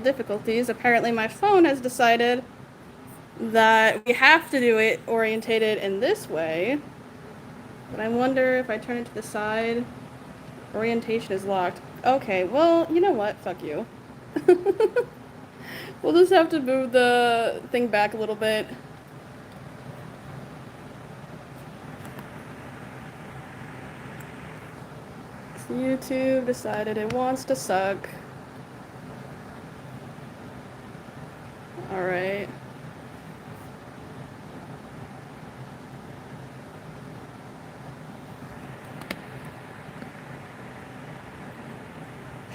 difficulties. Apparently my phone has decided that we have to do it orientated in this way. But I wonder if I turn it to the side, orientation is locked. Okay, well, you know what? Fuck you. We'll just have to move the thing back a little bit. YouTube decided it wants to suck. Alright.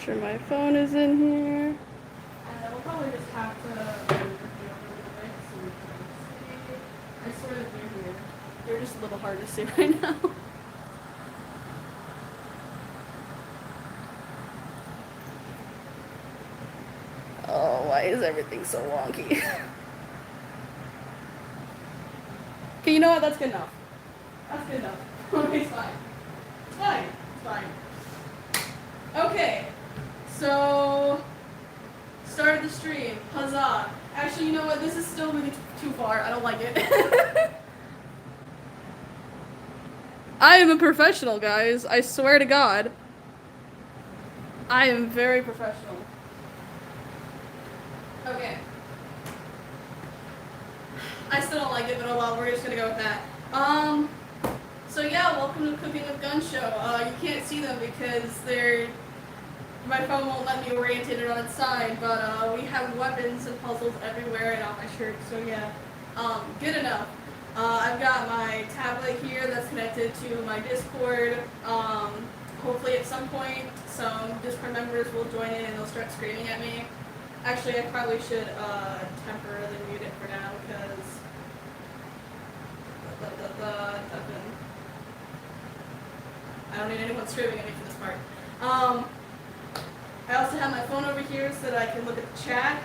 Sure my phone is in here. We'll probably just have to move the other way so we can see. I swear that they're here. They're just a little hard to see right now. Oh, why is everything so wonky? Okay, you know what? That's good enough. That's good enough. Okay, it's fine. It's fine. It's fine. Okay, so started the stream. Huzzah! Actually, you know what? This is still moving too far. I don't like it. I am a professional, guys. I swear to God. I am very professional. Okay. I still don't like it, but oh well, we're just gonna go with that. So yeah, welcome to Cooking with Gunshow. You can't see them because my phone won't let me orientate it on its side, but we have weapons and puzzles everywhere and on my shirt, so yeah. Good enough. I've got my tablet here that's connected to my Discord. Hopefully at some point some Discord members will join in and they'll start screaming at me. Actually, I probably should temporarily mute it for now because I don't need anyone screaming at me for this part. I also have my phone over here so that I can look at the chat.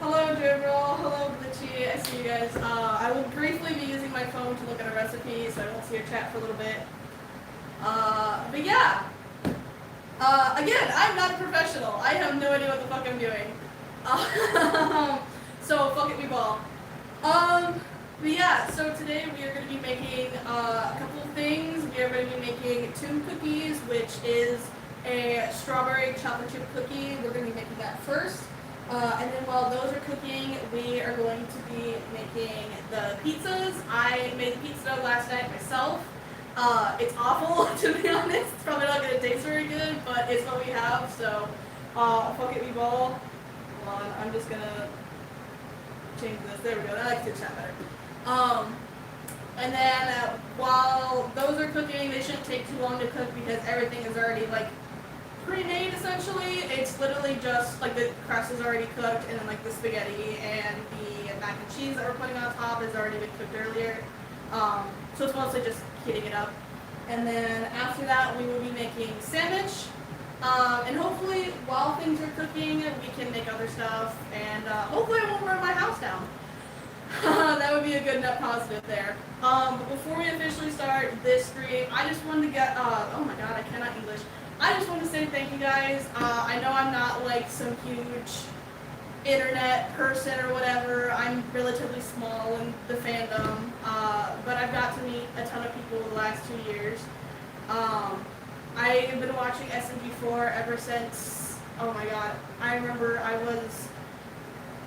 Hello, Gabriel. Hello, Glitchy. I see you guys. I will briefly be using my phone to look at a recipe, so I won't see your chat for a little bit. But yeah. Again, I'm not a professional. I have no idea what the fuck I'm doing. So fuck it, we ball. But yeah, so today we are going to be making a couple of things. We are going to be making toomp cookies, which is a strawberry chocolate chip cookie. We're going to be making that first. And then while those are cooking, we are going to be making the pizzas. I made the pizza dough last night myself. It's awful, to be honest. It's probably not going to taste very good, but it's what we have, so fuck it, we ball. Hold on, I'm just going to change this. There we go. I like to chat better. And then while those are cooking, they shouldn't take too long to cook because everything is already like pre-made essentially. It's literally just like the crust is already cooked and then like the spaghetti and the mac and cheese that we're putting on top has already been cooked earlier. So it's mostly just heating it up. And then after that we will be making Samich. And hopefully while things are cooking we can make other stuff and hopefully I won't burn my house down. That would be a good net positive there. But before we officially start this stream, I just wanted to get, oh my god, I cannot English. I just want to say thank you guys. I know I'm not like some huge internet person or whatever. I'm relatively small in the fandom, but I've got to meet a ton of people the last 2 years. I've been watching SMG4 ever since, oh my god, I remember I was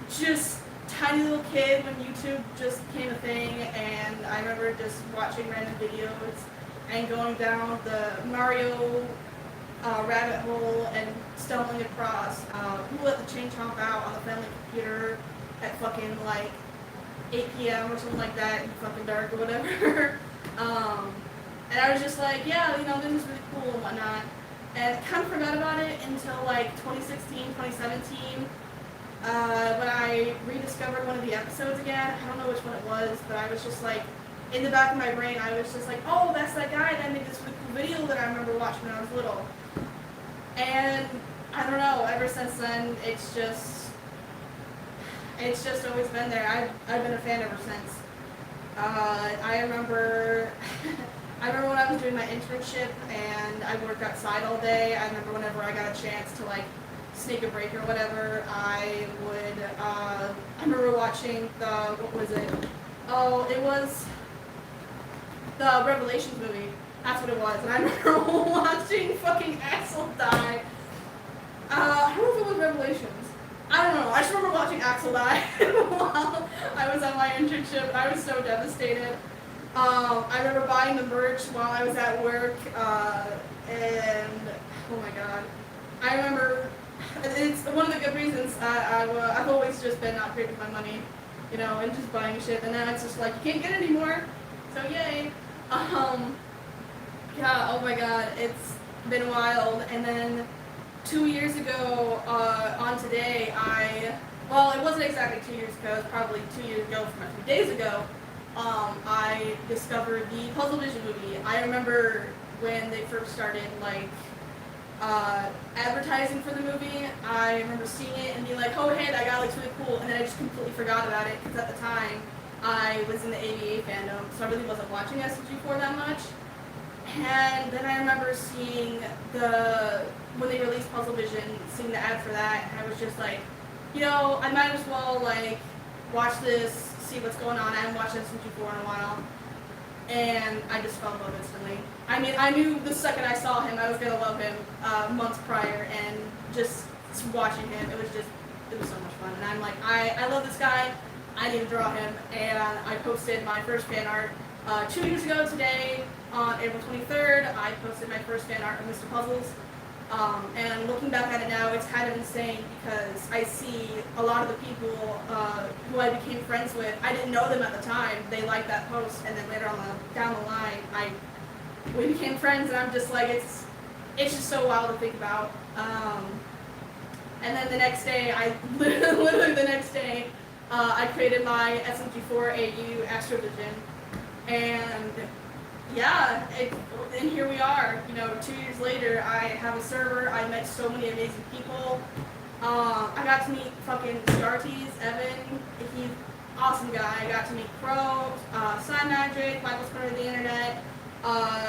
just tiny little kid when YouTube just became a thing, and I remember just watching random videos and going down the Mario rabbit hole and stumbling across who let the chain chomp out on the family computer at fucking like 8 p.m. or something like that in fucking dark or whatever. And I was just like, yeah, you know, this is really cool and whatnot. And kind of forgot about it until like 2016, 2017. When I rediscovered one of the episodes again. I don't know which one it was, but I was just like, in the back of my brain, I was just like, oh, that's that guy that made this really cool video that I remember watching when I was little. And I don't know, ever since then, it's just always been there. I've been a fan ever since. I remember when I was doing my internship and I worked outside all day. I remember whenever I got a chance to like snake a break or whatever, I would, I remember watching what was it? Oh, it was the Revelations movie. That's what it was. And I remember watching fucking Axel die. I don't know if it was Revelations. I don't know. I just remember watching Axel die while I was at my internship, and I was so devastated. I remember buying the merch while I was at work, and oh my god. I remember, it's one of the good reasons I've always just been not great with my money, you know, and just buying shit, and now it's just like, you can't get it anymore, so yay. Yeah, oh my god, it's been wild, and then 2 years ago, on today, well, it wasn't exactly 2 years ago, it was probably 2 years ago from a few days ago, I discovered the Puzzle Vision movie. I remember when they first started, like, advertising for the movie, I remember seeing it and being like, oh hey, that guy looks really cool, and then I just completely forgot about it, because at the time, I was in the AVA fandom, so I really wasn't watching SMG4 that much. And then I remember seeing when they released Puzzle Vision, seeing the ad for that, and I was just like, you know, I might as well, like, watch this, see what's going on. I haven't watched SMG4 in a while. And I just fell in love instantly. I mean, I knew the second I saw him, I was gonna love him months prior, and just watching him, it was so much fun. And I'm like, I love this guy, I need to draw him, and I posted my first fan art 2 years ago today, on April 23rd, I posted my first fan art of Mr. Puzzles. And looking back at it now, it's kind of insane because I see a lot of the people who I became friends with, I didn't know them at the time, they liked that post, and then later on down the line, we became friends, and I'm just like, it's just so wild to think about. And then the next day, literally the next day, I created my SMG4 AU Astrovision, and yeah, and here we are, you know, 2 years later, I have a server, I met so many amazing people. I got to meet fucking Scarties, Evan, he's an awesome guy. I got to meet Crow, Magic, Michael's part of the internet,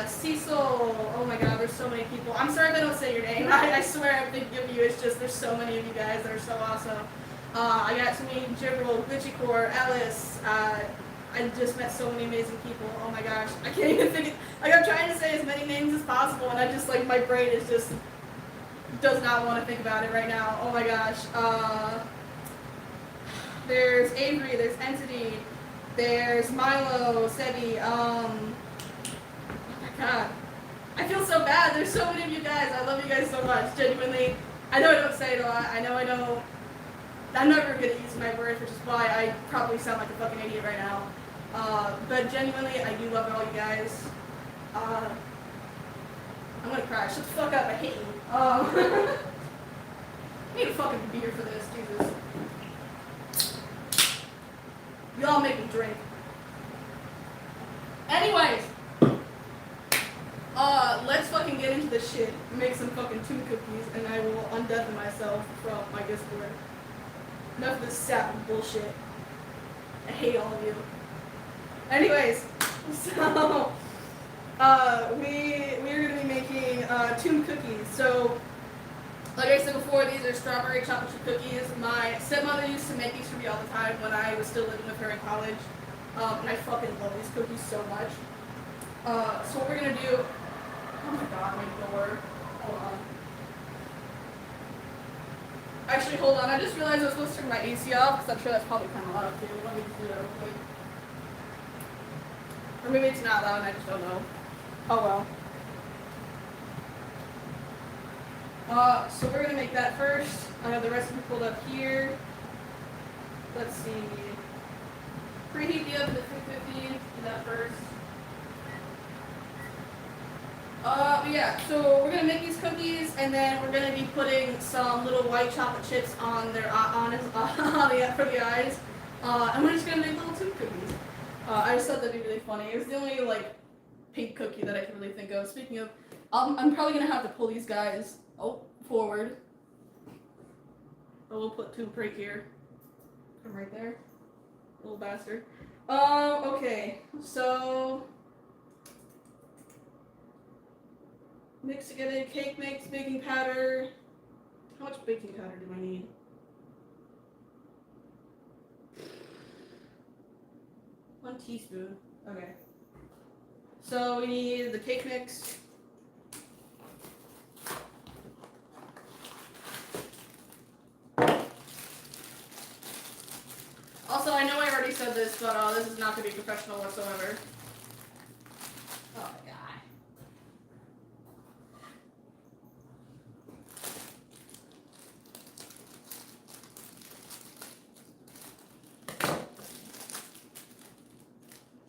Cecil, oh my god, there's so many people. I'm sorry if I don't say your name, I swear I'm thinking of you, it's just there's so many of you guys that are so awesome. I got to meet Jibble, Glitchycore, Ellis, I just met so many amazing people. Oh my gosh, I can't even think. Like, I'm trying to say as many names as possible, and I just, like, my brain is just does not want to think about it right now. Oh my gosh. There's Avery, there's Entity, there's Milo, Sebi. Oh my god, I feel so bad. There's so many of you guys. I love you guys so much. Genuinely, I know I don't say it a lot. I know I don't. I'm never good at using my words, which is why I probably sound like a fucking idiot right now. But genuinely, I do love all you guys. I'm gonna cry. Shut the fuck up. I hate you. I need a fucking beer for this, Jesus. Y'all make me drink. Anyways, let's fucking get into this shit. Make some fucking toomp cookies, and I will undeath myself from my Discord. Enough of this sap bullshit. I hate all of you. Anyways, so we're gonna be making toomp cookies. So, like I said before, these are strawberry chocolate chip cookies. My stepmother used to make these for me all the time when I was still living with her in college, and I fucking love these cookies so much. So what we're gonna do? Oh my god, my door. Hold on. Actually, hold on. I just realized I was supposed to turn my AC off because I'm sure that's probably kind of loud too. Let me just do that real quick. Or maybe it's not loud and I just don't know. Oh well. So we're gonna make that first. I have the recipe pulled up here. Let's see. Preheat the oven to 350. Do that first. Yeah, so we're gonna make these cookies, and then we're gonna be putting some little white chocolate chips on their for the eyes, and we're just gonna make little toomp cookies. I just thought that'd be really funny. It was the only like pink cookie that I could really think of. Speaking of, I'm probably gonna have to pull these guys forward. We'll put toomp right here. Come right there, little bastard. Okay, so. Mix together cake mix, baking powder, How much baking powder do I need? One teaspoon. Okay. So we need the cake mix. Also, I know I already said this, but this is not going to be professional whatsoever. Oh my god.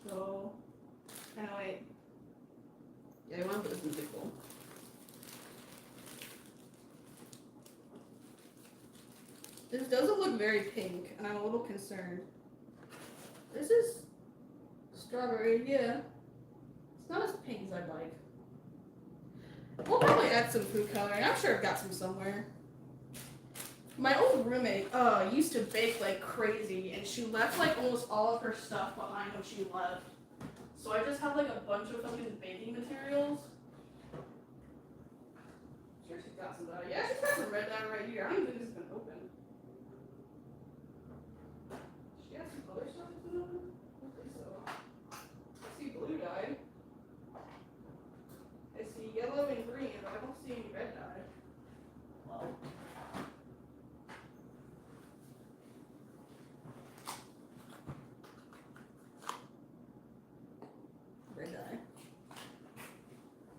So, wait. Yeah, I want to put this in the big bowl. This doesn't look very pink, and I'm a little concerned. This is strawberry, yeah. It's not as pink as I'd like. We'll probably add some food coloring. I'm sure I've got some somewhere. My old roommate used to bake like crazy, and she left like almost all of her stuff behind when she left. So I just have like a bunch of fucking baking materials. Sure, she's got some dye. Yeah, she's got some red dye right here. I don't even think this has been open. She has some other stuff that's been open? I don't think so. I see blue dye. I see yellow and green, but I don't see any red dye. Well. Red dye.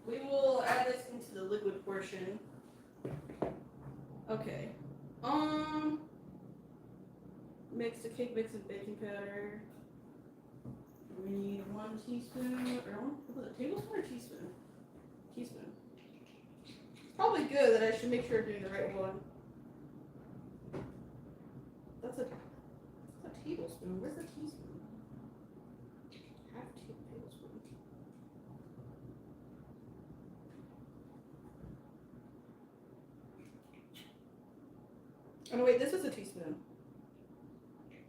We will add this into the liquid portion. Okay. Mix the cake mix and baking powder. We need 1 teaspoon, or was it a tablespoon or teaspoon? Teaspoon. It's probably good that I should make sure I'm doing the right one. That's a tablespoon. Where's the teaspoon? Half tablespoon. Oh no, wait, this is a teaspoon.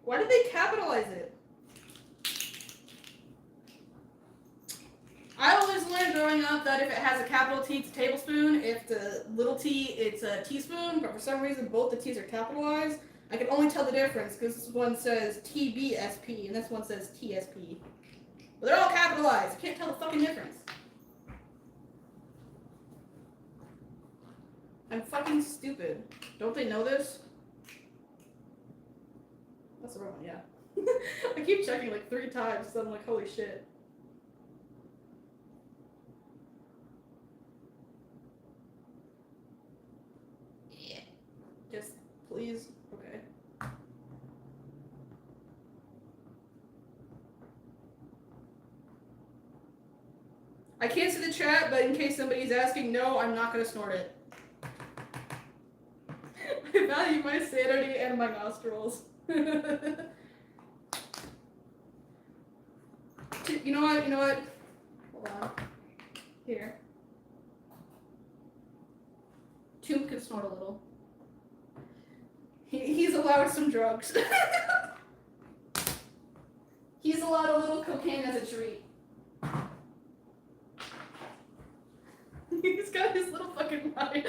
Why did they capitalize it? I always learned growing up that if it has a capital T, it's a tablespoon. If the little t, it's a teaspoon. But for some reason, both the T's are capitalized. I can only tell the difference because this one says TBSP and this one says TSP. But they're all capitalized. I can't tell the fucking difference. I'm fucking stupid. Don't they know this? That's the wrong one, yeah. I keep checking like 3 times, so I'm like, holy shit. Yeah. Just, please. Okay. I can't see the chat, but in case somebody's asking, no, I'm not gonna snort it. I value my sanity and my nostrils. You know what? Hold on. Here. Toomp can snort a little. He's allowed some drugs. He's allowed a little cocaine as a treat. He's got his little fucking mind.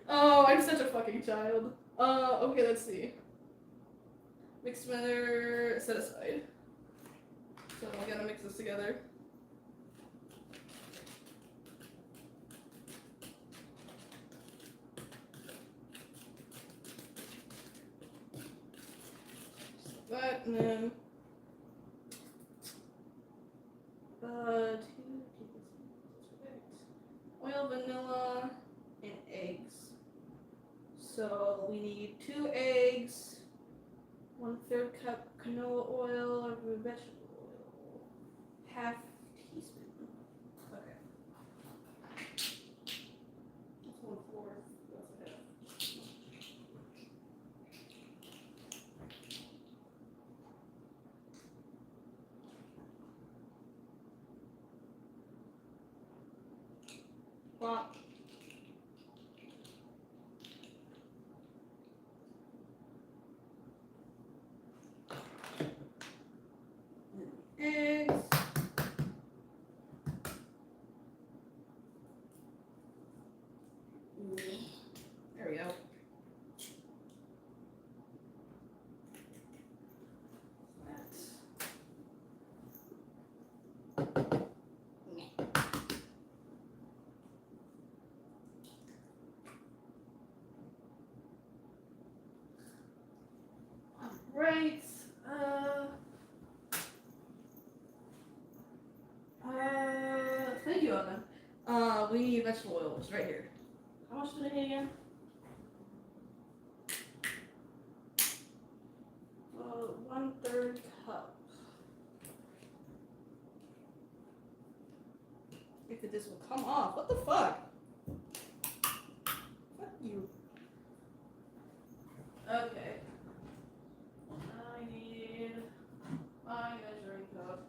Oh, I'm such a fucking child. Okay, let's see. Mix together, set aside. So I gotta mix this together. Just like that, and then 2 tablespoons. Oil, vanilla, and eggs. So we need 2 eggs, 1/3 cup canola oil or vegetable oil, half teaspoon. Okay. That's 1/4. That's a half. Well, eggs. right. Thank you, Oven. We need vegetable oils right here. How much did I need again? 1/3 cup. If this will come off. What the fuck? Fuck you. Okay. I need my measuring cup.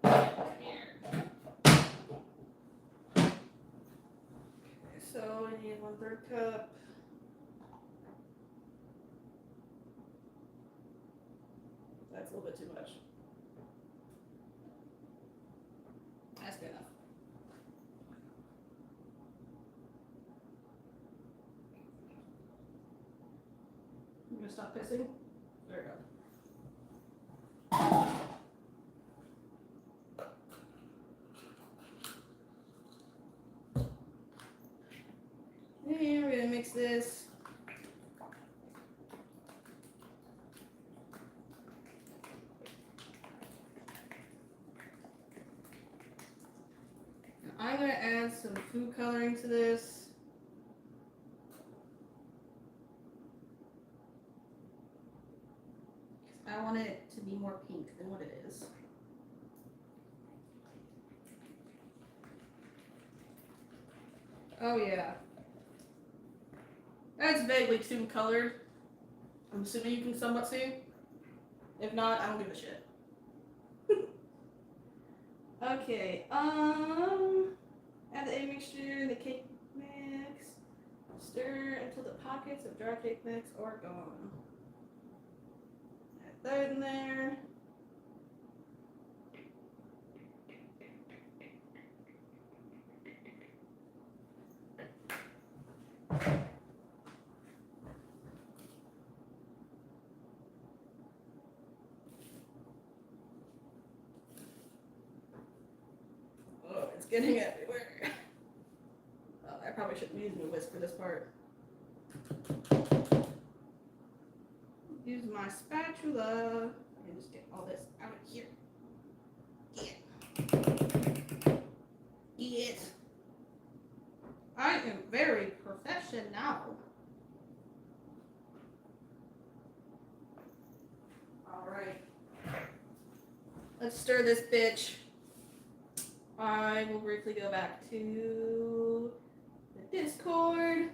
Come here. Okay, so I need 1/3 cup. That's a little bit too much. That's good enough. I'm gonna stop pissing. There we go. And we're gonna mix this. I'm going to add some food coloring to this. I want it to be more pink than what it is. Oh yeah. That's vaguely too colored. I'm assuming you can somewhat see. If not, I don't give a shit. Okay, add the egg mixture in the cake mix. Stir until the pockets of dry cake mix are gone. Add that in there. Oh, it's getting everywhere. Oh, I probably shouldn't be using a whisk for this part. Use my spatula and just get all this out of here. Yes. I am very professional. Alright. Let's stir this bitch. I will briefly go back to the Discord.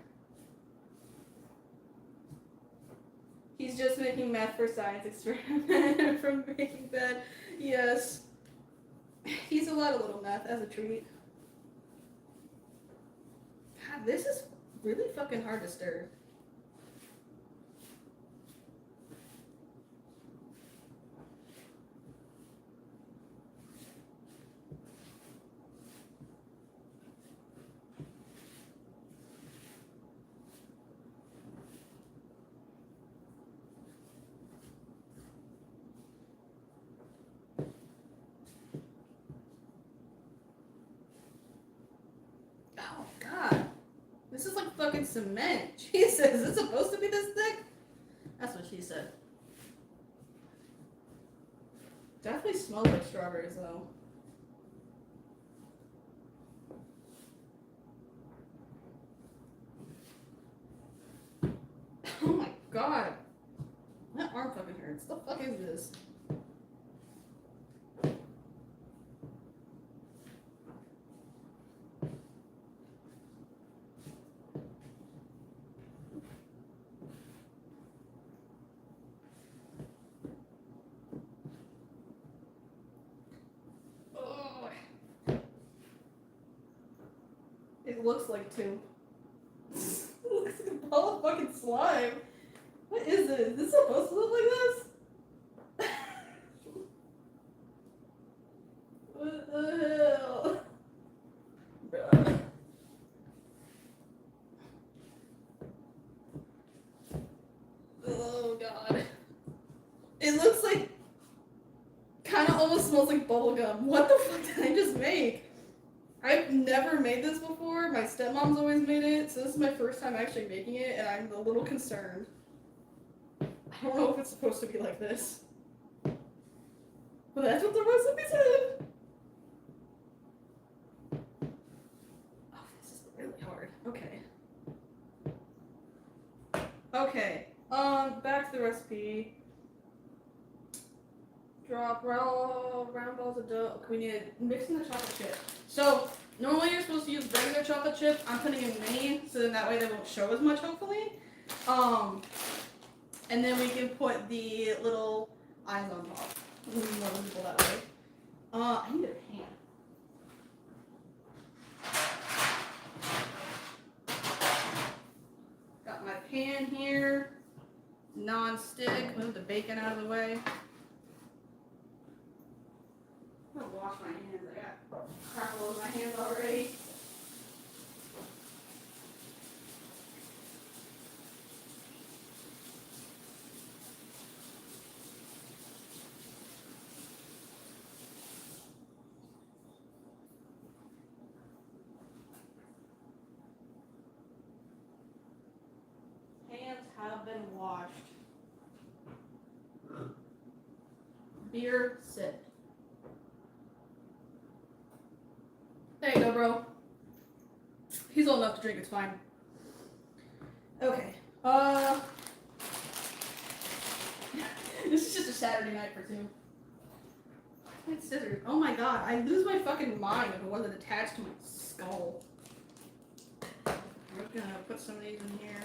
He's just making math for science experiment from Breaking Bad. Yes. He's a lot of little math as a treat. God, this is really fucking hard to stir. Oh god. This is like fucking cement. Jesus, is it supposed to be this thick? That's what she said. Definitely smells like strawberries though. Oh my god. My arm fucking hurts. The fuck is this? Oh. It looks like toomp. It looks like a ball of fucking slime. What is this? Is this supposed to look like this? What the hell? Bruh. Oh god. It looks like, kind of almost smells like bubblegum. What the fuck did I just make? I've never made this before. My stepmom's always made it, so this is my first time actually making it, and I'm a little concerned. I don't know if it's supposed to be like this. But that's what the recipe said. Oh, this is really hard. Okay. Okay. Back to the recipe. Drop round balls of dough. Okay, we need to mix in the chocolate chip. So normally you're supposed to use regular chocolate chip. I'm putting in mini, so then that way they won't show as much, hopefully. And then we can put the little eyes on top. It'll be more visible that way. I need a pan. Got my pan here. Non-stick. Move the bacon out of the way. I'm gonna wash my hands. I got crap all over my hands already. Hands have been washed. Beer sip. There you go, bro. He's old enough to drink, it's fine. Okay. This is just a Saturday night for two. I had scissors. Oh my god, I lose my fucking mind if it wasn't attached to my skull. We're gonna put some of these in here.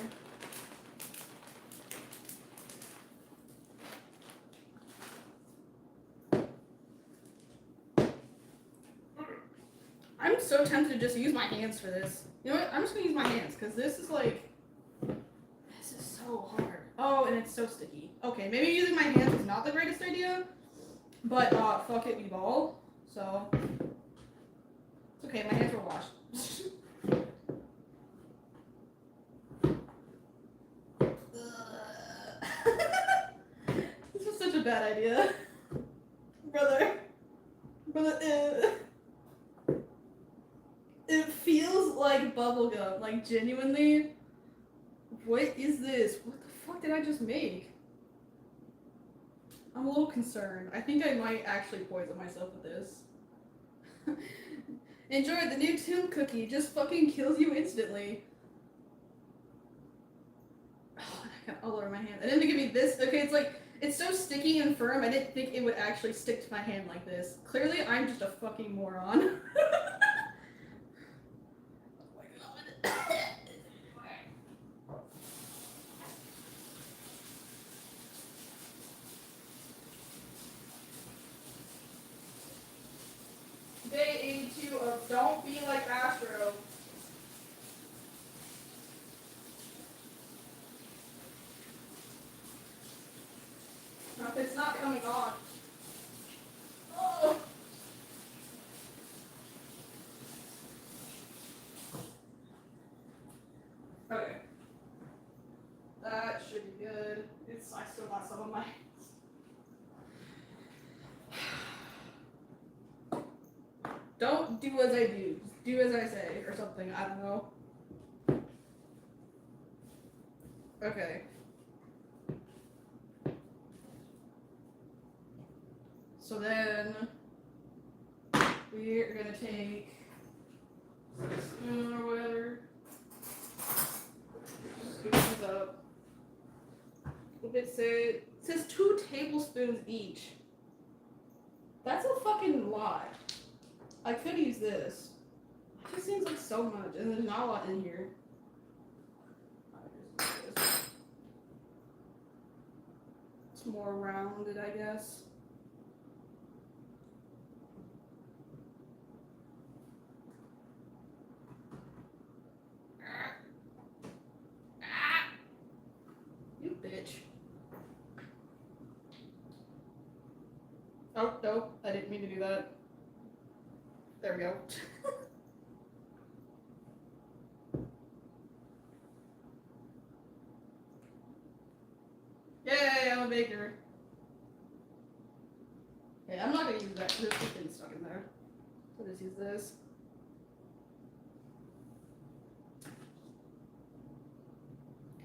I'm so tempted to just use my hands for this. You know what? I'm just gonna use my hands because this is so hard. Oh, and it's so sticky. Okay, maybe using my hands is not the greatest idea, but fuck it, we ball. So it's okay. My hands were washed. This was such a bad idea, brother. It feels like bubblegum, like genuinely. What is this? What the fuck did I just make? I'm a little concerned. I think I might actually poison myself with this. Enjoy the new toomp cookie. Just fucking kills you instantly. Oh, I got all over my hand. I didn't think it'd be this. Okay, it's so sticky and firm. I didn't think it would actually stick to my hand like this. Clearly, I'm just a fucking moron. Day 82 of Don't Be Like Astro. Now, if it's not coming on. Oh. Okay. That should be good. I still got some of my hands. Don't do as I do. Just do as I say or something. I don't know. Okay. So then we're gonna take a spoon or whatever. Scoop these up. It says 2 tablespoons each. That's a fucking lot. I could use this. It just seems like so much, and there's not a lot in here. It's more rounded, I guess. You bitch. Oh, no, I didn't mean to do that. There we go. Yay, I'm a baker. Okay, I'm not gonna use that because it's getting stuck in there. So just use this.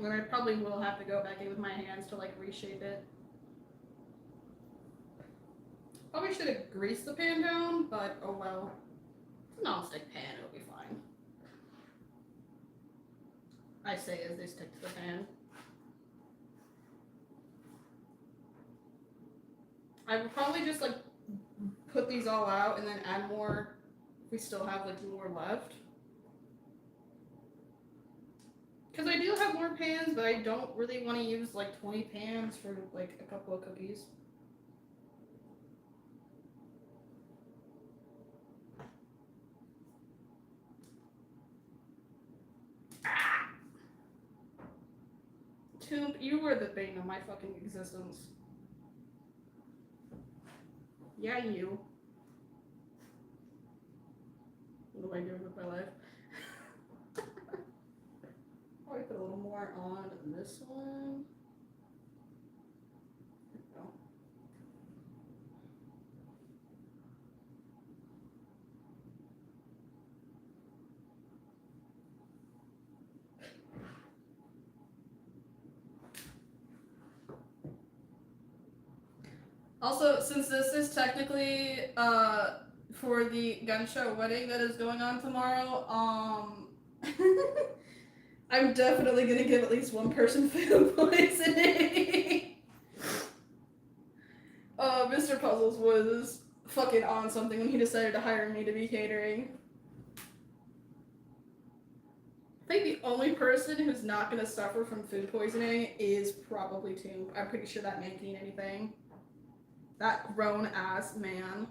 then I probably will have to go back in with my hands to like reshape it. Probably should have greased the pan down, but oh well. It's a non-stick pan, it'll be fine. I say as they stick to the pan. I would probably just like put these all out and then add more if we still have like more left. Because I do have more pans, but I don't really want to use like 20 pans for like a couple of cookies. Ah! Toomp, you were the bane of my fucking existence. Yeah, you. What am I doing with my life? Probably put a little more on this one. There we go. Also, since this is technically for the Gunshow wedding that is going on tomorrow, I'm definitely gonna give at least one person food poisoning. Mr. Puzzles was fucking on something when he decided to hire me to be catering. I think the only person who's not gonna suffer from food poisoning is probably Toomp. I'm pretty sure that man can eat anything. That grown ass man.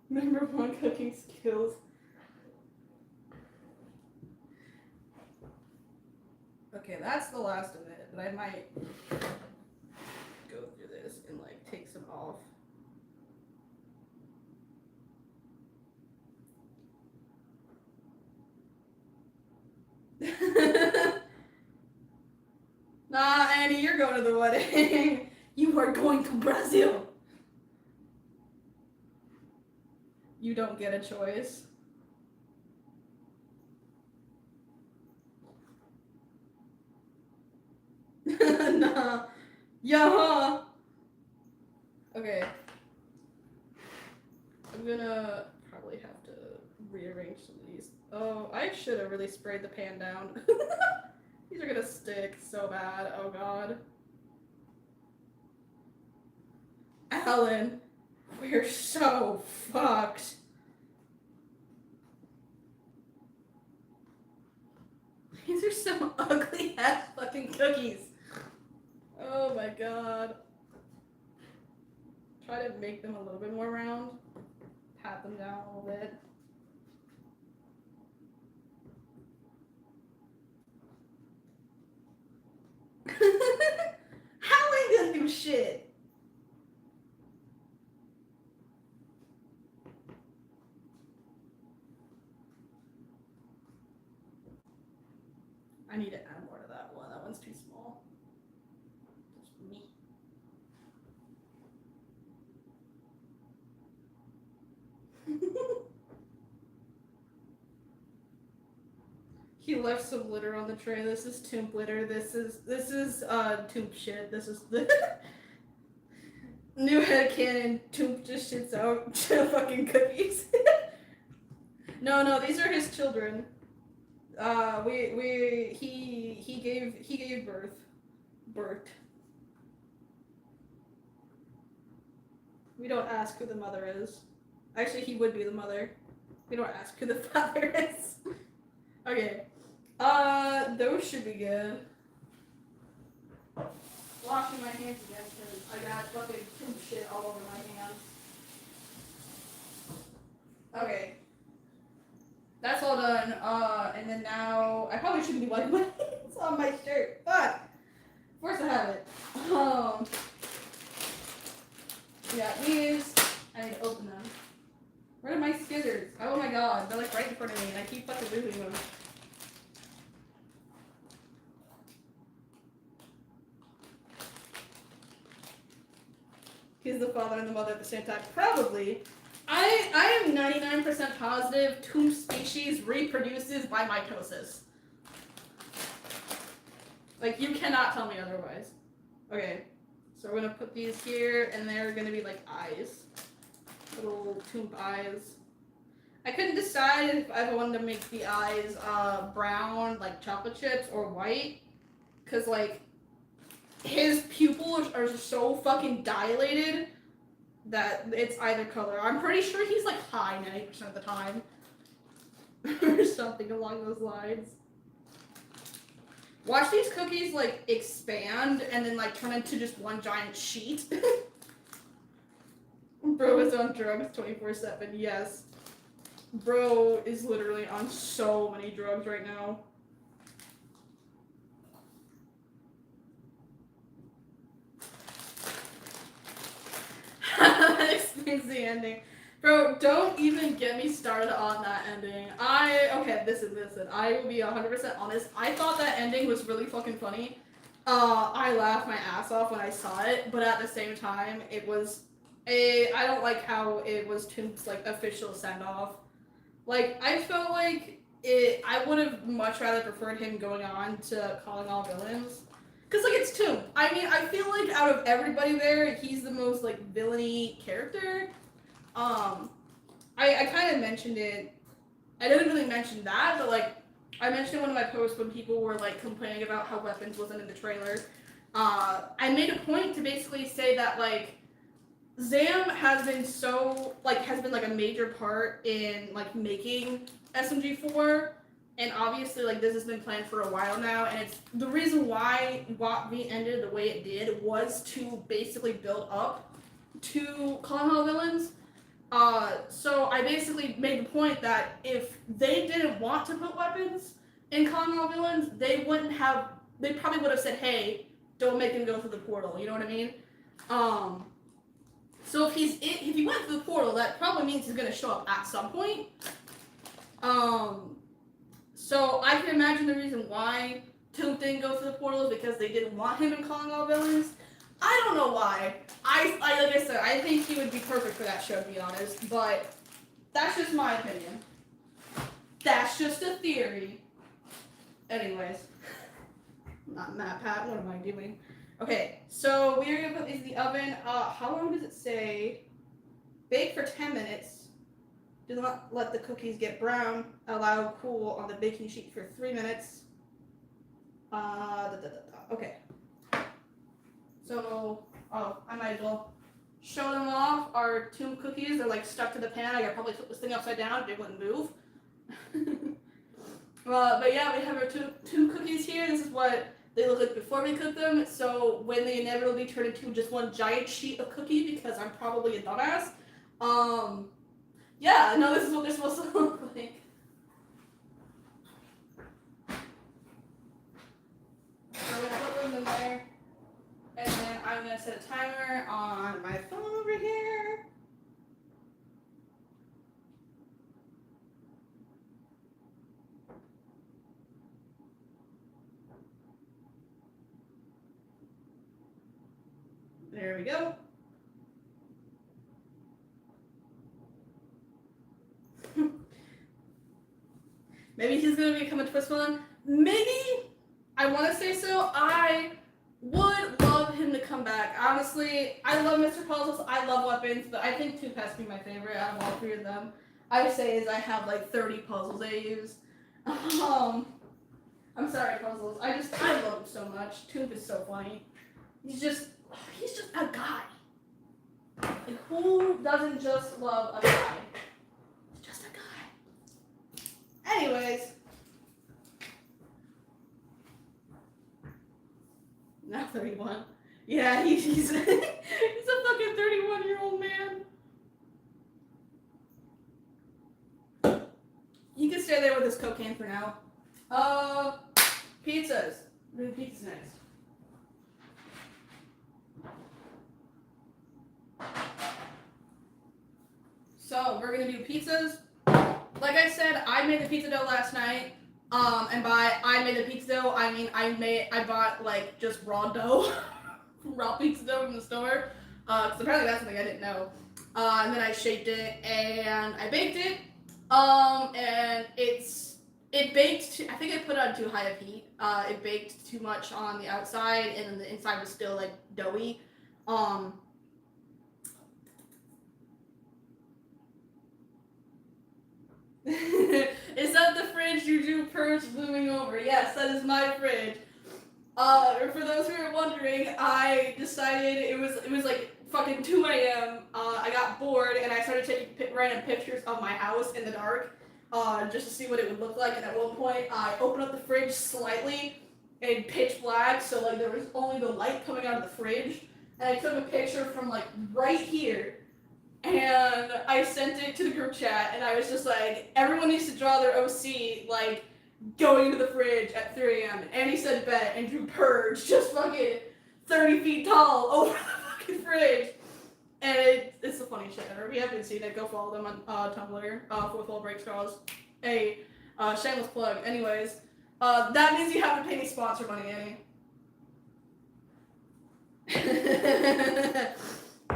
Number one cooking skills. Okay, that's the last of it, but I might go through this and like take some off. Nah, Annie, you're going to the wedding. You are going to Brazil. You don't get a choice. Nah. Yeah. Okay. I'm gonna probably have to rearrange some of these. Oh, I should have really sprayed the pan down. These are gonna stick so bad. Oh god. Alan, we're so fucked. These are some ugly ass fucking cookies. Oh my god. Try to make them a little bit more round. Pat them down a little bit. How ain't gonna do shit? I need to add more to that one. That one's too small. Just me. He left some litter on the tray. This is Toomp litter. This is Toomp shit. This is the new headcanon. Toomp just shits out fucking cookies. No, these are his children. He gave birth. We don't ask who the mother is. Actually, he would be the mother. We don't ask who the father is. Okay. Those should be good. Washing my hands again because I got fucking Toomp shit all over my hands. Okay. That's all done. And then now I probably shouldn't be wiping my hands on my shirt, but of course I have it. We got these. I need to open them. Where are my scissors? Oh my god, they're like right in front of me and I keep fucking losing them. He's the father and the mother at the same time. Probably. I am 99% positive toomp species reproduces by mitosis. Like, you cannot tell me otherwise. Okay, so we're gonna put these here, and they're gonna be like eyes. Little toomp eyes. I couldn't decide if I wanted to make the eyes brown, like chocolate chips, or white. Because, like, his pupils are so fucking dilated that it's either color. I'm pretty sure he's, like, high 90% of the time. Or something along those lines. Watch these cookies, like, expand and then, like, turn into just one giant sheet. Bro is on drugs 24/7, yes. Bro is literally on so many drugs right now. That explains the ending. Bro, don't even get me started on that ending. Okay, listen, I will be 100% honest. I thought that ending was really fucking funny. I laughed my ass off when I saw it, but at the same time, it was I don't like how it was Toomp's, like, official send-off. Like, I felt like I would have much rather preferred him going on to Calling All Villains. Because, like, it's Toomp. I mean, I feel like out of everybody there, he's the most, like, villainy character. I kind of mentioned it. I didn't really mention that, but, like, I mentioned in one of my posts when people were, like, complaining about how Weapons wasn't in the trailer. I made a point to basically say that, like, Zam has been like a major part in, like, making SMG4, and obviously, like, this has been planned for a while now, and it's the reason why WotV ended the way it did was to basically build up to Calling All Villains. So I basically made the point that if they didn't want to put Weapons in Calling All Villains, they probably would have said, hey, don't make him go through the portal, you know what I mean? So if he went through the portal, that probably means he's gonna show up at some point. So I can imagine the reason why Toomp didn't go through the portal is because they didn't want him in Calling All Villains. I don't know why. Like I said, I think he would be perfect for that show, to be honest. But that's just my opinion. That's just a theory. Anyways, I'm not Matt Pat. What am I doing? Okay, so we're gonna put these in the oven. How long does it say? Bake for 10 minutes. Do not let the cookies get brown. Allow cool on the baking sheet for 3 minutes. Okay. So, I might as well show them off. Our Toomp cookies, they're, like, stuck to the pan. I probably took this thing upside down. They wouldn't move. But yeah, we have our Toomp cookies here. This is what they look like before we cook them. So when they inevitably turn into just one giant sheet of cookie, because I'm probably a dumbass. Yeah, no, this is what they're supposed to look like. So we're gonna put them in there. And then I'm gonna set a timer on my phone over here. There we go. Maybe he's gonna become a twist villain. Maybe. I want to say so. I would love him to come back. Honestly, I love Mr. Puzzles. I love Weapons, but I think Toomp has to be my favorite out of all three of them. I say is I have like 30 puzzles I use. I'm sorry, Puzzles. I love him so much. Toomp is so funny. He's just a guy. Like, who doesn't just love a guy? He's just a guy. Anyways. Now 31. Yeah, he's a fucking 31-year-old man. He can stay there with his cocaine for now. Pizzas. We're doing pizzas next. So we're gonna do pizzas. Like I said, I made the pizza dough last night. And by I made the pizza dough, I mean I bought like just raw dough, raw pizza dough from the store. Because apparently that's something I didn't know. And then I shaped it and I baked it. And it baked. I think I put it on too high of heat. It baked too much on the outside, and then the inside was still like doughy. Is that the fridge you do purge looming over? Yes, that is my fridge. For those who are wondering, I decided it was like fucking 2 a.m. I got bored and I started taking random pictures of my house in the dark, just to see what it would look like. And at one point, I opened up the fridge slightly in pitch black, so like there was only the light coming out of the fridge. And I took a picture from like right here, and I sent it to the group chat, and I was just like, everyone needs to draw their OC like going into the fridge at 3 a.m. And Annie said bet and drew purge just fucking 30 feet tall over the fucking fridge. And it's the funniest shit ever. If you haven't seen it, go follow them on Tumblr, Fourth Wall Break Straws. A shameless plug. Anyways, that means you have to pay me sponsor money, Annie.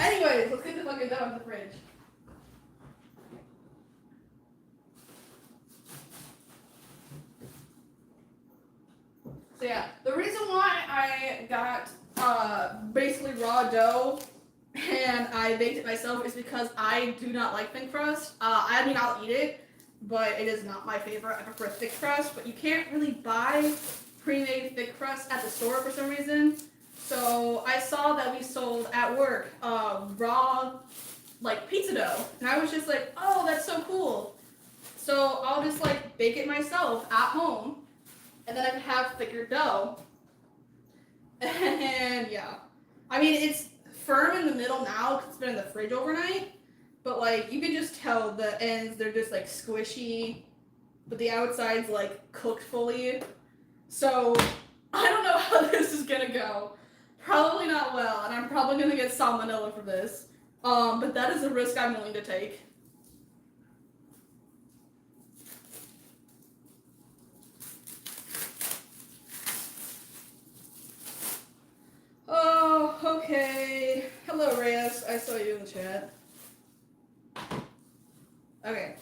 Anyways, let's get the fucking dough out of the fridge. So yeah, the reason why I got basically raw dough and I baked it myself is because I do not like thin crust. I mean, I'll eat it, but it is not my favorite. I prefer thick crust, but you can't really buy pre-made thick crust at the store for some reason. So I saw that we sold at work raw like pizza dough, and I was just like, oh, that's so cool. So I'll just like bake it myself at home, and then I can have thicker dough. And yeah, I mean it's firm in the middle now because it's been in the fridge overnight, but like you can just tell the ends, they're just like squishy, but the outside's like cooked fully. So I don't know how this is gonna go. Probably not well, and I'm probably gonna get salmonella for this. But that is a risk I'm willing to take. Oh, okay. Hello, Reyes. I saw you in the chat. Okay,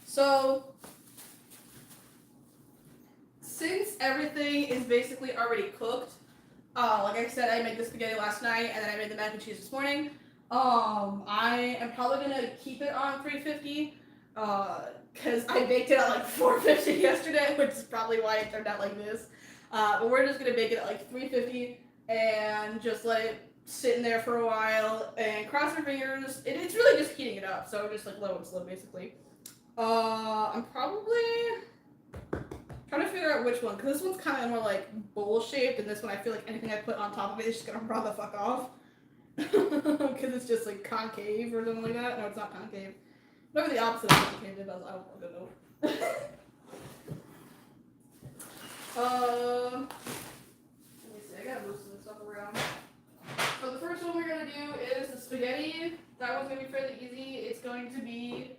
so since everything is basically already cooked, like I said, I made the spaghetti last night, and then I made the mac and cheese this morning. I am probably gonna keep it on 350, because I baked it at like 450 yesterday, which is probably why it turned out like this. But we're just gonna bake it at like 350 and just let it sit in there for a while and cross our fingers. It's really just heating it up, so just like low and slow basically. I'm probably trying to figure out which one, because this one's kind of more like bowl shaped, and this one I feel like anything I put on top of it is just gonna run the fuck off. Because it's just like concave or something like that. No, it's not concave. Whatever the opposite of concave is, I don't fucking know. Let me see, I gotta move some stuff around. So the first one we're gonna do is the spaghetti. That one's gonna be fairly easy. It's going to be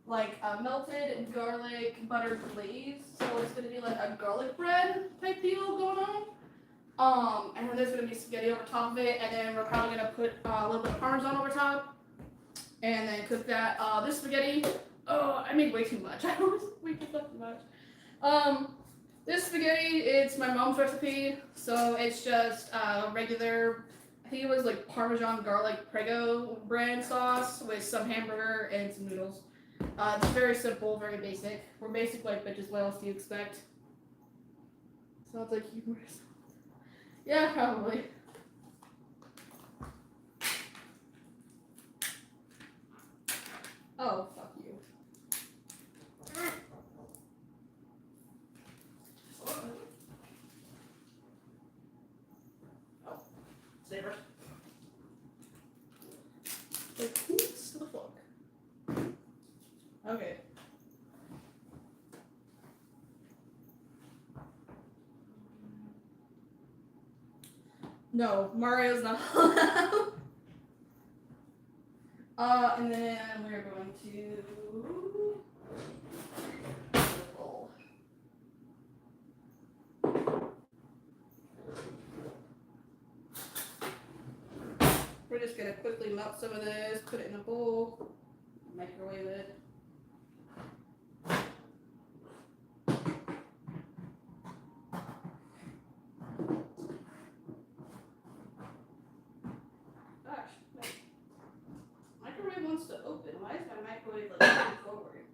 like a melted garlic butter glaze. So it's gonna be like a garlic bread type deal going on. And then there's gonna be spaghetti over top of it, and then we're probably gonna put a little bit of Parmesan over top, and then cook that. This spaghetti, oh, I made way too much. I always make too much. This spaghetti, it's my mom's recipe, so it's just regular, I think it was like Parmesan garlic Prego brand sauce with some hamburger and some noodles. It's very simple, very basic. We're basic like bitches, what else do you expect? Sounds like humorous. Yeah, probably. Oh, fuck you. Oh, saber. Like, who the fuck? Okay. No, Mario's not allowed. And then we're going to we're just gonna quickly melt some of this, put it in a bowl, microwave it. Gosh, my microwave wants to open. Why is my microwave like moving forward?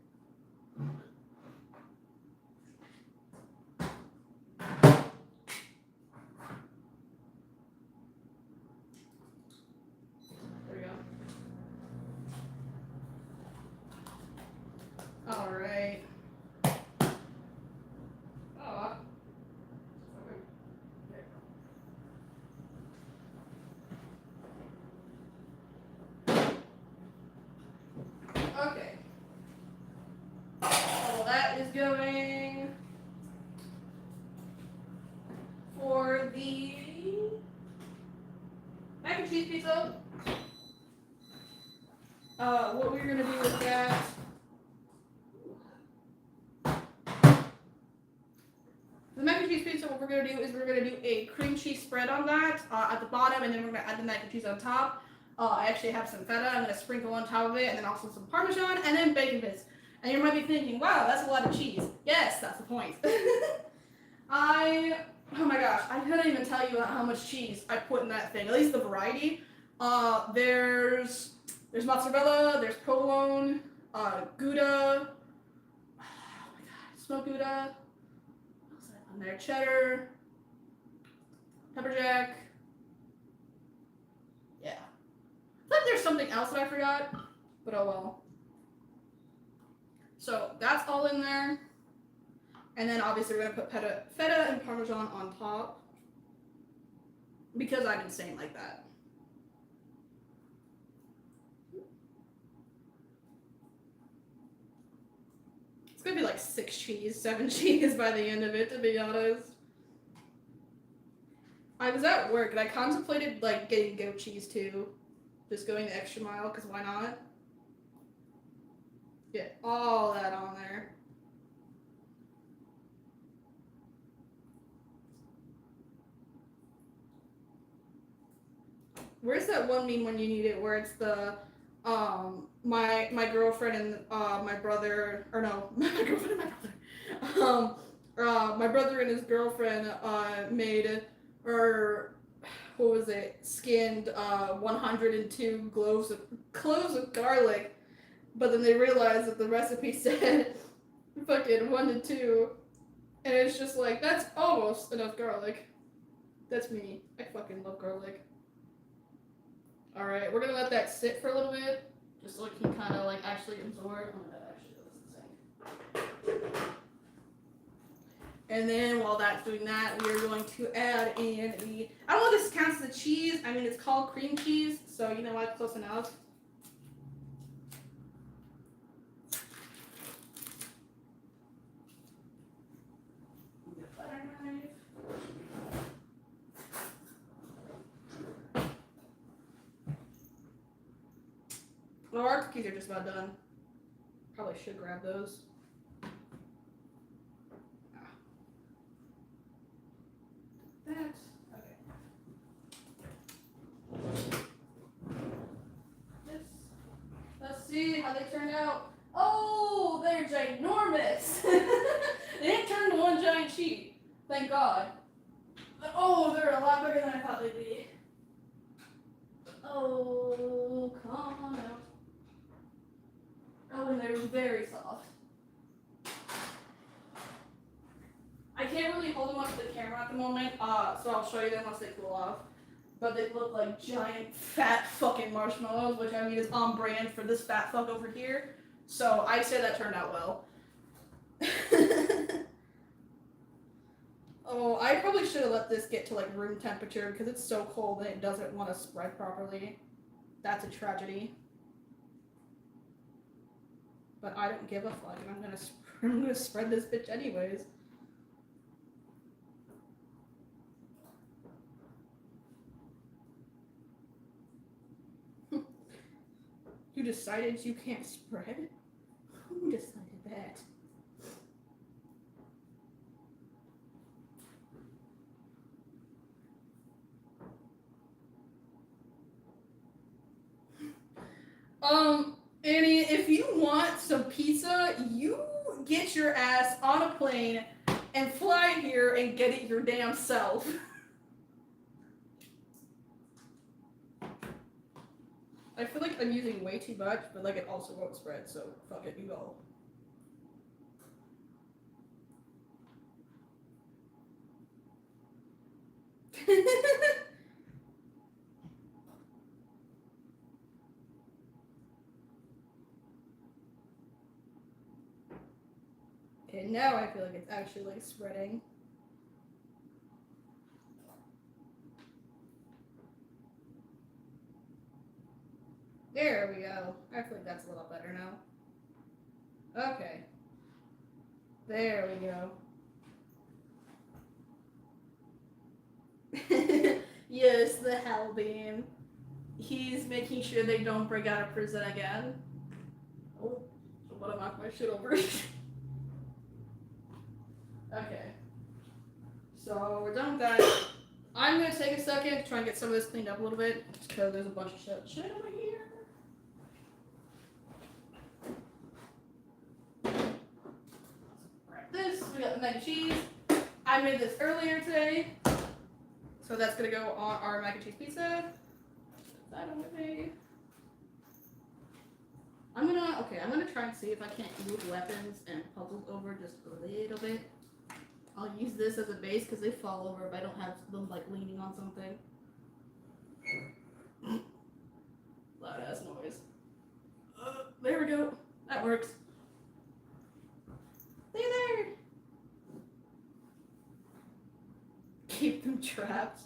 There we go. All right. Oh. Okay. Well, that is going for the mac and cheese pizza. What we're gonna do with that. The mac and cheese pizza, what we're gonna do is we're gonna do a cream cheese spread on that at the bottom, and then we're gonna add the mac and cheese on top. I actually have some feta. I'm gonna sprinkle on top of it, and then also some Parmesan, and then bacon bits. And you might be thinking, wow, that's a lot of cheese. Yes, that's the point. Oh my gosh, I couldn't even tell you how much cheese I put in that thing. At least the variety. There's mozzarella, there's provolone, Gouda. Oh my god, smoked Gouda. What else did I put in there? Cheddar, pepper jack. Yeah. I thought there's something else that I forgot, but oh well. So that's all in there. And then obviously we're gonna put feta and Parmesan on top because I'm insane like that. It's gonna be like 7 cheese by the end of it, to be honest. I was at work and I contemplated like getting goat cheese too, just going the extra mile because why not? Get all that on there. Where's that one meme when you need it where it's the my girlfriend and my brother, or no, my girlfriend and my brother. My brother and his girlfriend made, or what was it? Skinned 102 cloves of garlic, but then they realized that the recipe said fucking 1 to 2, and it's just like that's almost enough garlic. That's me. I fucking love garlic. Alright, we're gonna let that sit for a little bit, just so it can kind of like actually absorb. Oh, that actually doesn't sink. And then while that's doing that, we are going to add in the, I don't know if this counts as the cheese. I mean, it's called cream cheese, so you know what, close enough. Well, our cookies are just about done. Probably should grab those. That. Okay. Let's see how they turned out. Oh, they're ginormous. They didn't turn to one giant sheet. Thank God. Oh, they're a lot bigger than I thought they'd be. Oh, come on out. Oh, and they're very soft. I can't really hold them up to the camera at the moment, so I'll show you them once they cool off. But they look like giant, fat fucking marshmallows, which I mean is on brand for this fat fuck over here. So I'd say that turned out well. Oh, I probably should have let this get to like room temperature because it's so cold that it doesn't want to spread properly. That's a tragedy. But I don't give a fuck, and I'm gonna spread this bitch anyways. You decided you can't spread? Who decided that? Annie, if you want some pizza, you get your ass on a plane and fly here and get it your damn self. I feel like I'm using way too much, but like it also won't spread, so fuck it, you go. Okay, now I feel like it's actually like spreading. There we go. I feel like that's a little better now. Okay. There we go. Yes, the hell beam. He's making sure they don't break out of prison again. Oh, I want to knock my shit over. Okay. So we're done with that. I'm gonna take a second to try and get some of this cleaned up a little bit, just because there's a bunch of shit over here. Alright, this, we got the mac and cheese. I made this earlier today, so that's gonna go on our mac and cheese pizza. Put that away. I'm gonna try and see if I can't move weapons and puzzles over just a little bit. I'll use this as a base because they fall over if I don't have them like leaning on something. Loud ass noise. There we go. That works. Stay there. Keep them trapped.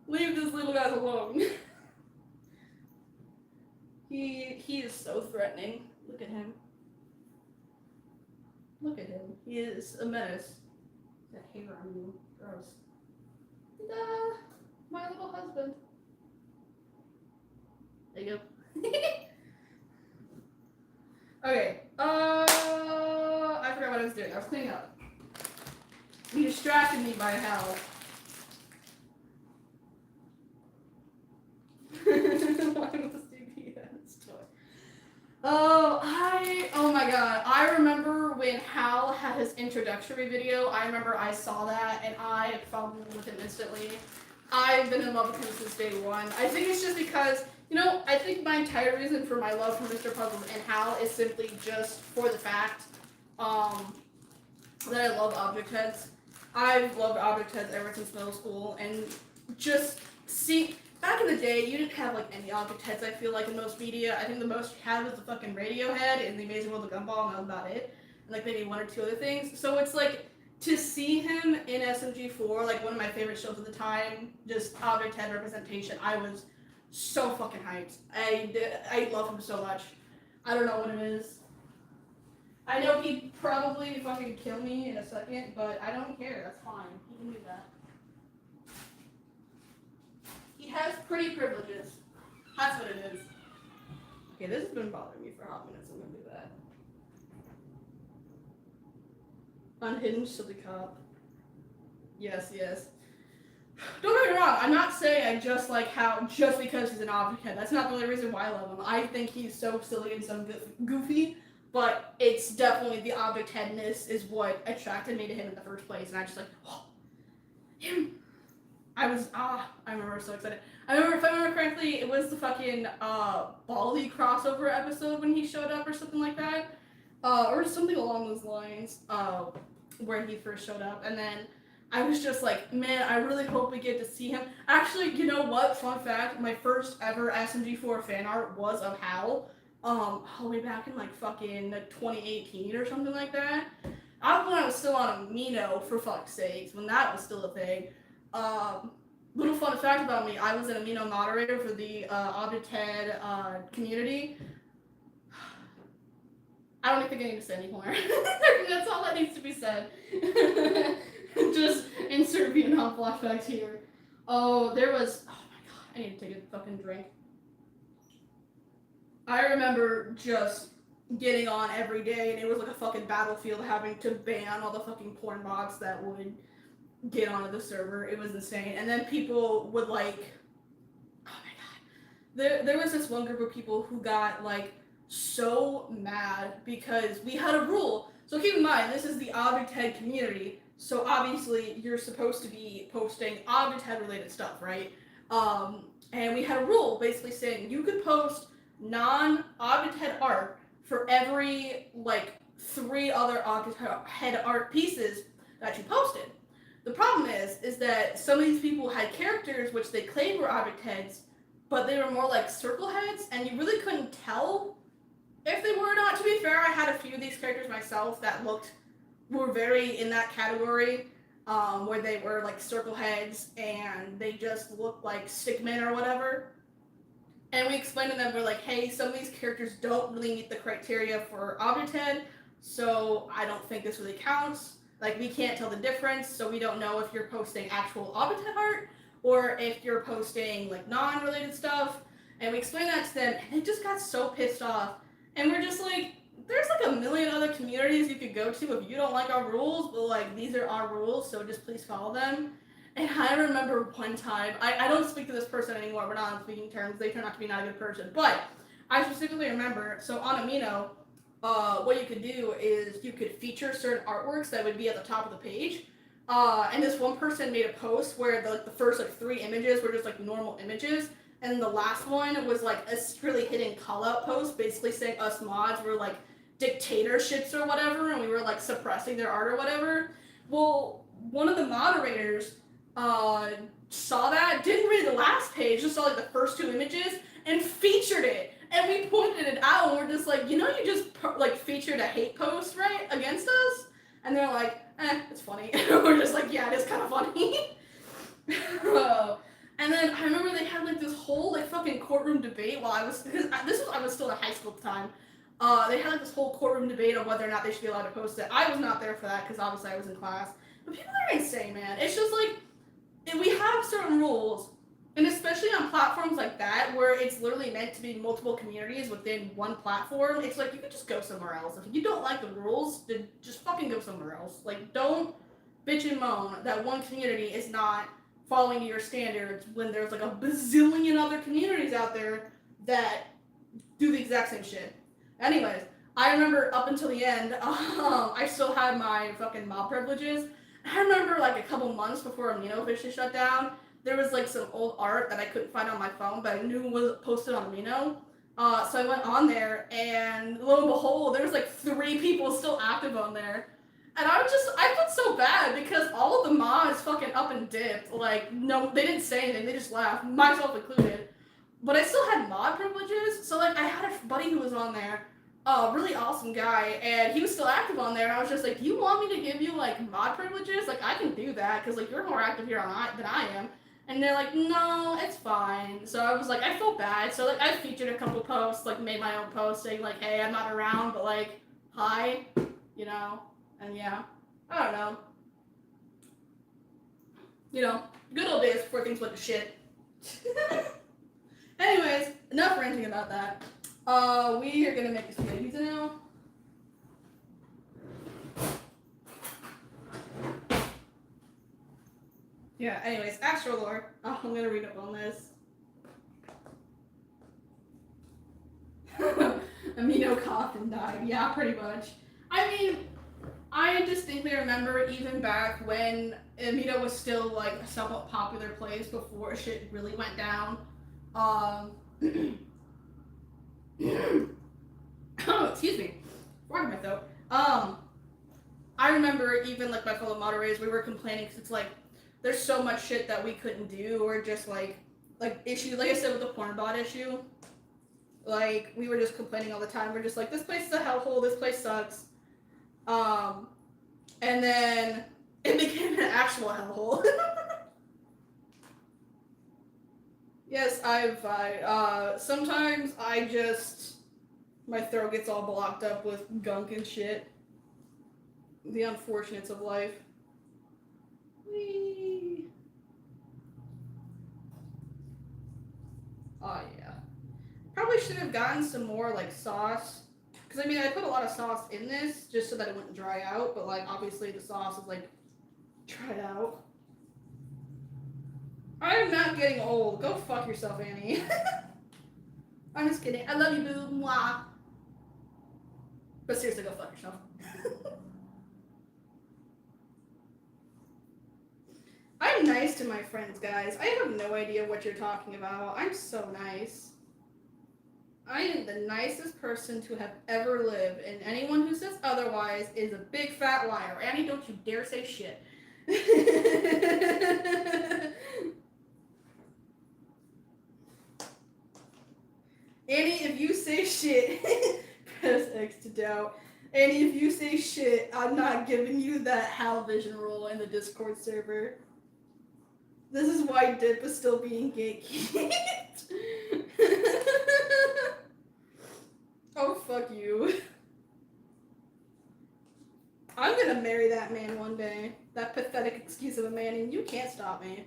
Leave this little guy alone. He is so threatening. Look at him. Look at him. He is a menace. That hair on you. Gross. And, my little husband. There you go. Okay. I forgot what I was doing. I was cleaning up. You distracted me by hell. Oh my god. I remember when Hal had his introductory video. I remember I saw that and I fell in love with him instantly. I've been in love with him since day one. I think it's just because, I think my entire reason for my love for Mr. Puzzles and Hal is simply just for the fact that I love object heads. I've loved object heads ever since middle school, and just see, back in the day, you didn't have like any object heads. I feel like in most media, I think the most you had was the fucking Radiohead and the Amazing World of Gumball, and that was about it. And like maybe one or two other things. So it's like to see him in SMG4, like one of my favorite shows at the time, just object head representation. I was so fucking hyped. I love him so much. I don't know what it is. I know he'd probably fucking kill me in a second, but I don't care. That's fine. He can do that. He has pretty privileges. That's what it is. Okay, this has been bothering me for a hot minute, so I'm gonna do that. Unhinged to the cop. Yes. Don't get me wrong, I'm not saying I just like how, just because he's an object head. That's not the only reason why I love him. I think he's so silly and so goofy, but it's definitely the object headness is what attracted me to him in the first place, and I just like, oh, him. I remember I was so excited. I remember, if I remember correctly, it was the fucking Bali crossover episode when he showed up or something like that. Or something along those lines, where he first showed up, and then I was just like, man, I really hope we get to see him. Actually, you know what? Fun fact, my first ever SMG4 fan art was of Hal, all the way back in like fucking 2018 or something like that. When I was still on Amino, for fuck's sakes, when that was still a thing. Little fun fact about me, I was an Amino moderator for the Object Head community. I don't think I need to say anymore. That's all that needs to be said. Just insert Vietnam flashbacks here. Oh my god, I need to take a fucking drink. I remember just getting on every day, and it was like a fucking battlefield, having to ban all the fucking porn bots that would get onto the server. It was insane. And then people would like, oh my god, there was this one group of people who got like so mad because we had a rule. So keep in mind, this is the object head community, so obviously you're supposed to be posting object head related stuff, right? And we had a rule basically saying you could post non-object head art for every like 3 other object head art pieces that you posted. The problem is that some of these people had characters which they claimed were object heads, but they were more like circle heads, and you really couldn't tell if they were or not. To be fair, I had a few of these characters myself that were very in that category, where they were like circle heads and they just looked like stickmen or whatever. And we explained to them, we're like, hey, some of these characters don't really meet the criteria for object head, so I don't think this really counts. Like, we can't tell the difference, so we don't know if you're posting actual object head art or if you're posting like non-related stuff. And we explained that to them, and they just got so pissed off. And we're just like, there's like a million other communities you could go to if you don't like our rules, but like these are our rules, so just please follow them. And I remember one time, I don't speak to this person anymore, we're not on speaking terms, they turn out to be not a good person, but I specifically remember, so on Amino, what you could do is you could feature certain artworks that would be at the top of the page. And this one person made a post where the first like 3 images were just like normal images, and the last one was like a really hidden call out post, basically saying us mods were like dictatorships or whatever, and we were like suppressing their art or whatever. Well, one of the moderators saw that, didn't read the last page, just saw like the first 2 images, and featured it. And we pointed it out, and we're just like, you just like featured a hate post, right, against us? And they're like, it's funny. We're just like, yeah, it is kind of funny. And then I remember they had like this whole like fucking courtroom debate while I was still in high school at the time. They had like this whole courtroom debate on whether or not they should be allowed to post it. I was not there for that because obviously I was in class. But people are insane, man. It's just like, we have certain rules, and especially on platforms like that where it's literally meant to be multiple communities within one platform, it's like you could just go somewhere else. If you don't like the rules, then just fucking go somewhere else. Like, don't bitch and moan that one community is not following your standards when there's like a bazillion other communities out there that do the exact same shit. Anyways, I remember up until the end, I still had my fucking mob privileges. I remember like a couple months before Amino officially shut down, there was like some old art that I couldn't find on my phone, but I knew was posted on Amino. So I went on there, and lo and behold, there was like 3 people still active on there. And I felt so bad because all of the mods fucking up and dipped. Like, no, they didn't say anything, they just left, myself included. But I still had mod privileges, so like I had a buddy who was on there, a really awesome guy, and he was still active on there, and I was just like, do you want me to give you like mod privileges? Like, I can do that, because like you're more active here than I am. And they're like, no, it's fine. So I was like, I felt bad. So like I featured a couple posts, like made my own post saying like, hey, I'm not around, but like, hi, and yeah, I don't know. Good old days before things went to shit. Anyways, enough ranting about that. We are gonna make some pizza now. Yeah, anyways, Astro Lore. Oh, I'm gonna read up on this. Amino coughed and died. Yeah, pretty much. I mean, I distinctly remember even back when Amino was still like a somewhat popular place before shit really went down. Excuse me. Wrong my throat. I remember even like my fellow moderators, we were complaining because it's like there's so much shit that we couldn't do, or just like issues. Like I said with the porn bot issue, like we were just complaining all the time. We're just like, this place is a hellhole. This place sucks. And then it became an actual hellhole. Yes, sometimes my throat gets all blocked up with gunk and shit. The unfortunates of life. Whee! Oh yeah. Probably should have gotten some more like sauce. Because I mean, I put a lot of sauce in this just so that it wouldn't dry out, but like obviously the sauce is like dried out. I'm not getting old. Go fuck yourself, Annie. I'm just kidding. I love you, boo. Mwah. But seriously, go fuck yourself. I'm nice to my friends, guys. I have no idea what you're talking about. I'm so nice. I am the nicest person to have ever lived, and anyone who says otherwise is a big fat liar. Annie, don't you dare say shit. Annie, if you say shit, press X to doubt. Annie, if you say shit, I'm not giving you that Hal Vision role in the Discord server. This is why Dip is still being gatekeeped. Oh, fuck you. I'm gonna marry that man one day. That pathetic excuse of a man, and you can't stop me.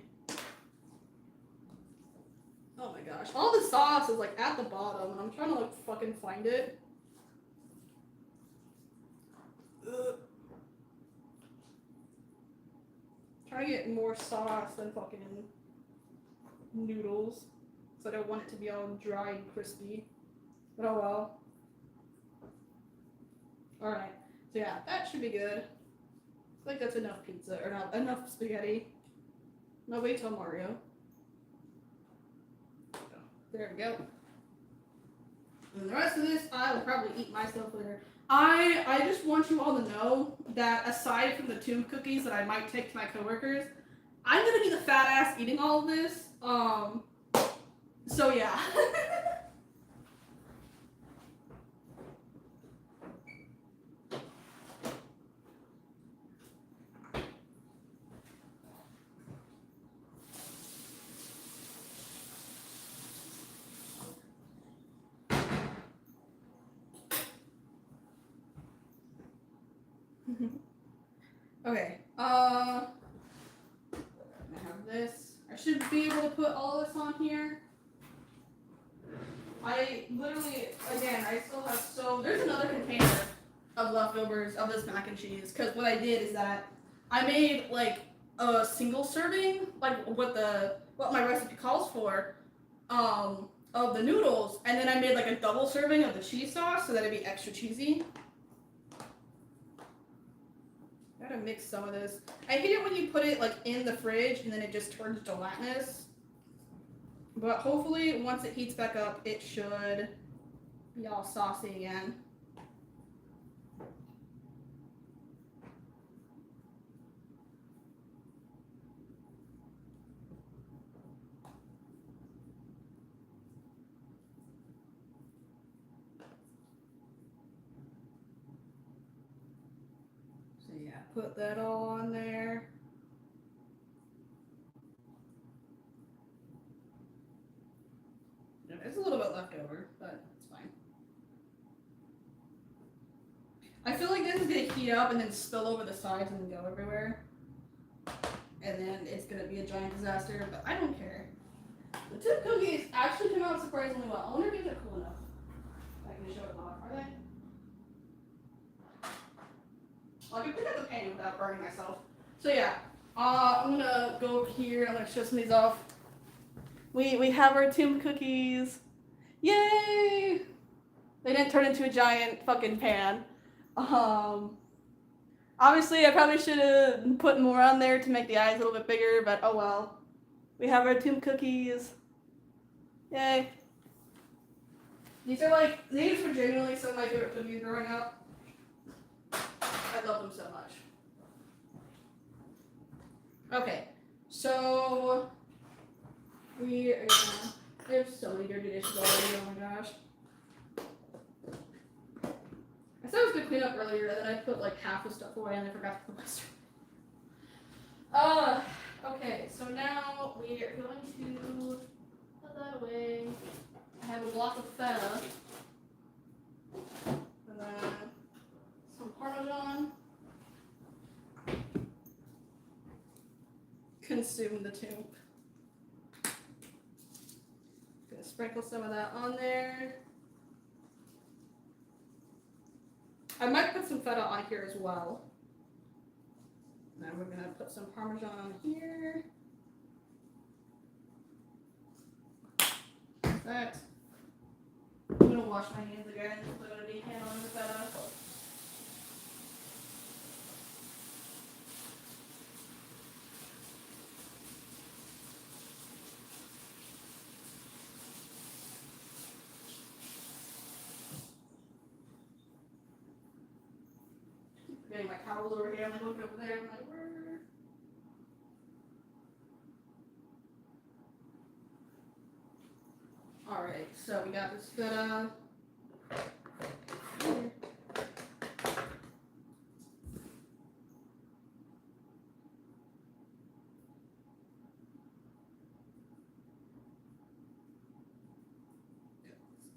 Oh my gosh. All the sauce is like at the bottom, and I'm trying to like fucking find it. Ugh. Trying to get more sauce than fucking noodles. So I don't want it to be all dry and crispy. But oh well. Alright. So yeah, that should be good. I feel like that's enough pizza, or not enough spaghetti. No, wait till Mario. There we go. And the rest of this, I will probably eat myself later. I just want you all to know that aside from the toomp cookies that I might take to my coworkers, I'm gonna be the fat ass eating all of this. So yeah. Okay, I have this. I should be able to put all this on here. I literally, again, I still have there's another container of leftovers of this mac and cheese, because what I did is that I made like a single serving, like what my recipe calls for, of the noodles, and then I made like a double serving of the cheese sauce so that it'd be extra cheesy. Gotta mix some of this. I hate it when you put it like in the fridge and then it just turns gelatinous. But hopefully once it heats back up, it should be all saucy again. So yeah, put that all on there. There's a little bit left over, but it's fine. I feel like this is gonna heat up and then spill over the sides and then go everywhere. And then it's gonna be a giant disaster, but I don't care. The toomp cookies actually came out surprisingly well. I wonder if they're cool enough. I can show it off. Are they? Well, I can pick up the pan without burning myself. So yeah, I'm gonna go over here. I'm gonna show some of these off. We have our toomp cookies. Yay! They didn't turn into a giant fucking pan. Obviously I probably should have put more on there to make the eyes a little bit bigger, but oh well. We have our toomp cookies. Yay. These were genuinely some of my favorite cookies growing up. I love them so much. Okay, so there's so many dirty dishes already, oh my gosh. I said I was going to clean up earlier, and then I put like half the stuff away and I forgot to put my stuff. Okay, so now we are going to put that away. I have a block of feta. And then some Parmesan. Consume the toomp. Gonna sprinkle some of that on there. I might put some feta on here as well. Now we're gonna put some Parmesan on here. That. I'm gonna wash my hands again because I'm gonna be handling the feta. my towels over here. I'm like looking over there. I'm like, where? All right, so we got this feta.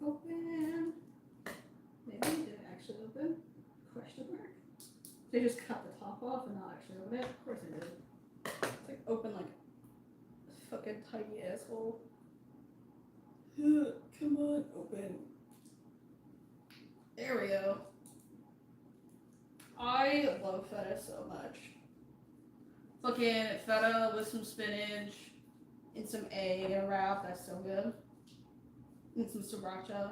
Open. Maybe it didn't actually open. Question mark. They just cut the top off and not actually open it. Of course they did. It's like open like a fucking tiny asshole. Come on, open. There we go. I love feta so much. Fucking feta with some spinach and some egg wrap. That's so good. And some sriracha.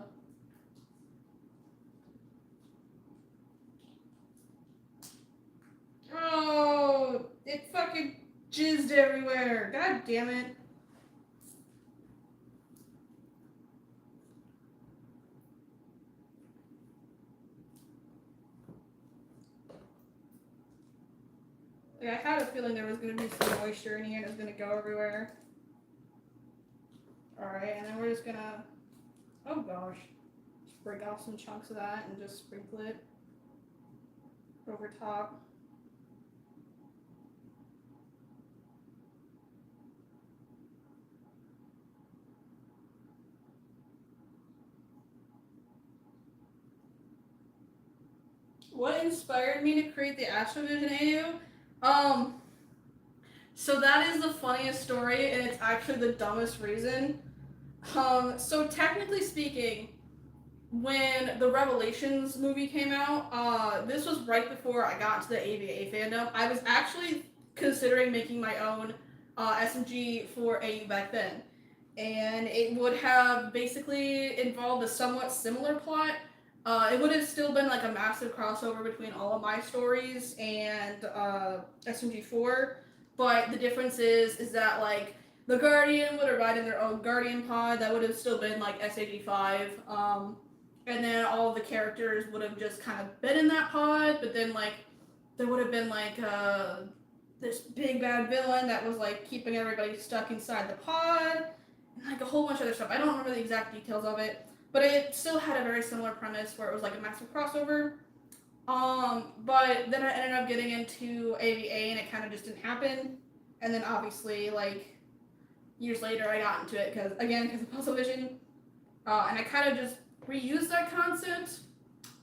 Oh, it fucking jizzed everywhere. God damn it. Like, I had a feeling there was going to be some moisture in here and it was going to go everywhere. Alright, and then we're just going to, oh gosh, just break off some chunks of that and just sprinkle it over top. What inspired me to create the Astrovision AU? So that is the funniest story, and it's actually the dumbest reason. So technically speaking, when the Revelations movie came out, this was right before I got into the AVA fandom. I was actually considering making my own SMG for AU back then, and it would have basically involved a somewhat similar plot. It would have still been like a massive crossover between all of my stories and SMG4, but the difference is that like the Guardian would have ridden their own Guardian pod. That would have still been like SAG5, and then all of the characters would have just kind of been in that pod. But then like there would have been like this big bad villain that was like keeping everybody stuck inside the pod, and like a whole bunch of other stuff. I don't remember the exact details of it. But it still had a very similar premise where it was like a massive crossover. But then I ended up getting into AVA and it kind of just didn't happen. And then obviously, like, years later I got into it because of Puzzle Vision. And I kind of just reused that concept.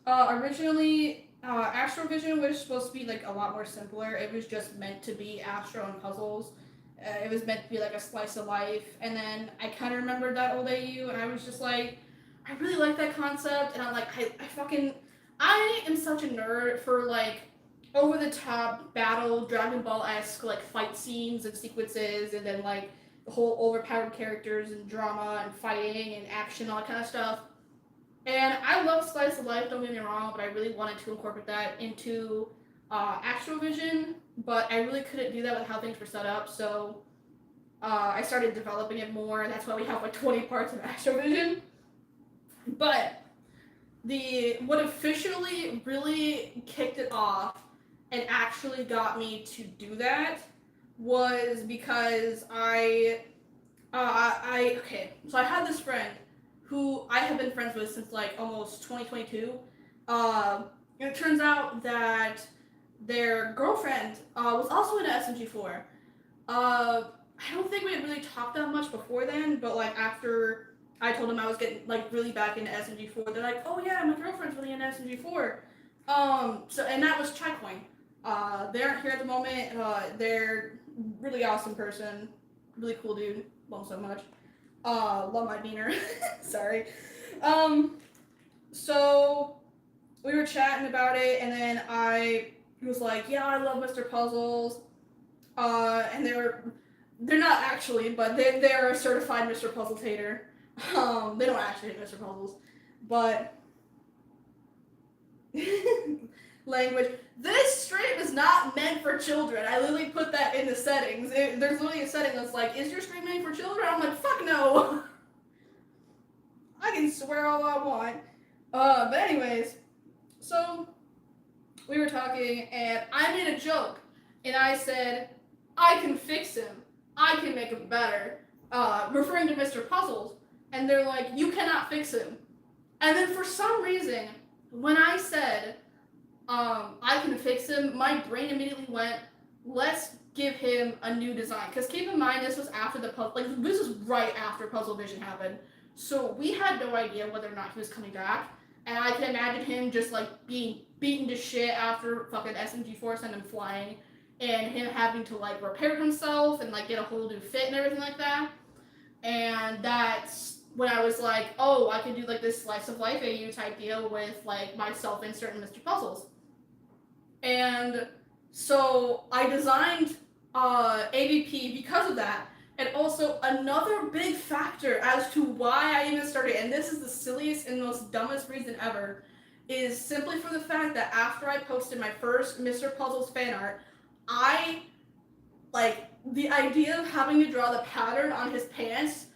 Originally, Astrovision was supposed to be like a lot more simpler. It was just meant to be Astro and puzzles. It was meant to be like a slice of life. And then I kind of remembered that old AU and I was just like, I really like that concept, and I'm like, I am such a nerd for like over the top battle Dragon Ball-esque like fight scenes and sequences, and then like the whole overpowered characters and drama and fighting and action, all that kind of stuff. And I love slice of life, don't get me wrong, but I really wanted to incorporate that into Astrovision, but I really couldn't do that with how things were set up, so I started developing it more, and that's why we have like 20 parts of Astrovision. But what officially really kicked it off and actually got me to do that was because so I had this friend who I have been friends with since like almost 2022. And it turns out that their girlfriend was also in SMG4. I don't think we had really talked that much before then, but like after I told them I was getting like really back into SMG4. They're like, oh yeah, my girlfriend's really into SMG4. And that was Chaicoin. They aren't here at the moment. They're really awesome person, really cool dude. Love him so much. Love my deaner. Sorry. So we were chatting about it, and then I was like, yeah, I love Mr. Puzzles. And they're not actually, but they're a certified Mr. Puzzles hater. They don't actually hate Mr. Puzzles, but language. This stream is not meant for children. I literally put that in the settings. There's literally a setting that's like, is your stream made for children? I'm like, fuck no. I can swear all I want. But anyways, so we were talking, and I made a joke, and I said, "I can fix him. I can make him better," referring to Mr. Puzzles, and they're like, "You cannot fix him." And then for some reason, when I said, "I can fix him," my brain immediately went, "Let's give him a new design." Because keep in mind, this was after the puzzle, like this was right after Puzzle Vision happened, so we had no idea whether or not he was coming back. And I can imagine him just like being beaten to shit after fucking SMG4 sent him flying, and him having to like repair himself and like get a whole new fit and everything like that. And that's when I was like, oh, I could do like this slice of life AU type deal with like myself insert and Mr. Puzzles. And so I designed AVP because of that. And also another big factor as to why I even started, and this is the silliest and most dumbest reason ever, is simply for the fact that after I posted my first Mr. Puzzles fan art, I, like, the idea of having to draw the pattern on his pants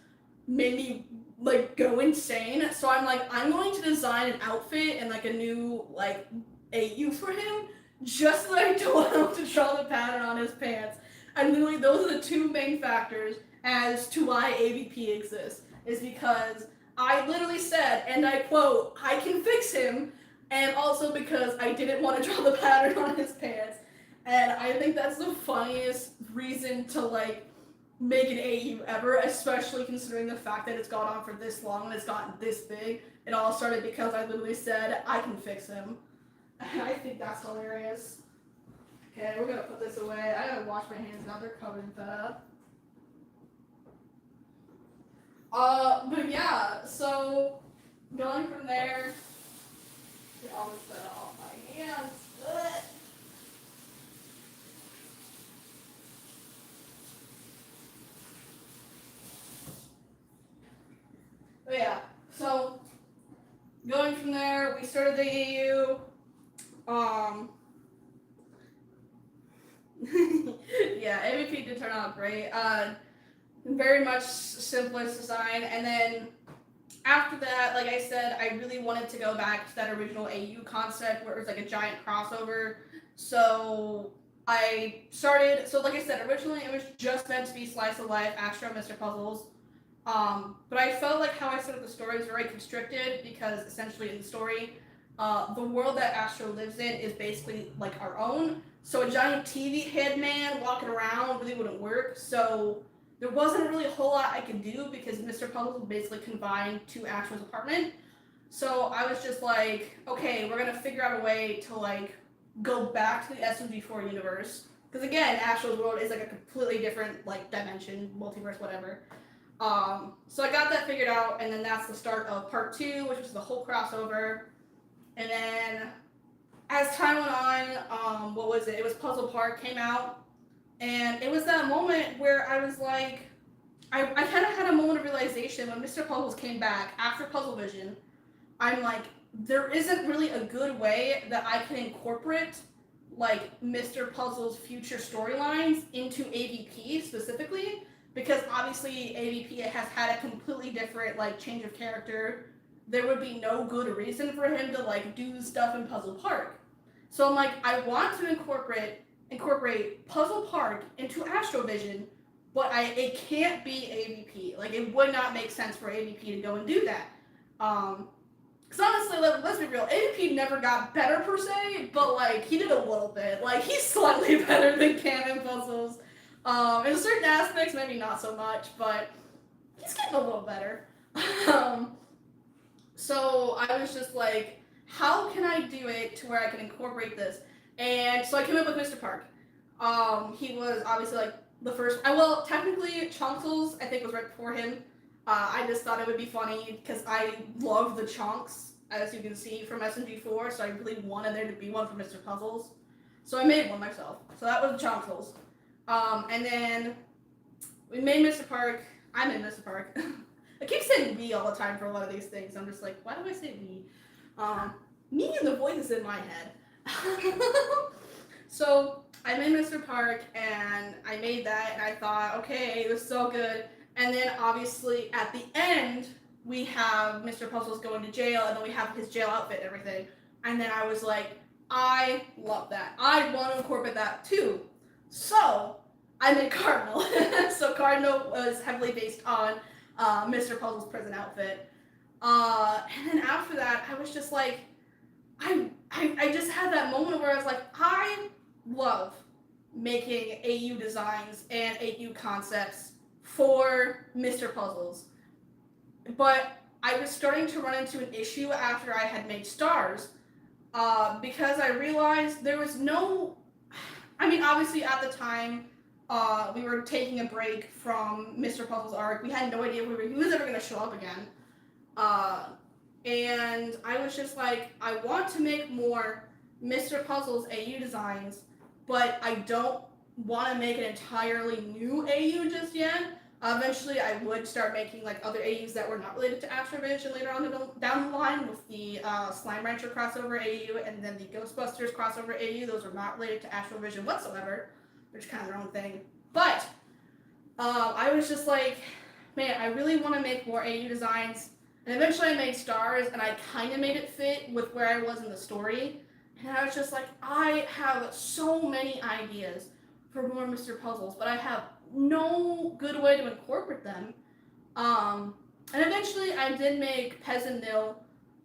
made me, like, go insane. So I'm like, I'm going to design an outfit and, like, a new, like, AU for him, just so that I don't have to draw the pattern on his pants. And literally, those are the two main factors as to why AVP exists, is because I literally said, and I quote, "I can fix him," and also because I didn't want to draw the pattern on his pants. And I think that's the funniest reason to, like, make an AU ever, especially considering the fact that it's gone on for this long and it's gotten this big. It all started because I literally said, "I can fix him." And I think that's hilarious. Okay, we're gonna put this away. I gotta wash my hands now, they're covered in fat. But yeah, so going from there, get all this fat off my hands. Ugh. But yeah, so going from there, we started the AU. Yeah, AVP did turn out great. Very much simplest design, and then after that, like I said, I really wanted to go back to that original AU concept where it was like a giant crossover. So I started. So like I said, originally it was just meant to be slice of life, Astro, Mr. Puzzles. But I felt like how I set up the story was very constricted because essentially in the story, the world that Astro lives in is basically like our own. So a giant TV head man walking around really wouldn't work. So there wasn't really a whole lot I could do because Mr. Puzzles was basically confined to Astro's apartment. So I was just like, okay, we're gonna figure out a way to like go back to the SMG4 universe. Because again, Astro's world is like a completely different like dimension, multiverse, whatever. So I got that figured out, and then that's the start of part 2, which was the whole crossover. And then as time went on, what was it? It was Puzzle Park came out, and it was that moment where I was like, I kind of had a moment of realization when Mr. Puzzles came back after Puzzle Vision. I'm like, there isn't really a good way that I can incorporate like Mr. Puzzle's future storylines into AVP specifically, because obviously AVP has had a completely different like change of character. There would be no good reason for him to like do stuff in Puzzle Park. So I'm like, I want to incorporate Puzzle Park into Astrovision, but it can't be AVP. Like, it would not make sense for AVP to go and do that. Because honestly, let's be real, AVP never got better per se, but like, he did a little bit. Like, he's slightly better than Canon Puzzles. In certain aspects, maybe not so much, but he's getting a little better. So I was just like, how can I do it to where I can incorporate this? And so I came up with Mr. Park. He was obviously like the first. Well, technically, Chunksles I think was right before him. I just thought it would be funny because I love the chunks, as you can see from SMG4. So I really wanted there to be one for Mr. Puzzles. So I made one myself. So that was Chunksles. And then we made Mr. Park. I made Mr. Park. I keep saying we all the time for a lot of these things. I'm just like, why do I say we? Me and the voice is in my head. So I made Mr. Park, and I made that, and I thought, okay, it was so good. And then obviously at the end, we have Mr. Puzzles going to jail, and then we have his jail outfit and everything. And then I was like, I love that. I want to incorporate that too. So I made Cardinal. So Cardinal was heavily based on Mr. Puzzle's prison outfit. And then after that, I was just like, I just had that moment where I was like, I love making AU designs and AU concepts for Mr. Puzzles. But I was starting to run into an issue after I had made stars, because I realized there was no. I mean, obviously at the time, we were taking a break from Mr. Puzzle's arc. We had no idea he was ever going to show up again. And I was just like, I want to make more Mr. Puzzle's AU designs, but I don't want to make an entirely new AU just yet. Eventually, I would start making like other AUs that were not related to Astrovision later on down the line with the Slime Rancher crossover AU and then the Ghostbusters crossover AU. Those are not related to Astrovision whatsoever. They're just kind of their own thing. But I was just like, man, I really want to make more AU designs. And eventually I made stars, and I kind of made it fit with where I was in the story. And I was just like, I have so many ideas for more Mr. Puzzles, but I have no good way to incorporate them. And eventually I did make Pez and Nil,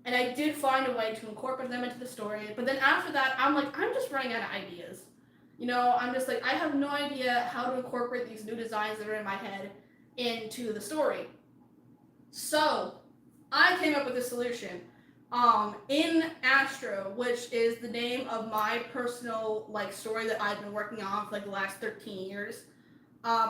and I did find a way to incorporate them into the story. But then after that, I'm like, I'm just running out of ideas. You know, I'm just like, I have no idea how to incorporate these new designs that are in my head into the story. So I came up with a solution. In Astro, which is the name of my personal like story that I've been working on for like the last 13 years.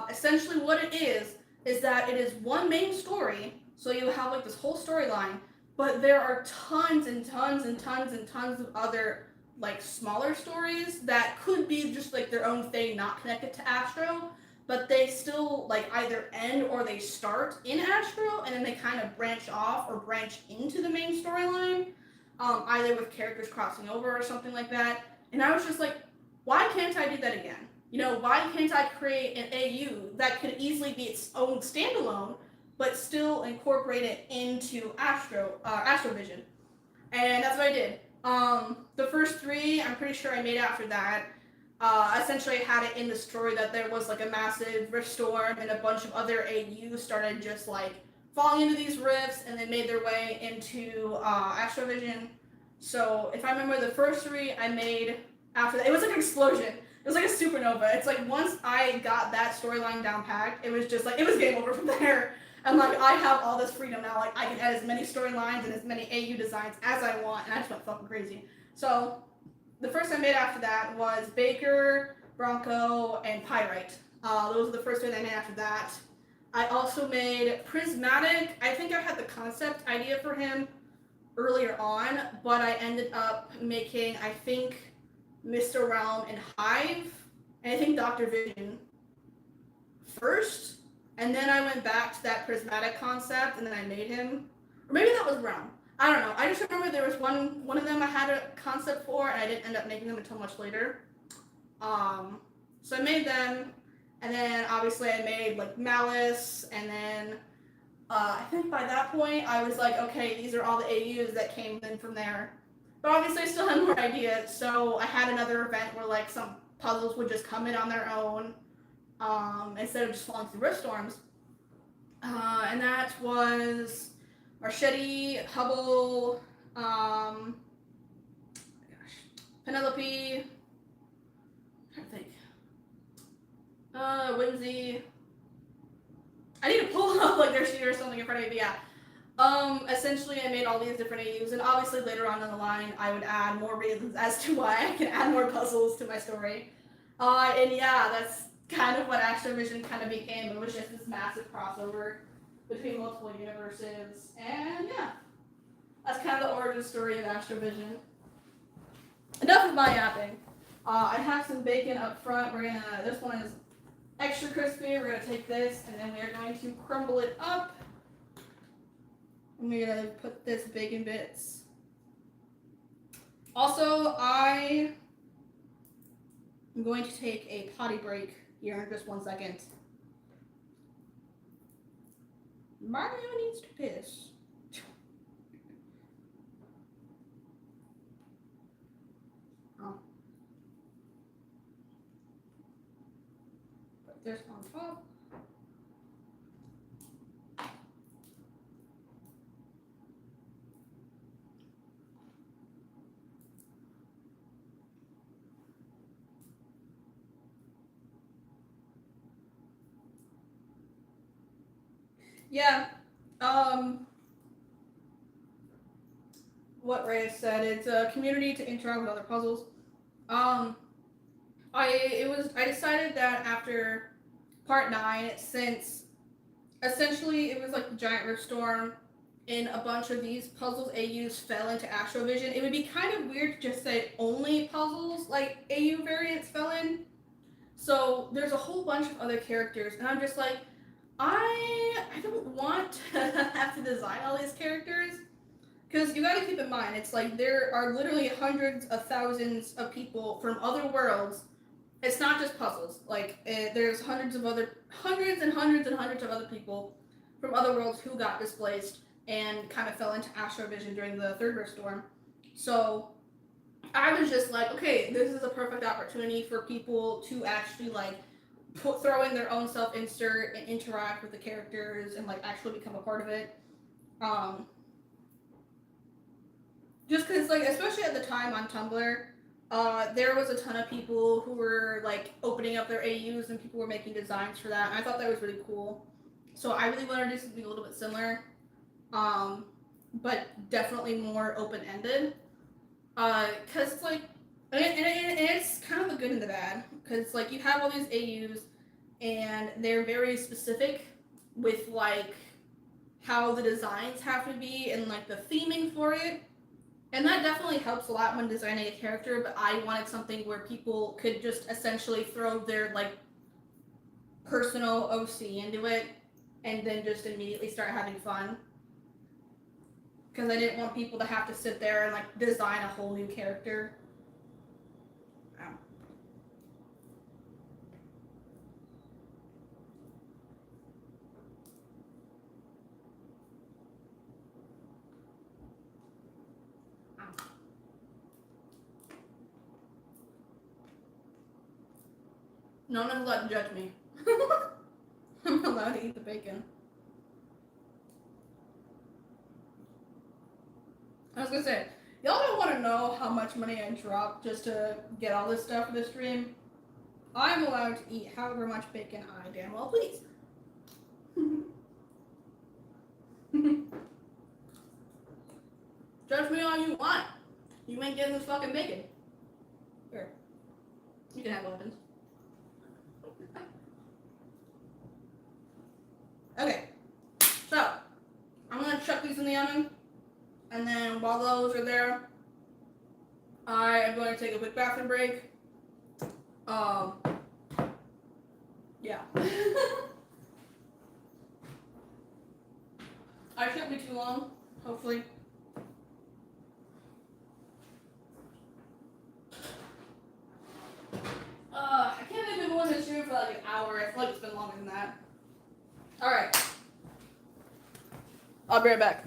Essentially what it is that it is one main story, so you have like this whole storyline, but there are tons and tons and tons and tons of other like smaller stories that could be just like their own thing, not connected to Astro, but they still like either end or they start in Astro and then they kind of branch off or branch into the main storyline, either with characters crossing over or something like that. And I was just like, why can't I do that again? You know, why can't I create an AU that could easily be its own standalone, but still incorporate it into Astrovision? And that's what I did. The first three, I'm pretty sure I made after that. Essentially I had it in the story that there was like a massive rift storm and a bunch of other AUs started just like falling into these rifts and they made their way into Astrovision. So if I remember the first three I made after that, it was like an explosion. It was like a supernova. It's like once I got that storyline down packed, it was just like, it was game over from there. And like I have all this freedom now, like I can add as many storylines and as many AU designs as I want, and I just went fucking crazy. So the first I made after that was Baker, Bronco, and Pyrite. Those are the first ones I made after that. I also made Prismatic. I think I had the concept idea for him earlier on, but I ended up making, I think, Mr. Realm and Hive, and I think Dr. Vision first, and then I went back to that Prismatic concept, and then I made him. Or maybe that was Realm. I don't know. I just remember there was one of them I had a concept for, and I didn't end up making them until much later. So I made them, and then obviously I made like Malice, and then I think by that point I was like, okay, these are all the AUs that came in from there. But obviously I still had more ideas, so I had another event where like some puzzles would just come in on their own, instead of just falling through rift storms. And that was Marchetti, Hubble, Penelope, I'm trying to think, Whimsy. I need to pull up like their sheet or something in front of me, but yeah. Essentially I made all these different AUs, and obviously later on in the line I would add more reasons as to why I can add more puzzles to my story. And yeah, that's kind of what Astrovision kind of became. It was just this massive crossover between multiple universes, and yeah, that's kind of the origin story of Astrovision. Enough of my yapping. I have some bacon up front. This one is extra crispy. We're gonna take this, and then we are going to crumble it up. And we're gonna put this bacon bits. Also, I am going to take a potty break here in just 1 second. Mario needs to piss. put this on top. Yeah. What Ray said, it's a community to interact with other puzzles. Um, I decided that after part 9, since essentially it was like a giant rift storm and a bunch of these puzzles AUs fell into Astrovision, it would be kind of weird to just say only puzzles like AU variants fell in. So there's a whole bunch of other characters, and I'm just like, I don't want to have to design all these characters. Because you gotta keep in mind, it's like there are literally hundreds of thousands of people from other worlds. It's not just puzzles. Like there's hundreds and hundreds and hundreds of other people from other worlds who got displaced and kind of fell into Astrovision during the third rift storm. So I was just like, okay, this is a perfect opportunity for people to actually like throw in their own self insert and interact with the characters and like actually become a part of it. Just because, like, especially at the time on Tumblr, there was a ton of people who were like opening up their AUs and people were making designs for that. And I thought that was really cool. So I really wanted to do something a little bit similar, but definitely more open ended. Because it's like, and it's kind of the good and the bad. Because like you have all these AUs, and they're very specific with like how the designs have to be and like the theming for it. And that definitely helps a lot when designing a character, but I wanted something where people could just essentially throw their like personal OC into it and then just immediately start having fun. Because I didn't want people to have to sit there and like design a whole new character. No one is allowed to judge me. I'm allowed to eat the bacon. I was gonna say, y'all don't want to know how much money I dropped just to get all this stuff for the stream. I'm allowed to eat however much bacon I damn well please. Judge me all you want. You ain't getting this fucking bacon. Here. You can have weapons. Okay. So, I'm gonna chuck these in the oven. And then while those are there, I am going to take a quick bathroom break. Yeah. I shouldn't be too long, hopefully. I can't believe we've been on this stream for like an hour. I feel like it's been longer than that. Alright. I'll be right back.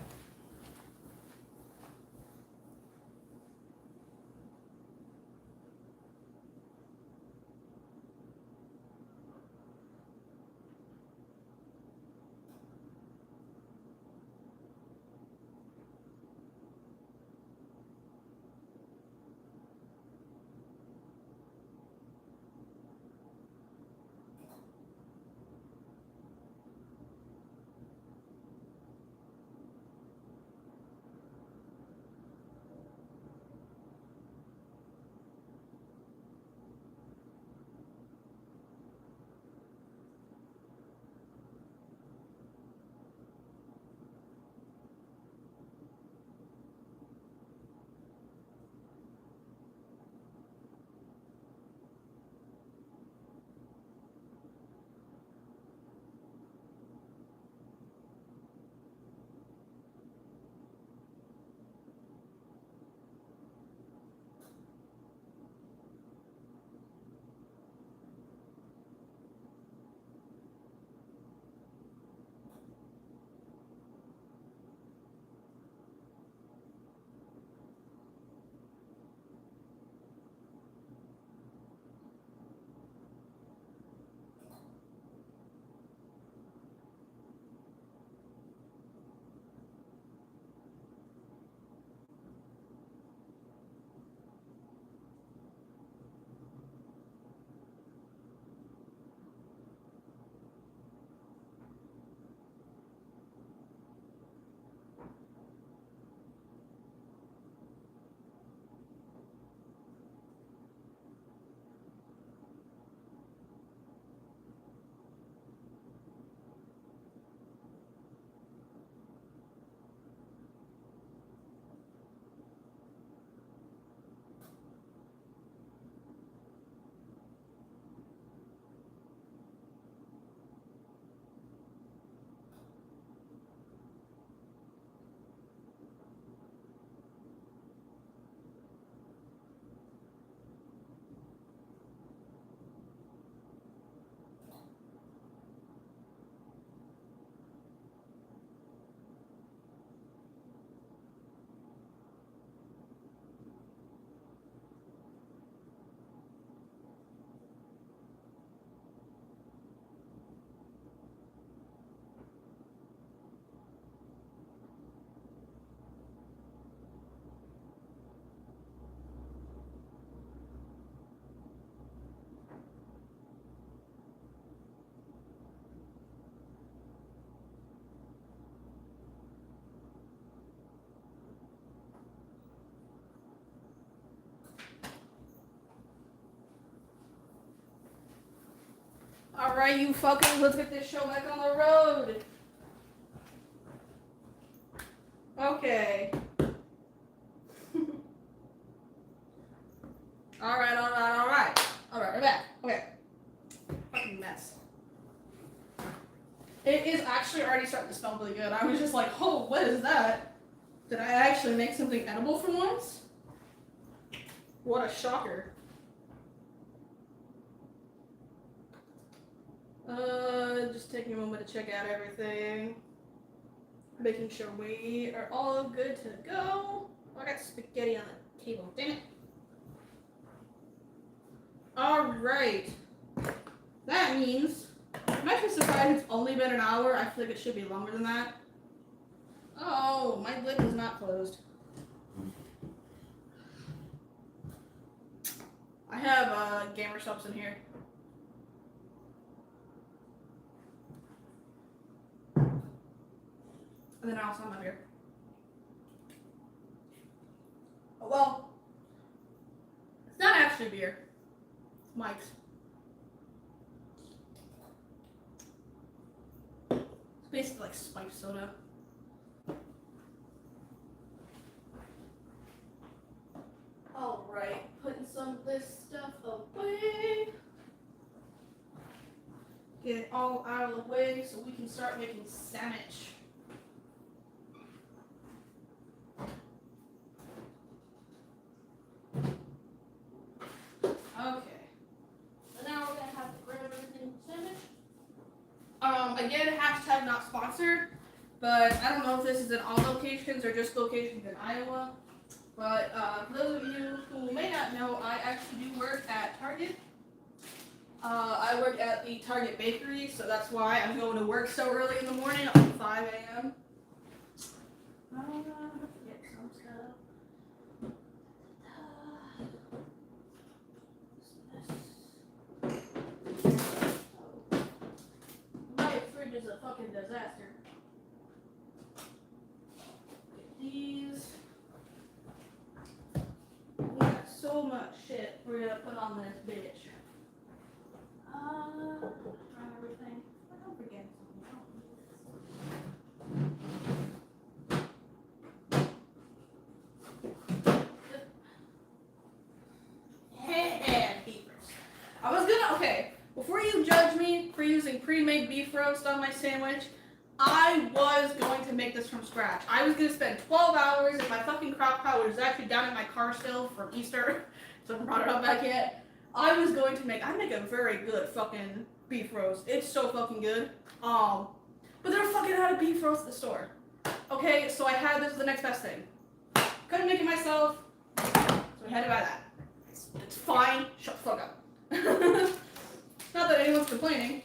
Alright, you fuckers, let's get this show back on the road. Okay. Alright, we're back. Okay. Fucking mess. It is actually already starting to smell really good. I was just like, oh, what is that? Did I actually make something edible for once? What a shocker. Just taking a moment to check out everything. Making sure we are all good to go. Oh, I got spaghetti on the table. Damn it. Alright. That means, I'm actually surprised it's only been an hour. I feel like it should be longer than that. Oh, my lid is not closed. I have gamer subs in here. And then I also have my beer. Oh, well, it's not actually beer. It's Mike's. It's basically like spiked soda. Alright, putting some of this stuff away. Get it all out of the way so we can start making Samich. Okay. So now we're gonna have to grab everything Samich. Again, hashtag not sponsored, but I don't know if this is in all locations or just locations in Iowa. But for those of you who may not know, I actually do work at Target. I work at the Target bakery, so that's why I'm going to work so early in the morning, at 5 a.m. Get some stuff. My fridge is a fucking disaster. Get these. We got so much shit we're gonna put on this bitch. Everything. I don't forget something. Beef roast. I was gonna, okay, before you judge me for using pre-made beef roast on my sandwich, I was going to make this from scratch. I was going to spend 12 hours in my fucking crock pot, which is actually down in my car still from Easter, so I haven't brought it up back yet. I make a very good fucking beef roast. It's so fucking good. But they're fucking out of beef roast at the store. Okay, so I had this as the next best thing. Couldn't make it myself, so I had to buy that. It's fine. Shut the fuck up. Not that anyone's complaining.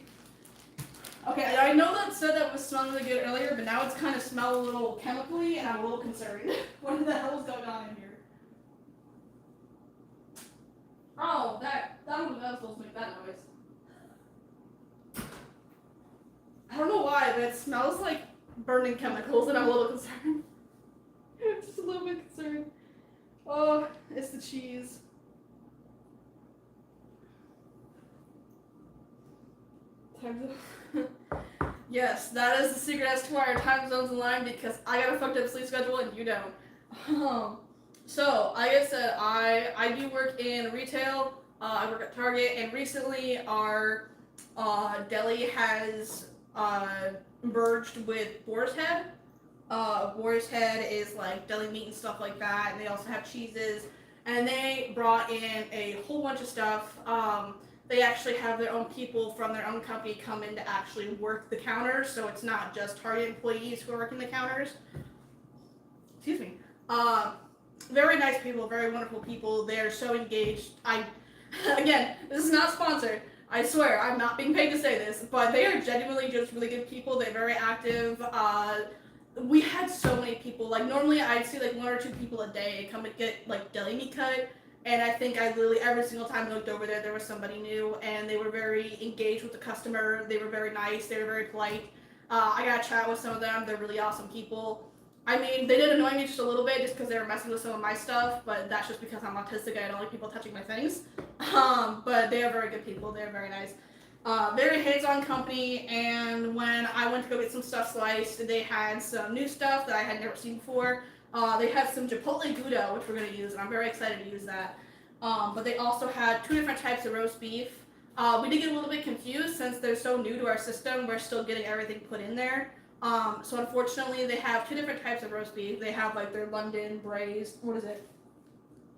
Okay, I know that said that was smelling really good earlier, but now it's kind of smelled a little chemically, and I'm a little concerned. What the hell is going on in here? Oh, that was not supposed to make that noise. I don't know why, but it smells like burning chemicals, and I'm a little concerned. I'm just a little bit concerned. Oh, it's the cheese. Yes, that is the secret as to why our time zones align, because I got a fucked up sleep schedule and you don't. So, like I said, I do work in retail. I work at Target, and recently our deli has merged with Boar's Head. Boar's Head is like deli meat and stuff like that, and they also have cheeses, and they brought in a whole bunch of stuff. They actually have their own people from their own company come in to actually work the counters, so it's not just Target employees who are working the counters. Excuse me. Very nice people, very wonderful people. They're so engaged. Again, this is not sponsored. I swear, I'm not being paid to say this, but they are genuinely just really good people. They're very active. We had so many people. Like, normally I'd see like 1 or 2 people a day come and get like deli meat cut. And I think I literally, every single time I looked over there was somebody new, and they were very engaged with the customer. They were very nice. They were very polite. I got to chat with some of them. They're really awesome people. I mean, they did annoy me just a little bit just because they were messing with some of my stuff, but that's just because I'm autistic and I don't like people touching my things. But they are very good people. They're very nice. Very hands-on company, and when I went to go get some stuff sliced, they had some new stuff that I had never seen before. They had some Chipotle Gouda, which we're going to use, and I'm very excited to use that. But they also had 2 different types of roast beef. We did get a little bit confused since they're so new to our system. We're still getting everything put in there. So unfortunately, they have 2 different types of roast beef. They have like their London braised, what is it?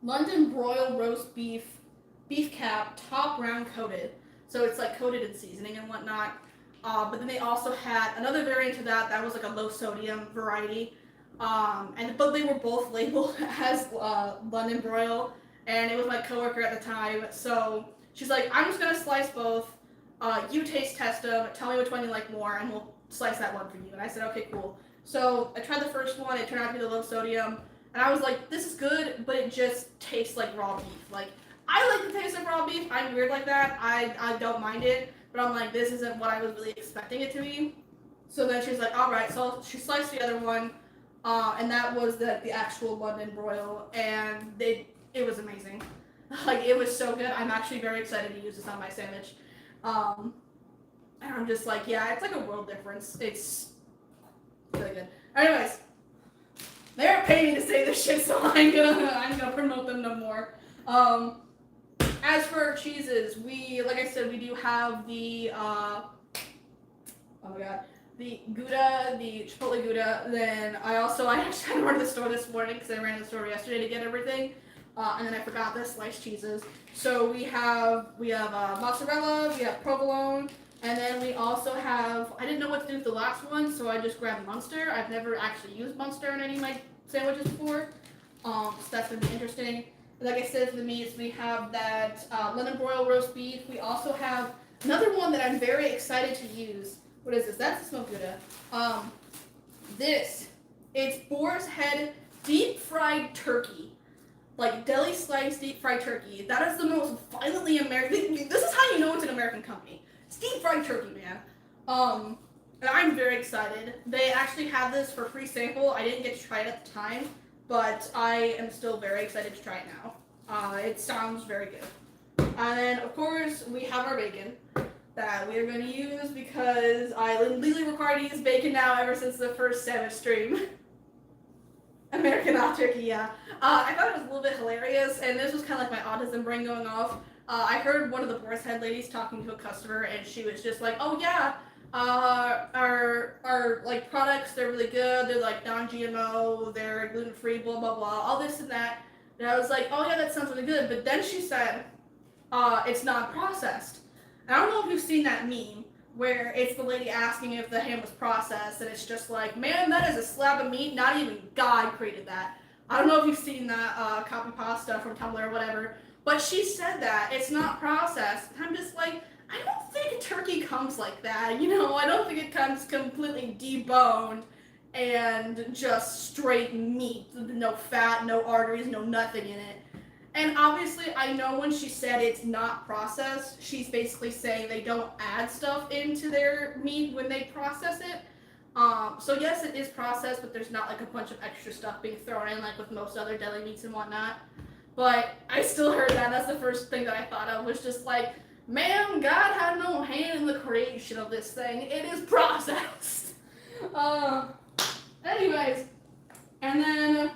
London broiled roast beef, beef cap, top round coated. So it's like coated in seasoning and whatnot. But then they also had another variant of that that was like a low sodium variety. But they were both labeled as London broil, and it was my coworker at the time. So she's like, I'm just gonna slice both. You taste test them. Tell me which one you like more, and we'll slice that one for you. And I said, okay, cool. So I tried the first one. It turned out to be the low sodium, and I was like, this is good, but it just tastes like raw beef. Like I like the taste of raw beef. I'm weird like that. I don't mind it, but I'm like, this isn't what I was really expecting it to be. So then she's like, all right. So she sliced the other one, and that was the actual London broil, and it was amazing. Like it was so good. I'm actually very excited to use this on my sandwich. And I'm just like, yeah, it's like a world difference. It's really good. Anyways, they're paying me to say this shit, so I'm gonna promote them no more. As for our cheeses, like I said, we do have the oh my god, the Gouda, the Chipotle Gouda. Then I actually had to run to the store this morning because I ran to the store yesterday to get everything. And then I forgot the sliced cheeses. So we have mozzarella, we have provolone, and then we also have, I didn't know what to do with the last one, so I just grabbed Munster. I've never actually used Munster in any of my sandwiches before, so that's going to be interesting. Like I said, for the meats, we have that London broil roast beef. We also have another one that I'm very excited to use. What is this? That's the smoked Gouda. It's boar's head deep fried turkey. Like deli sliced deep fried turkey. That is the most violently American. This is how you know it's an American company. It's deep fried turkey, man. And I'm very excited. They actually have this for free sample. I didn't get to try it at the time, but I am still very excited to try it now. It sounds very good. And then of course we have our bacon that we are going to use because I legally required to use bacon now ever since the first sandwich stream. American hot turkey, yeah. I thought it was a little bit hilarious, and this was kind of like my autism brain going off. I heard one of the Boar's Head ladies talking to a customer, and she was just like, "Oh yeah, our like products, they're really good. They're like non-GMO, they're gluten-free, blah blah blah, all this and that." And I was like, "Oh yeah, that sounds really good." But then she said, "It's non-processed." And I don't know if you've seen that meme where it's the lady asking if the ham was processed, and it's just like, man, that is a slab of meat. Not even God created that. I don't know if you've seen that copy pasta from Tumblr or whatever, but she said that it's not processed. And I'm just like, I don't think turkey comes like that. You know, I don't think it comes completely deboned and just straight meat, no fat, no arteries, no nothing in it. And obviously, I know when she said it's not processed, she's basically saying they don't add stuff into their meat when they process it. So yes, it is processed, but there's not like a bunch of extra stuff being thrown in like with most other deli meats and whatnot. But I still heard that. That's the first thing that I thought of, was just like, ma'am, God had no hand in the creation of this thing. It is processed. Anyways, and then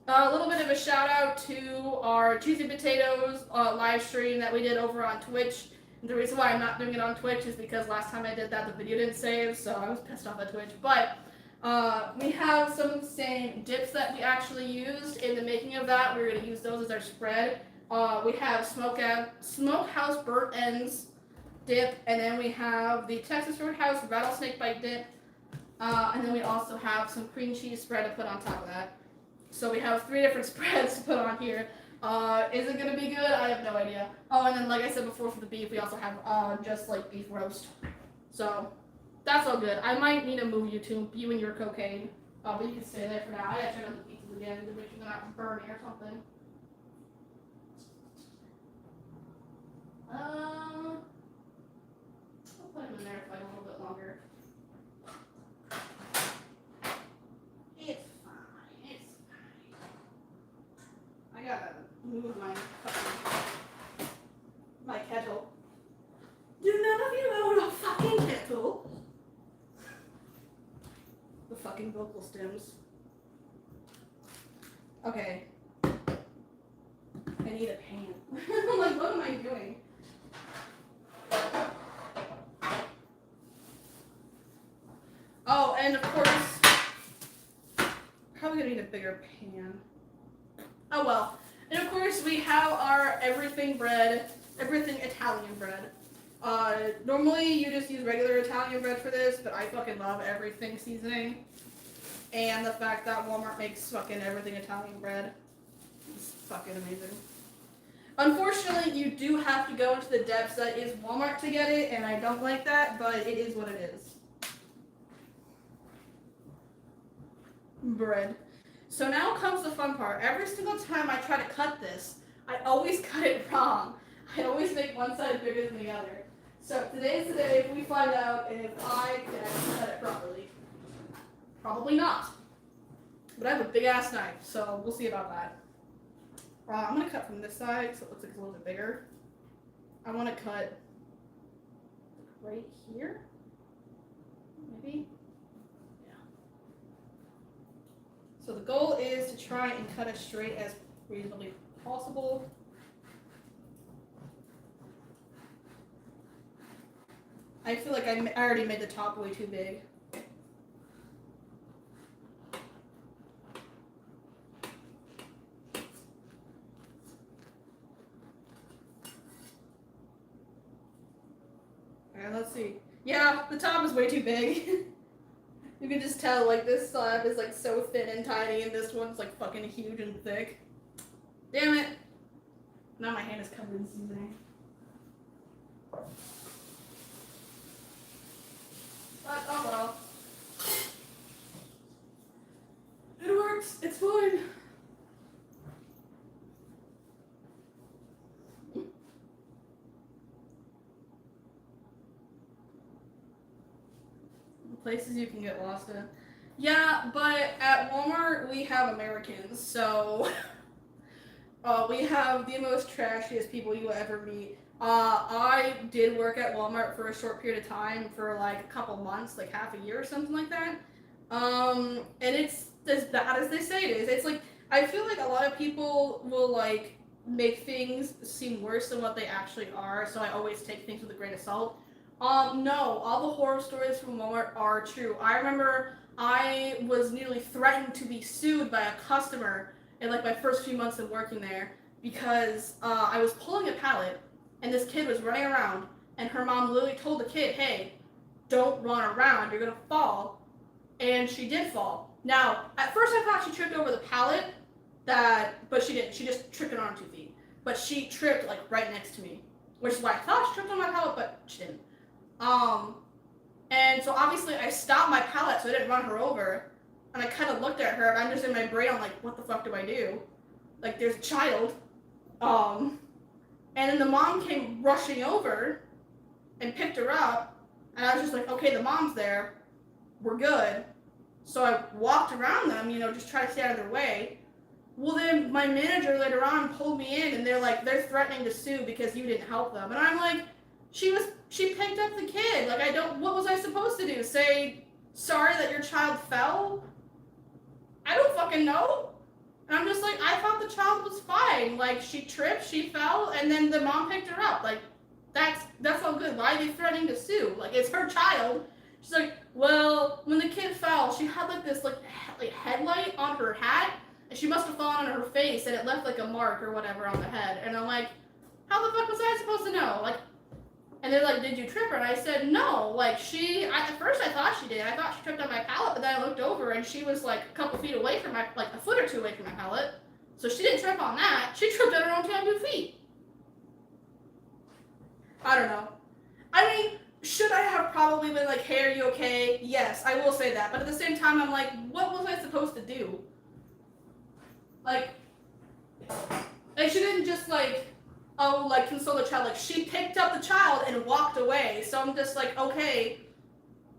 a little bit of a shout out to our cheesy potatoes live stream that we did over on Twitch. And the reason why I'm not doing it on Twitch is because last time I did that, the video didn't save, so I was pissed off at Twitch. But we have some of the same dips that we actually used in the making of that. We're going to use those as our spread. We have Smokehouse Burnt Ends dip, and then we have the Texas Roadhouse Rattlesnake Bite dip, and then we also have some cream cheese spread to put on top of that. So we have 3 different spreads to put on here. Is it going to be good? I have no idea. Oh, and then like I said before for the beef, we also have just like beef roast. So that's all good. I might need to move you to you and your cocaine. But you can stay there for now. I gotta check on the pizzas again to make sure they're not burning or something. I'll put them in there for like a little bit longer. It's fine. It's fine. I gotta move my kettle. Do none of you fucking vocal stems. Okay. I need a pan. Like, what am I doing? Oh, and of course, probably gonna need a bigger pan. Oh well. And of course, we have our everything bread, everything Italian bread. Normally you just use regular Italian bread for this, but I fucking love everything seasoning. And the fact that Walmart makes fucking everything Italian bread is fucking amazing. Unfortunately, you do have to go into the depths that is Walmart to get it, and I don't like that, but it is what it is. Bread. So now comes the fun part. Every single time I try to cut this, I always cut it wrong. I always make one side bigger than the other. So today's the day we find out if I can actually cut it properly. Probably not. But I have a big ass knife, so we'll see about that. I'm going to cut from this side so it looks like it's a little bit bigger. I want to cut right here. Maybe? Yeah. So the goal is to try and cut as straight as reasonably possible. I feel like I already made the top way too big. Alright, let's see. Yeah, the top is way too big. You can just tell, like, this slab is, like, so thin and tiny, and this one's, like, fucking huge and thick. Damn it. Now my hand is covered in seasoning. But, oh well. It works. It's fine. Places you can get lost in. Yeah, but at Walmart we have Americans, so we have the most trashiest people you will ever meet. I did work at Walmart for a short period of time, for like a couple months, like half a year or something like that. And it's as bad as they say it is. It's like, I feel like a lot of people will like make things seem worse than what they actually are, so I always take things with a grain of salt. No, all the horror stories from Walmart are true. I remember I was nearly threatened to be sued by a customer in like my first few months of working there because I was pulling a pallet and this kid was running around and her mom literally told the kid, hey, don't run around, you're gonna fall. And she did fall. Now, at first I thought she tripped over the pallet, but she didn't. She just tripped it on her 2 feet. But she tripped like right next to me, which is why I thought she tripped on my pallet, but she didn't. And so obviously I stopped my pallet so I didn't run her over, and I kind of looked at her, and I'm just in my brain, I'm like, what the fuck do I do? Like, there's a child. And then the mom came rushing over and picked her up, and I was just like, okay, the mom's there, we're good. So I walked around them, you know, just try to stay out of their way. Well, then my manager later on pulled me in, and they're threatening to sue because you didn't help them. And I'm like, she picked up the kid. Like, what was I supposed to do? Say, sorry that your child fell? I don't fucking know. And I'm just like, I thought the child was fine. Like, she tripped, she fell, and then the mom picked her up. Like, that's all good. Why are they threatening to sue? Like, it's her child. She's like, well, when the kid fell, she had like this like headlight on her hat, and she must have fallen on her face, and it left like a mark or whatever on the head. And I'm like, how the fuck was I supposed to know? Like, and they're like, did you trip her? And I said, no. Like, at first I thought she did. I thought she tripped on my pallet, but then I looked over and she was like a couple feet away from like a foot or two away from my pallet. So she didn't trip on that. She tripped on her own 2 feet. I don't know. I mean, should I have probably been like, hey, are you okay? Yes, I will say that. But at the same time, I'm like, what was I supposed to do? Like she didn't just like, oh, like console the child. Like, she picked up the child and walked away. So I'm just like, okay,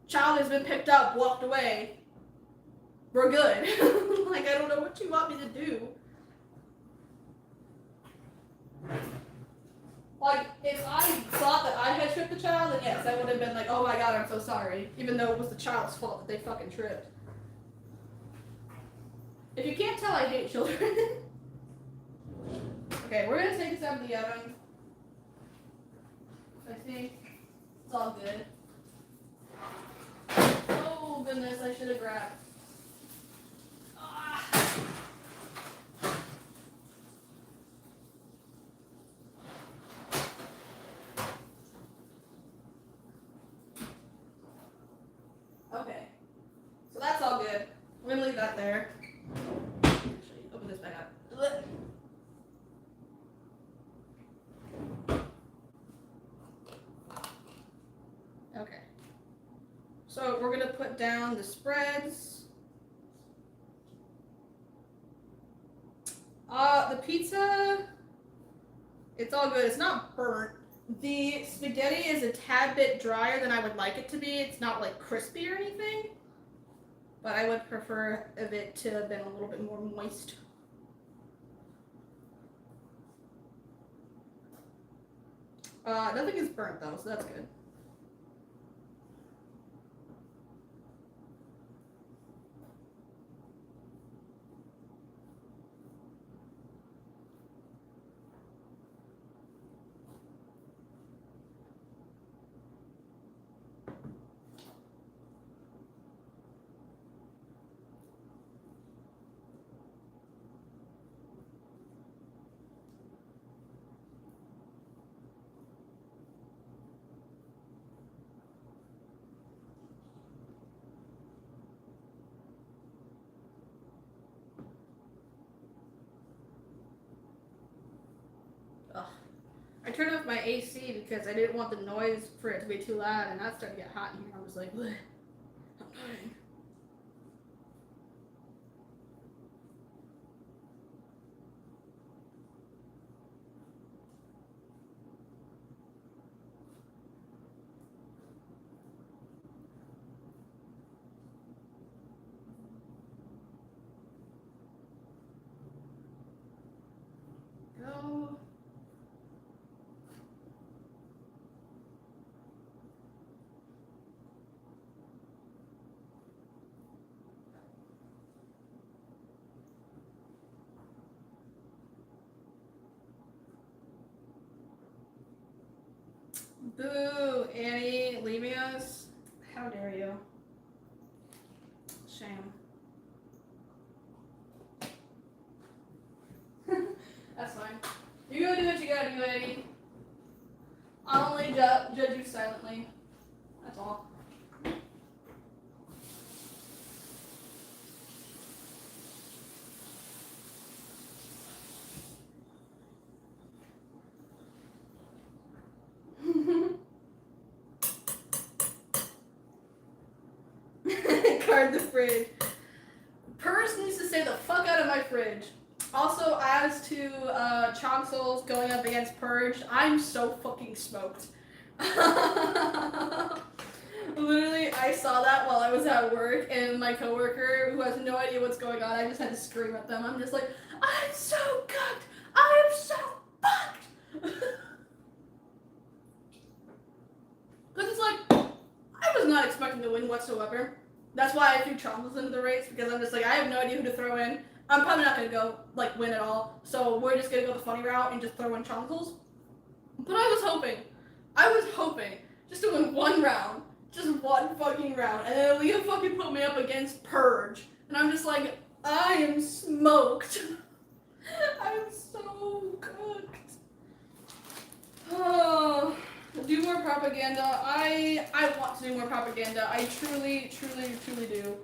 child has been picked up, walked away. We're good. Like, I don't know what you want me to do. Like, if I thought that I had tripped the child, then yes, I would have been like, oh my god, I'm so sorry. Even though it was the child's fault that they fucking tripped. If you can't tell, I hate children. Okay, we're gonna take this out of the oven. I think it's all good. Oh goodness, I should have grabbed. Okay, so that's all good. We're gonna leave that there. Actually, open this back up. Okay. So we're gonna put down the spreads. The pizza, it's all good. It's not burnt. The spaghetti is a tad bit drier than I would like it to be. It's not like crispy or anything, but I would prefer it to have been a little bit more moist. Nothing is burnt though, so that's good. I turned off my AC because I didn't want the noise for it to be too loud, and that started to get hot in here. I was like, bleh, I'm dying. Go. Boo, Annie, leaving us? How dare you? Shame. That's fine. You go do what you gotta do, Annie. I'll only judge you silently. That's all. Guard the fridge. Purse needs to stay the fuck out of my fridge. Also, as to Chonsols going up against Purge, I'm so fucking smoked. Literally, I saw that while I was at work, and my coworker, who has no idea what's going on, I just had to scream at them. I'm just like, I'm so cooked! I am so fucked! Because it's like, I was not expecting to win whatsoever. That's why I threw Chonsols into the race, because I'm just like, I have no idea who to throw in. I'm probably not going to go, like, win at all. So we're just going to go the funny route and just throw in Chonsols. But I was hoping just to win one round. Just one fucking round. And then Aaliyah fucking put me up against Purge. And I'm just like, I am smoked. I am so cooked. Oh, do more propaganda. I want to do more propaganda. I truly do.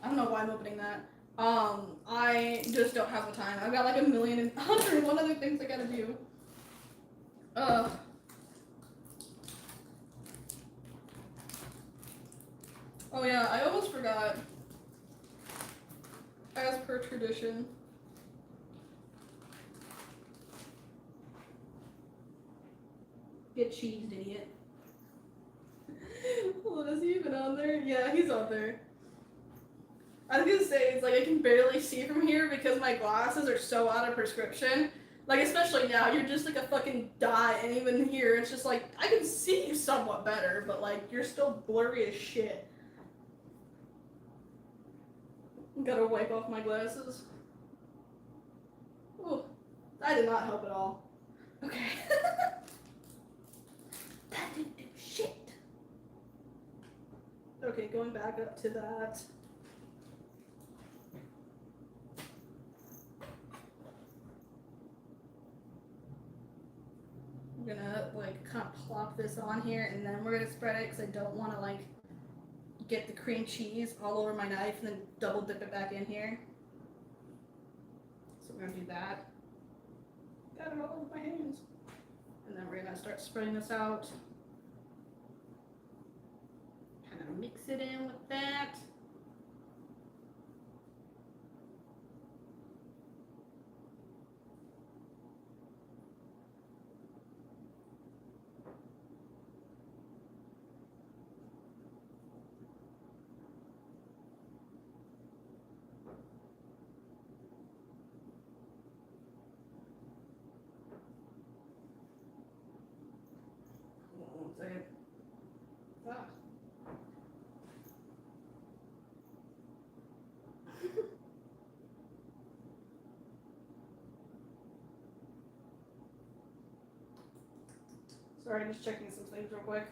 I don't know why I'm opening that. I just don't have the time. I've got like 1,101 other things I gotta do. Oh yeah, I almost forgot. As per tradition. Get cheesed, idiot. Well, is he even on there? Yeah, he's on there. I was gonna say, it's like I can barely see from here because my glasses are so out of prescription. Like, especially now, you're just like a fucking dot, and even here, it's just like, I can see you somewhat better, but like, you're still blurry as shit. Gotta wipe off my glasses. Ooh, that did not help at all. Okay. That didn't do shit. Okay, going back up to that. I'm gonna like kind of plop this on here and then we're gonna spread it because I don't want to like get the cream cheese all over my knife and then double dip it back in here. So we're gonna do that. Got it all over my hands. And then we're gonna start spreading this out. Kind of mix it in with that. One second. Ah. Sorry, just checking some things real quick.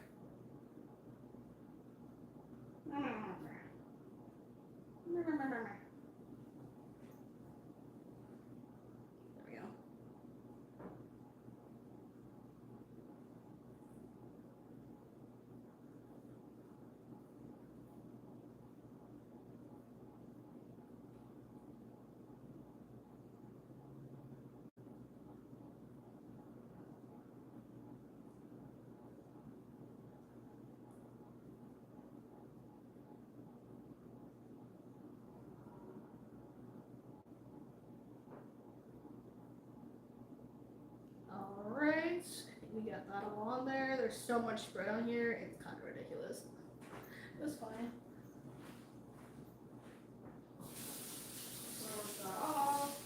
There we go. Alright, we got that all on there. There's so much spread on here, it's kind of ridiculous. That's fine. Close that off.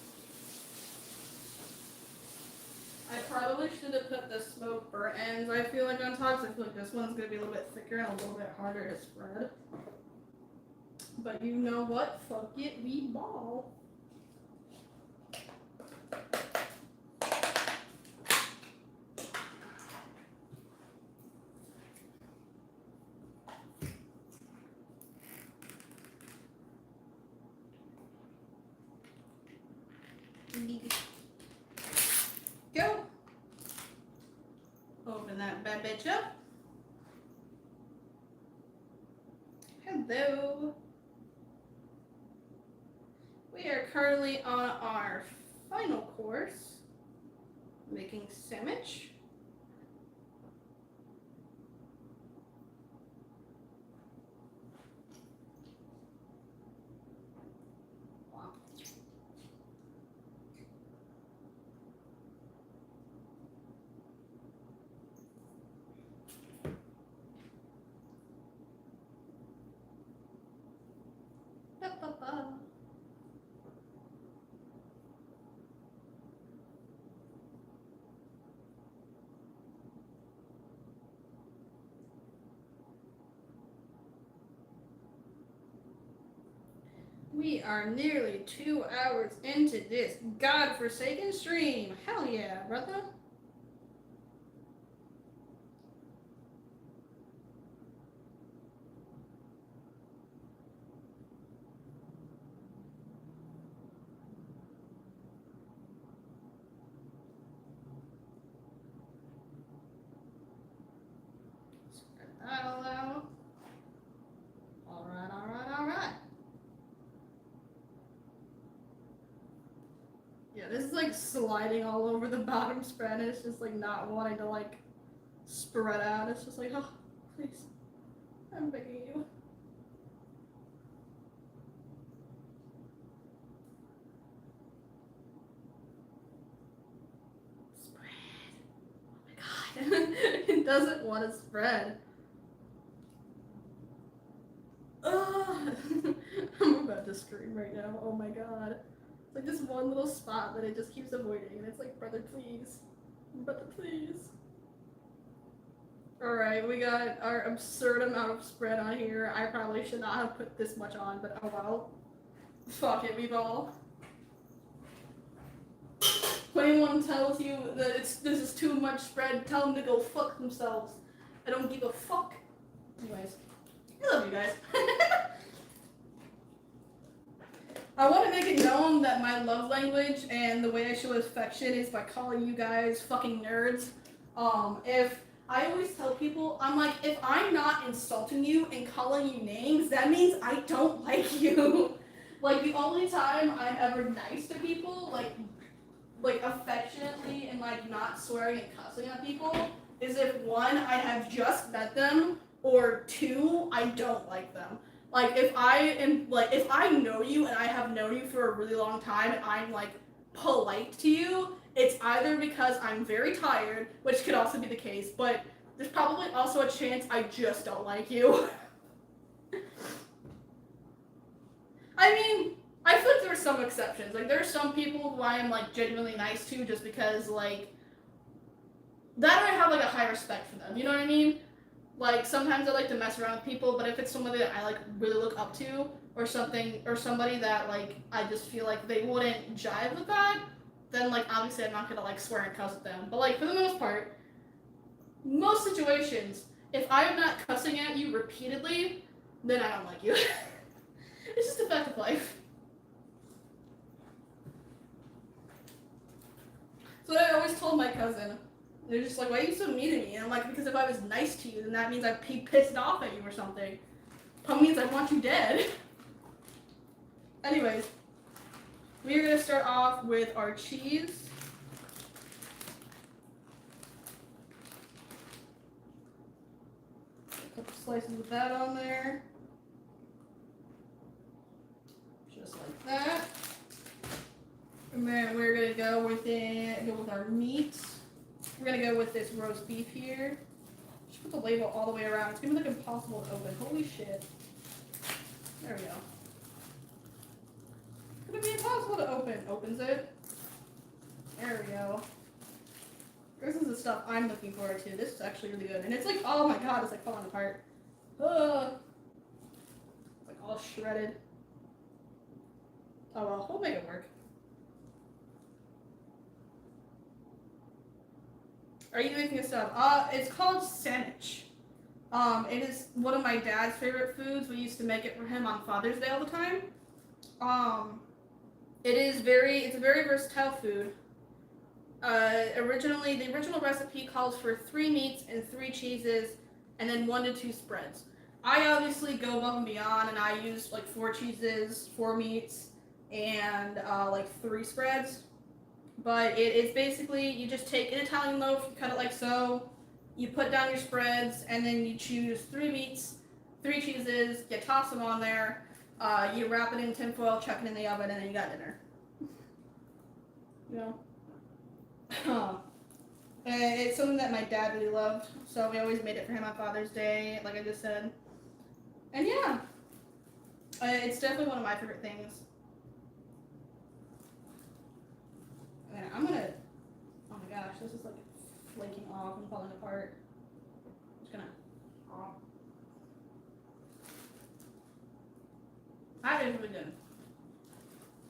I probably should have put the smoked burnt ends, I feel like, on top, because I feel like this one's going to be a little bit thicker and a little bit harder to spread. But you know what? Fuck it, we ball. Go. Open that bad bitch up. Hello. We are currently on our final course, making Samich. We are nearly 2 hours into this godforsaken stream. Hell yeah, brother. Spread that all out. Alright, alright, alright. Yeah, this is like sliding all over the bottom spread. It's just like not wanting to like spread out. It's just like, oh, please. I'm begging you. Spread. Oh my god. It doesn't want to spread. I'm about to scream right now. Oh my god. It's like this one little spot that it just keeps avoiding, and it's like, brother, please. Brother, please. Alright, we got our absurd amount of spread on here. I probably should not have put this much on, but oh well. Fuck it, we ball. anyone tells you that this is too much spread, tell them to go fuck themselves. I don't give a fuck. Anyways, I love you guys. I want to make it known that my love language and the way I show affection is by calling you guys fucking nerds. If I always tell people, I'm like, if I'm not insulting you and calling you names, that means I don't like you. Like, the only time I'm ever nice to people, like affectionately and like not swearing and cussing at people, is if one, I have just met them, or two, I don't like them. Like, if I know you and I have known you for a really long time and I'm like polite to you, it's either because I'm very tired, which could also be the case, but there's probably also a chance I just don't like you. I mean, I feel like there are some exceptions. Like, there are some people who I am like genuinely nice to just because like that I have like a high respect for them. You know what I mean? Like, sometimes I like to mess around with people, but if it's somebody that I like really look up to, or something, or somebody that like I just feel like they wouldn't jive with that, then like obviously I'm not gonna like swear and cuss at them. But like for the most part, most situations, if I am not cussing at you repeatedly, then I don't like you. It's just a fact of life. So I always told my cousin. They're just like, why are you so mean to me? And I'm like, because if I was nice to you, then that means I'd be pissed off at you or something. That means I want you dead. Anyways, we are going to start off with our cheese. A couple slices of that on there. Just like that. And then we're going to go with our meat. We're going to go with this roast beef here. Just put the label all the way around. It's going to be like impossible to open. Holy shit. There we go. It's going to be impossible to open. Opens it. There we go. This is the stuff I'm looking forward to. This is actually really good. And it's like, oh my god, it's like falling apart. Ugh. It's like all shredded. Oh well, we'll make it work. Are you making this up? It's called Samich. It is one of my dad's favorite foods. We used to make it for him on Father's Day all the time. It's a very versatile food. The original recipe calls for 3 meats and 3 cheeses, and then 1 to 2 spreads. I obviously go above and beyond, and I use like 4 cheeses, 4 meats, and like 3 spreads. But it's basically, you just take an Italian loaf, you cut it like so, you put down your spreads, and then you choose 3 meats, 3 cheeses, you toss them on there, you wrap it in tinfoil, chuck it in the oven, and then you got dinner. You know? And it's something that my dad really loved, so we always made it for him on Father's Day, like I just said. And yeah, it's definitely one of my favorite things. And I'm gonna, oh my gosh, this is like flaking off and falling apart. I'm just gonna, oh. That is really good.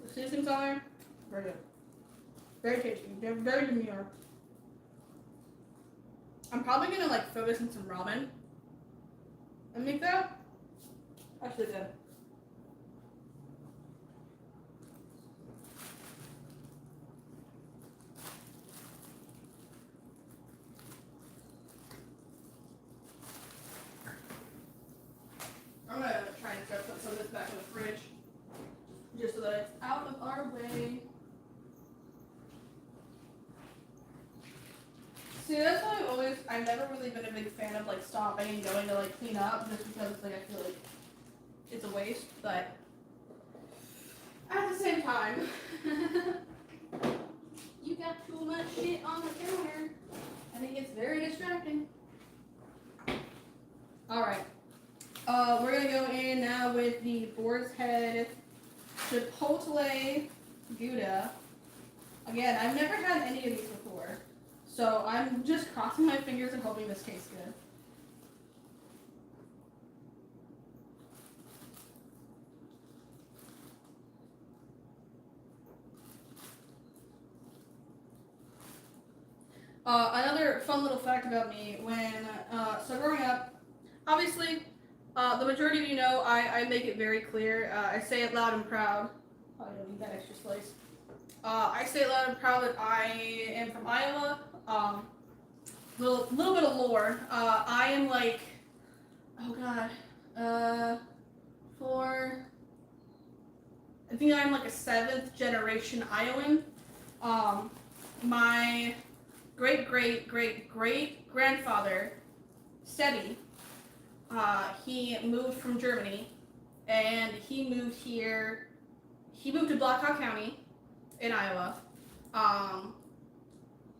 The seasonings on there, very good. Very tasty, they're very demure. I'm probably gonna like throw this in some ramen and make that actually good. I'm gonna try and start putting some of this back in the fridge just so that it's out of our way. See, that's why I've never really been a big fan of like stopping and going to like clean up, just because like I feel like it's a waste, but at the same time, you got too much shit on the counter, and it gets very distracting. Alright, we're gonna go in now with the boar's head chipotle Gouda. Again, I've never had any of these before, so I'm just crossing my fingers and hoping this tastes good. Another fun little fact about me so growing up, obviously, the majority of you know I make it very clear. I say it loud and proud. Probably don't need that extra slice. I say it loud and proud that I am from Iowa. Little bit of lore. I am like, oh god, I think I'm like a 7th generation Iowan. My great great great great grandfather, Steady, he moved from Germany, and he moved here. He moved to Blackhawk County, in Iowa.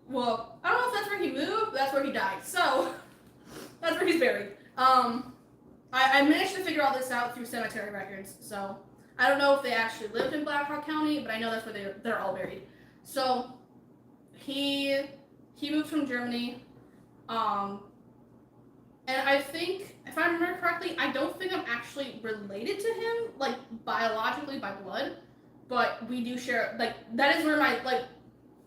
Well, I don't know if that's where he moved, but that's where he died. So that's where he's buried. I managed to figure all this out through cemetery records. So I don't know if they actually lived in Blackhawk County, but I know that's where they're all buried. So he moved from Germany, and I think, if I remember correctly, I don't think I'm actually related to him, like biologically by blood, but we do share, like, that is where my, like,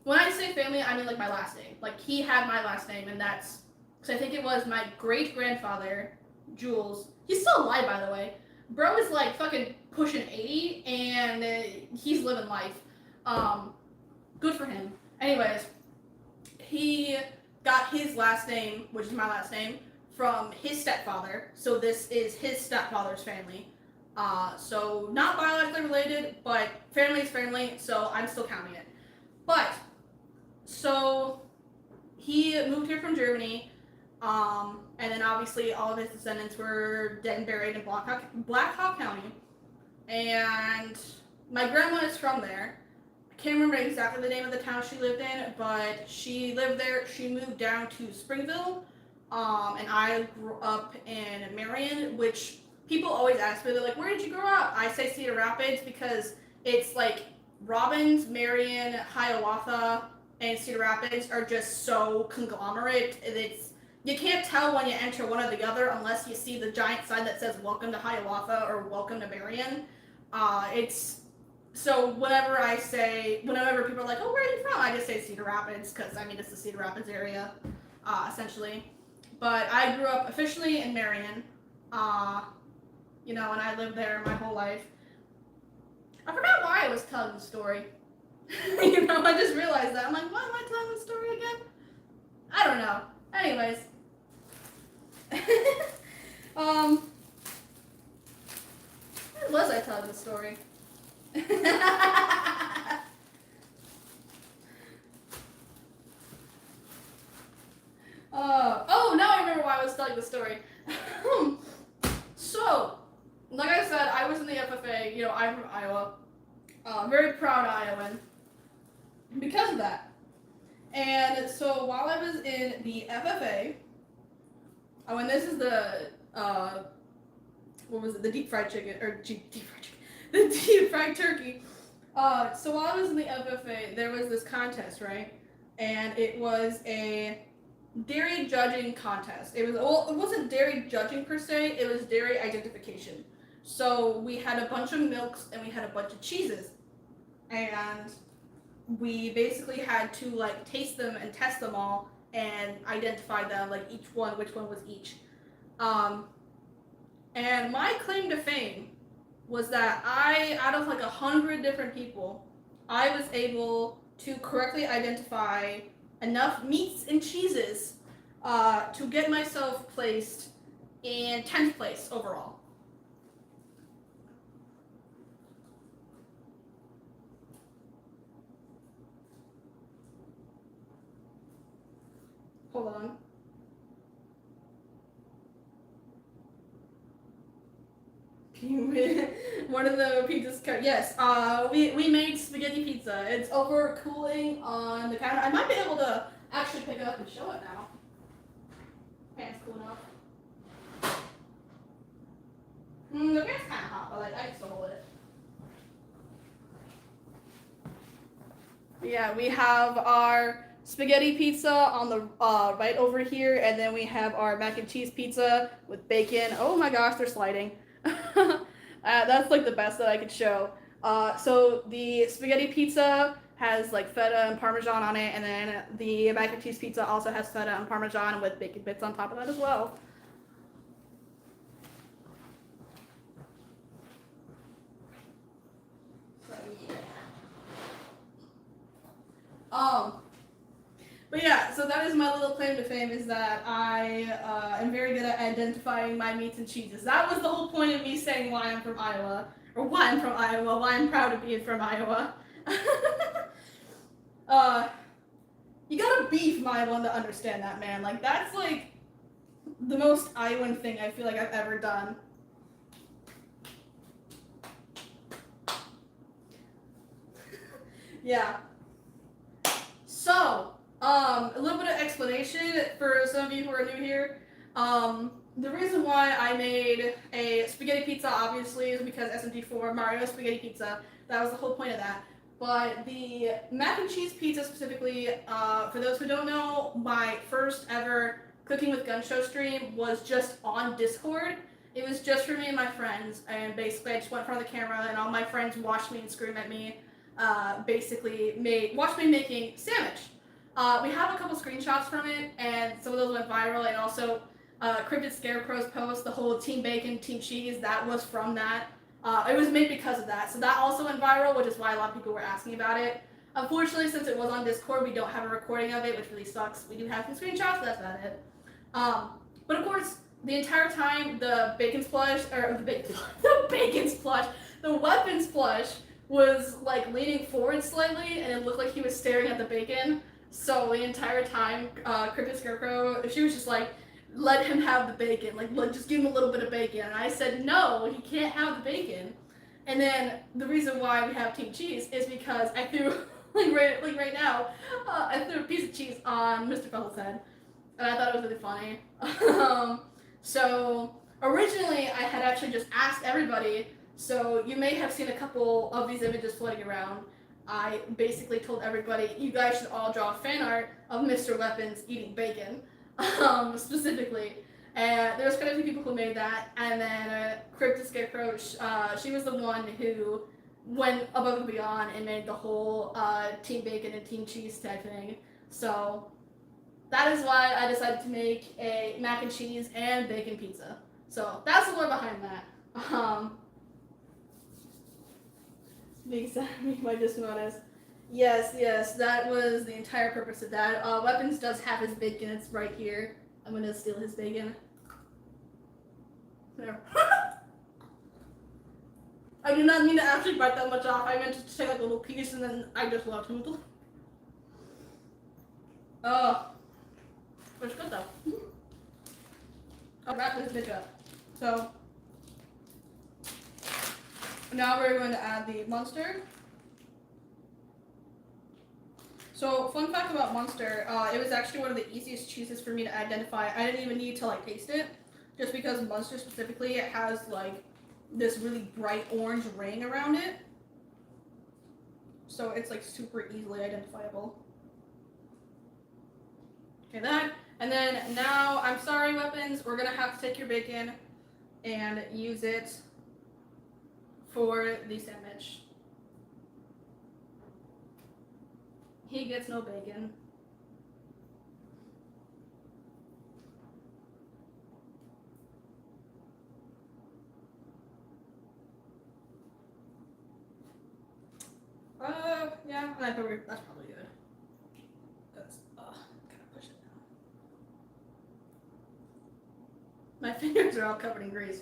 when I say family, I mean like my last name. Like, he had my last name, and that's, because I think it was my great grandfather, Jules. He's still alive, by the way. Bro is like fucking pushing 80, and he's living life. Good for him. Anyways, he got his last name, which is my last name, from his stepfather. So this is his stepfather's family. So not biologically related, but family is family, so I'm still counting it. But, so he moved here from Germany, and then obviously all of his descendants were dead and buried in Blackhawk County. And my grandma is from there. I can't remember exactly the name of the town she lived in, but she lived there. She moved down to Springville, and I grew up in Marion, which people always ask me, they're like, where did you grow up? I say Cedar Rapids because it's like Robbins, Marion, Hiawatha, and Cedar Rapids are just so conglomerate. You can't tell when you enter one or the other unless you see the giant sign that says welcome to Hiawatha or welcome to Marion. So whenever people are like, oh, where are you from? I just say Cedar Rapids because, I mean, it's the Cedar Rapids area, essentially. But I grew up officially in Marion, and I lived there my whole life. I forgot why I was telling the story. I just realized that. I'm like, why am I telling the story again? I don't know. Anyways. Why was I telling the story? Now I remember why I was telling the story. So, like I said, I was in the FFA. I'm from Iowa. Very proud Iowan. Because of that. And so while I was in the FFA, when this is the the deep fried chicken, the deep fried turkey. So while I was in the FFA, there was this contest, right? And it was a dairy judging contest. It wasn't dairy judging per se, it was dairy identification. So we had a bunch of milks and we had a bunch of cheeses. And we basically had to like taste them and test them all and identify them, like which one was each. And my claim to fame was that out of like 100 different people, I was able to correctly identify enough meats and cheeses to get myself placed in 10th place overall. Hold on. One of the pizzas cut. Yes, we made spaghetti pizza. It's over cooling on the counter. I might be able to actually pick it up and show it now. Pan's cool enough. The pan's kind of hot, but like, I can still hold it. Yeah, we have our spaghetti pizza on the right over here, and then we have our mac and cheese pizza with bacon. Oh my gosh, they're sliding. That's like the best that I could show. So the spaghetti pizza has like feta and parmesan on it, and then the mac and cheese pizza also has feta and parmesan with bacon bits on top of that as well. So, yeah. But yeah, so that is my little claim to fame, is that I am very good at identifying my meats and cheeses. That was the whole point of me saying why I'm from Iowa, or why I'm from Iowa, why I'm proud of being from Iowa. You gotta be from Iowa to understand that, man. Like, that's like the most Iowan thing I feel like I've ever done. Yeah. So, a little bit of explanation for some of you who are new here. The reason why I made a spaghetti pizza, obviously, is because SMG4 Mario Spaghetti Pizza. That was the whole point of that. But the mac and cheese pizza specifically, for those who don't know, my first ever Cooking with Gunshow stream was just on Discord. It was just for me and my friends, and basically I just went in front of the camera and all my friends watched me and scream at me. Watched me making Samich. We have a couple screenshots from it, and some of those went viral, and also Cryptid Scarecrow's post, the whole Team Bacon, Team Cheese, that was from that. It was made because of that, so that also went viral, which is why a lot of people were asking about it. Unfortunately, since it was on Discord, we don't have a recording of it, which really sucks. We do have some screenshots, but that's about it. But of course, the entire time, the bacon splush, or the bacon splush, the weapons plush was like leaning forward slightly, and it looked like he was staring at the bacon. So the entire time, Cryptid Scarecrow, she was just like, let him have the bacon, like just give him a little bit of bacon. And I said, no, he can't have the bacon. And then the reason why we have Team Cheese is because I threw, right now, I threw a piece of cheese on Mr. Puzzle's head, and I thought it was really funny. So originally I had actually just asked everybody. So you may have seen a couple of these images floating around. I basically told everybody, you guys should all draw fan art of Mr. Weapons eating bacon, specifically. And there was quite a few people who made that. And then Cryptid Scarecrow, she was the one who went above and beyond and made the whole Team Bacon and Team Cheese type thing. So that is why I decided to make a mac and cheese and bacon pizza. So that's the lore behind that. My dismonis. Yes, that was the entire purpose of that. Weapons does have his bacon, it's right here. I'm gonna steal his bacon. There. I did not mean to actually bite that much off. I meant to take like a little piece and then I just love him. Oh. It's good though. I'll wrap this bitch up. So now we're going to add the Munster. So, fun fact about Munster, it was actually one of the easiest cheeses for me to identify. I didn't even need to like taste it, just because Munster specifically, it has like this really bright orange ring around it. So it's like super easily identifiable. Okay, that. And then now, I'm sorry, Weapons, we're gonna have to take your bacon and use it for the sandwich. He gets no bacon. Yeah, that's probably good. That's, gotta push it down. My fingers are all covered in grease.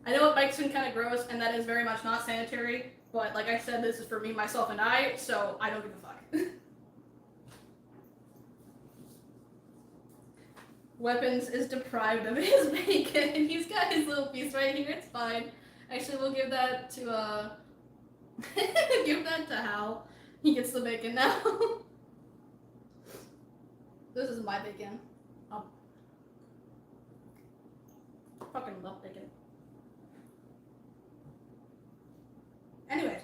I know it might seem kind of gross, and that is very much not sanitary, but like I said, this is for me, myself, and I, so I don't give a fuck. Weapons is deprived of his bacon, and he's got his little piece right here, it's fine. Actually, we'll give that to, give that to Hal. He gets the bacon now. This is my bacon. Oh. Fucking love bacon. Anyways.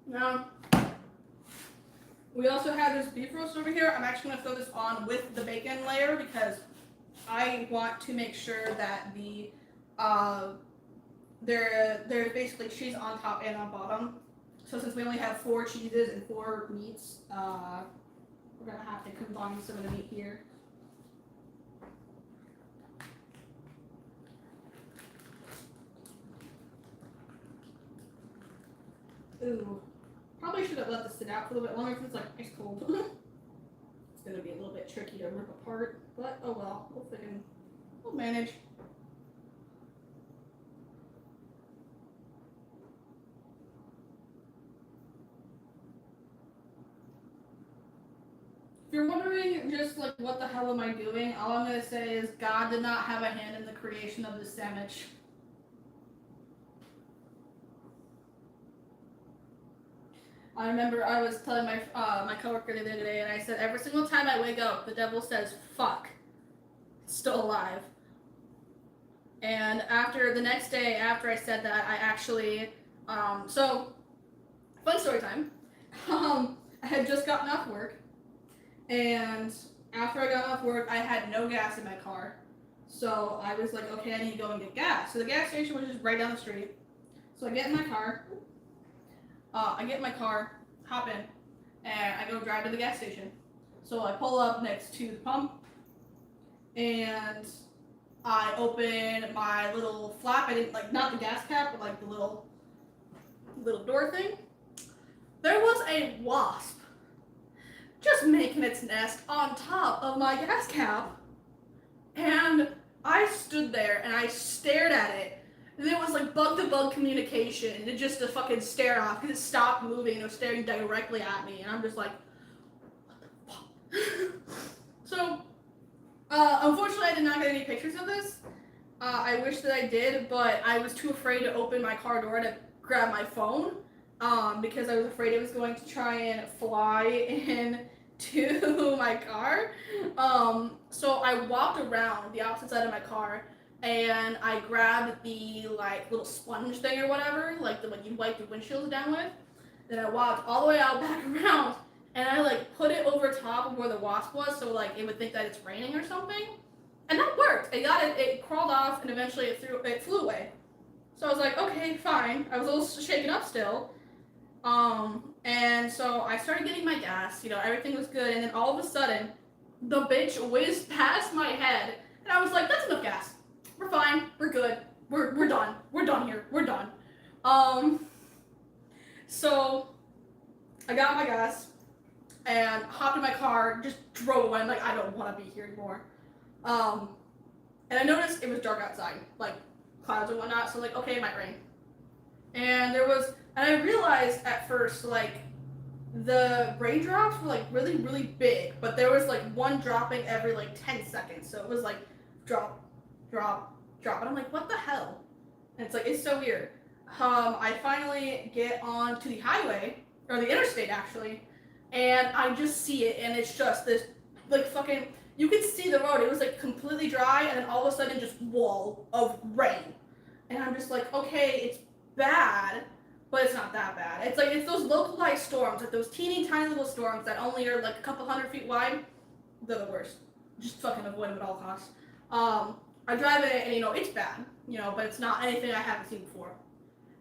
Now, we also have this beef roast over here. I'm actually going to throw this on with the bacon layer because I want to make sure that the They're basically cheese on top and on bottom. So since we only have 4 cheeses and 4 meats, we're gonna have to combine some of the meat here. Ooh, probably should have let this sit out for a little bit longer because it's like ice cold. It's gonna be a little bit tricky to rip apart, but oh well, we'll manage. If you're wondering just like what the hell am I doing, all I'm gonna say is God did not have a hand in the creation of the Samich. I remember I was telling my coworker the other day, and I said every single time I wake up, the devil says "fuck," it's still alive. And after the next day, after I said that, I actually so fun story time. I had just gotten off work, and after I got off work, I had no gas in my car. So I was like, okay, I need to go and get gas. So the gas station was just right down the street. So I get in my car. Hop in, and I go drive to the gas station. So I pull up next to the pump, and I open my little flap. I didn't not the gas cap, but like the little door thing. There was a wasp just making its nest on top of my gas cap, and I stood there and I stared at it. And it was like bug-to-bug communication. And it just a fucking stare off because it stopped moving and it was staring directly at me. And I'm just like, what the fuck? So, unfortunately, I did not get any pictures of this. I wish that I did, but I was too afraid to open my car door to grab my phone because I was afraid it was going to try and fly into my car. So I walked around the opposite side of my car. And I grabbed the little sponge thing or whatever, like the one you wipe the windshields down with. Then I walked all the way out back around, and I put it over top of where the wasp was, so it would think that it's raining or something. And that worked. It crawled off, and eventually it flew away. So I was like, okay, fine. I was a little shaken up still. And so I started getting my gas. Everything was good, and then all of a sudden, the bitch whizzed past my head, and I was like, that's enough gas. We're fine. We're good. We're done. We're done here. We're done. So I got my gas and hopped in my car, just drove away. I'm like, I don't want to be here anymore. And I noticed it was dark outside, like clouds and whatnot. So like, okay, it might rain. And I realized at first the raindrops were really, really big, but there was one dropping every 10 seconds. So it was drop, drop, drop. And I'm like, what the hell? And it's so weird. I finally get onto the highway, or the interstate actually, and I just see it, and it's just this fucking, you could see the road. It was completely dry, and then all of a sudden just wall of rain. And I'm just like, okay, it's bad, but it's not that bad. It's those localized storms, those teeny tiny little storms that only are a couple 100 feet wide. They're the worst. Just fucking avoid them at all costs. I drive it, and it's bad, but it's not anything I haven't seen before.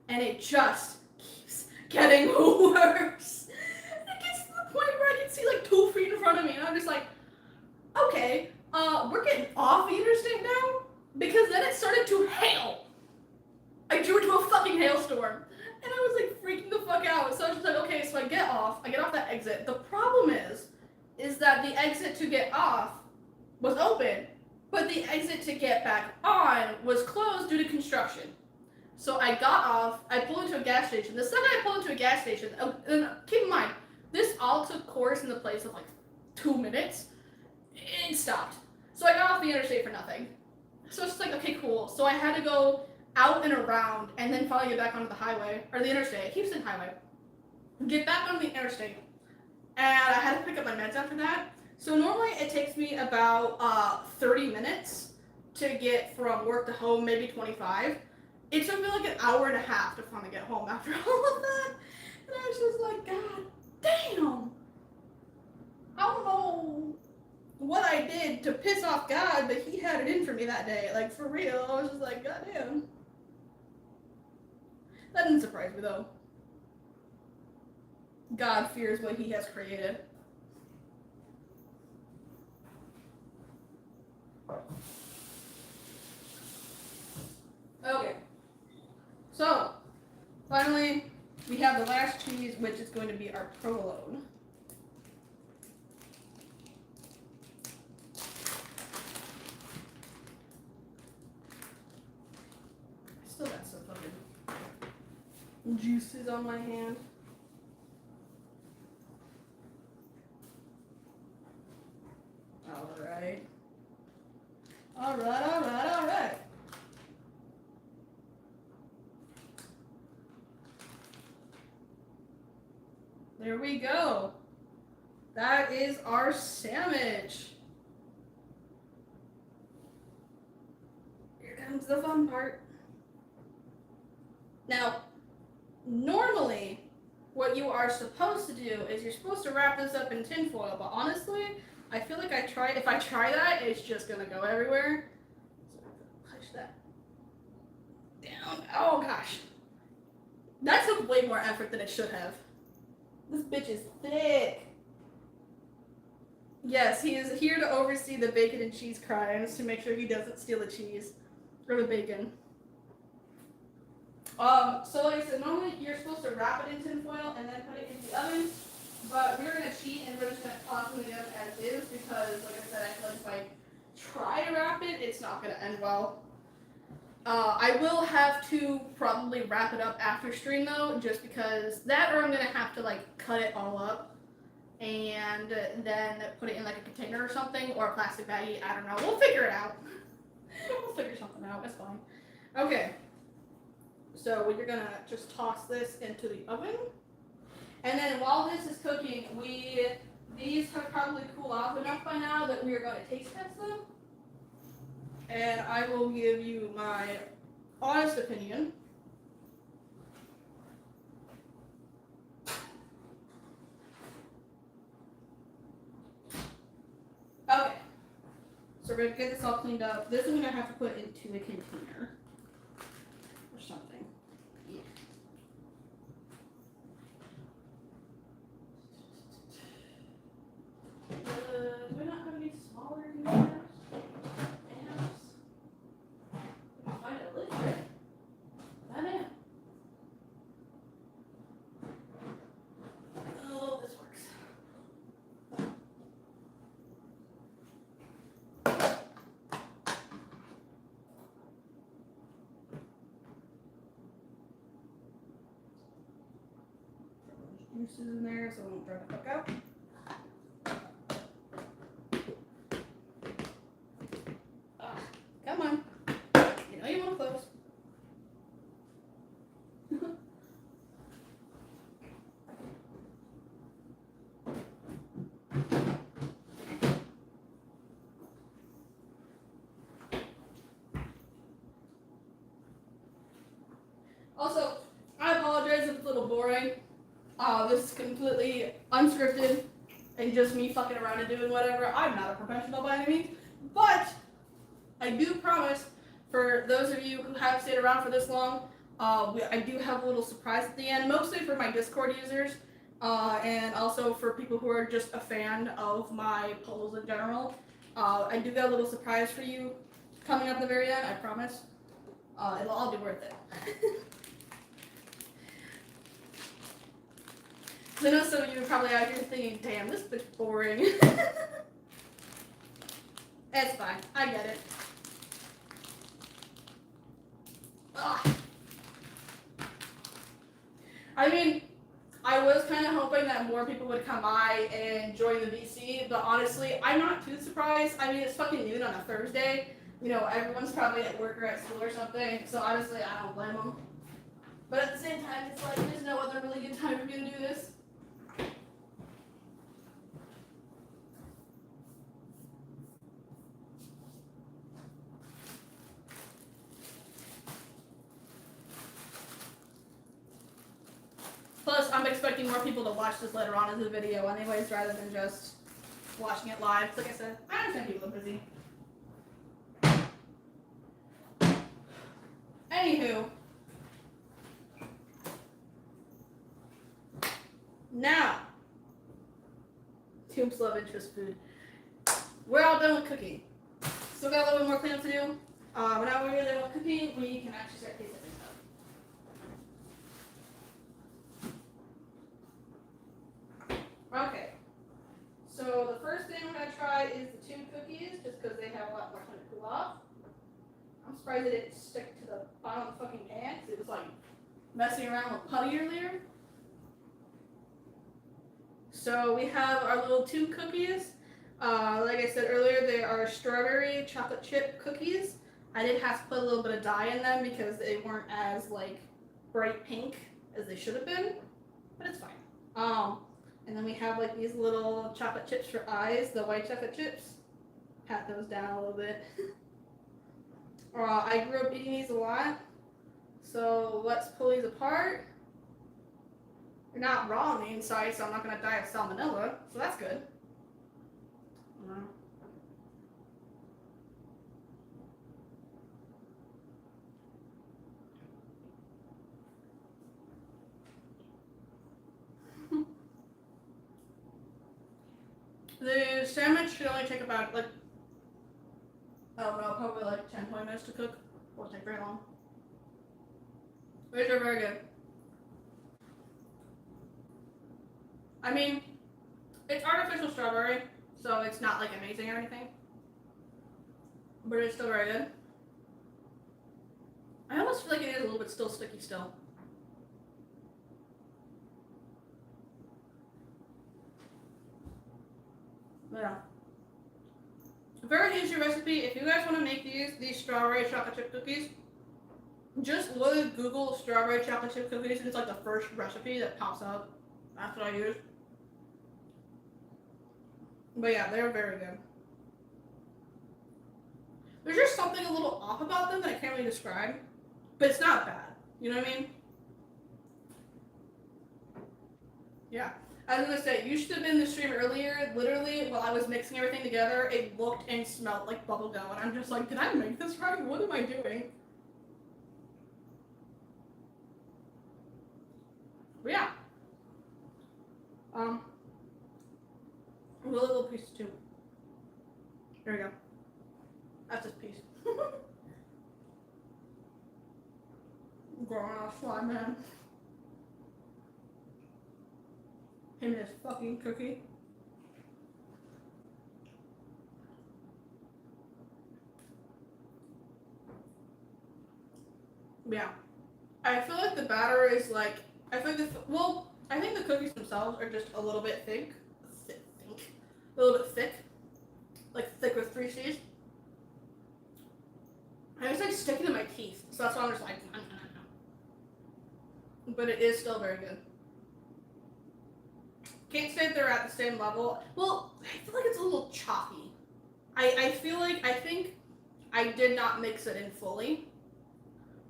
And it just keeps getting worse. It gets to the point where I can see 2 feet in front of me, and I'm just like, okay, we're getting off the interstate now, because then it started to hail. I drew into a fucking hailstorm, and I was freaking the fuck out. So I was just okay, so I get off that exit. The problem is that the exit to get off was open, but the exit to get back on was closed due to construction. So I got off, I pulled into a gas station. The second I pulled into a gas station, and keep in mind, this all took course in the place of 2 minutes. It stopped. So I got off the interstate for nothing. So it's just okay, cool. So I had to go out and around, and then finally get back onto the highway, or the interstate. I keep saying highway. Get back on the interstate. And I had to pick up my meds after that. So normally it takes me about 30 minutes to get from work to home, maybe 25. It took me an hour and a half to finally get home after all of that. And I was just like, God damn. I don't know what I did to piss off God, but he had it in for me that day. For real. I was just like, God damn. That didn't surprise me though. God fears what he has created. Okay. So, finally, we have the last cheese, which is going to be our provolone. I still got some fucking juices on my hand. Alright. Alright. There we go. That is our Samich. Here comes the fun part. Now, normally, what you are supposed to do is you're supposed to wrap this up in tinfoil, but honestly, I feel like if I try that, it's just gonna go everywhere. So push that down. Oh gosh. That took way more effort than it should have. This bitch is thick. Yes, he is here to oversee the bacon and cheese crimes to make sure he doesn't steal the cheese or the bacon. So like I said, normally you're supposed to wrap it in tin foil and then put it in the oven, but we're gonna cheat and we're just gonna toss it in the oven as is because, like I said, I feel like if I try to wrap it, it's not gonna end well. I will have to probably wrap it up after stream though, just because that, or I'm gonna have to like cut it all up and then put it in like a container or something, or a plastic baggie. I don't know. We'll figure it out. We'll figure something out. It's fine. Okay. So you're gonna just toss this into the oven, and then while this is cooking, these have probably cooled off enough by now that we are going to taste test them, and I will give you my honest opinion. Okay, so we're gonna get this all cleaned up. This I'm gonna have to put into a container or something. Do I not have any smaller containers? Find a lid here. That in. Oh, this works. Juices in there so it won't dry the fuck out. Come on. You know you want to close. Also, I apologize if it's a little boring. This is completely unscripted and just me fucking around and doing whatever. I'm not a professional by any means, but I do promise, for those of you who have stayed around for this long, I do have a little surprise at the end, mostly for my Discord users, and also for people who are just a fan of my puzzles in general. I do got a little surprise for you coming up at the very end, I promise. It'll all be worth it. I know some of you are probably out here thinking, damn, this bitch boring. It's fine, I get it. Ugh. I mean, I was kind of hoping that more people would come by and join the VC, but honestly, I'm not too surprised. I mean, it's fucking noon on a Thursday. You know, everyone's probably at work or at school or something, so honestly, I don't blame them. But at the same time, it's like, there's no other really good time for me to do this. Plus, I'm expecting more people to watch this later on in the video anyways, rather than just watching it live. Like I said, I understand people are busy. Anywho, Toomps love interest food. We're all done with cooking. Still got a little bit more cleanup to do. But now we're done with cooking, we can actually start tasting things up. Okay. So the first thing we're gonna try is the toomp cookies, just because they have a lot more time to cool off. I'm surprised they didn't stick to the bottom of the fucking pan, because it was like messing around with putty earlier. So we have our little toomp cookies. Like I said earlier, they are strawberry chocolate chip cookies. I did have to put a little bit of dye in them because they weren't as like bright pink as they should have been, but it's fine. And then we have like these little chocolate chips for eyes, the white chocolate chips. Pat those down a little bit. I grew up eating these a lot, so let's pull these apart. They're not raw on the inside, so I'm not going to die of salmonella, so that's good. The Samich should only take about like, I don't know, probably like 10-20 minutes to cook. Won't take very long. These are very good. I mean, it's artificial strawberry, so it's not like amazing or anything, but it's still very good. I almost feel like it is a little bit still sticky still. Yeah. Very easy recipe. If you guys want to make these strawberry chocolate chip cookies, just literally Google strawberry chocolate chip cookies, and it's like the first recipe that pops up. That's what I use. But yeah, they're very good. There's just something a little off about them that I can't really describe, but it's not bad. You know what I mean? Yeah. I was gonna say, you should have been in the stream earlier. Literally, while I was mixing everything together, it looked and smelled like bubblegum, and I'm just like, did I make this right? What am I doing? But yeah. A little piece too. There we go. That's this piece. Growing off slime, man. Him and his fucking cookie. Yeah. I feel like the batter is like, I think the cookies themselves are just a little bit thick. A little bit thick. Like thick with 3 C's. And it's like sticking to my teeth. So that's why I'm just like, but it is still very good. Can't say they're at the same level. Well, I feel like it's a little choppy. I think I did not mix it in fully.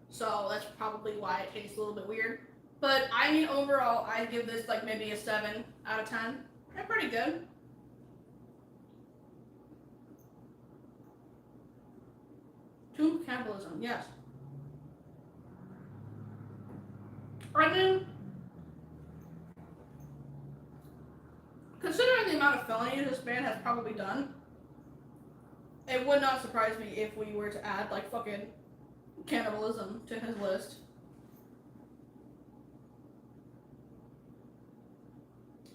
So that's probably why it tastes a little bit weird. But I mean, overall, I'd give this like maybe a 7 out of 10. They're pretty good. Toomp cannibalism, yes. I mean, considering the amount of felonies this man has probably done, it would not surprise me if we were to add like fucking cannibalism to his list.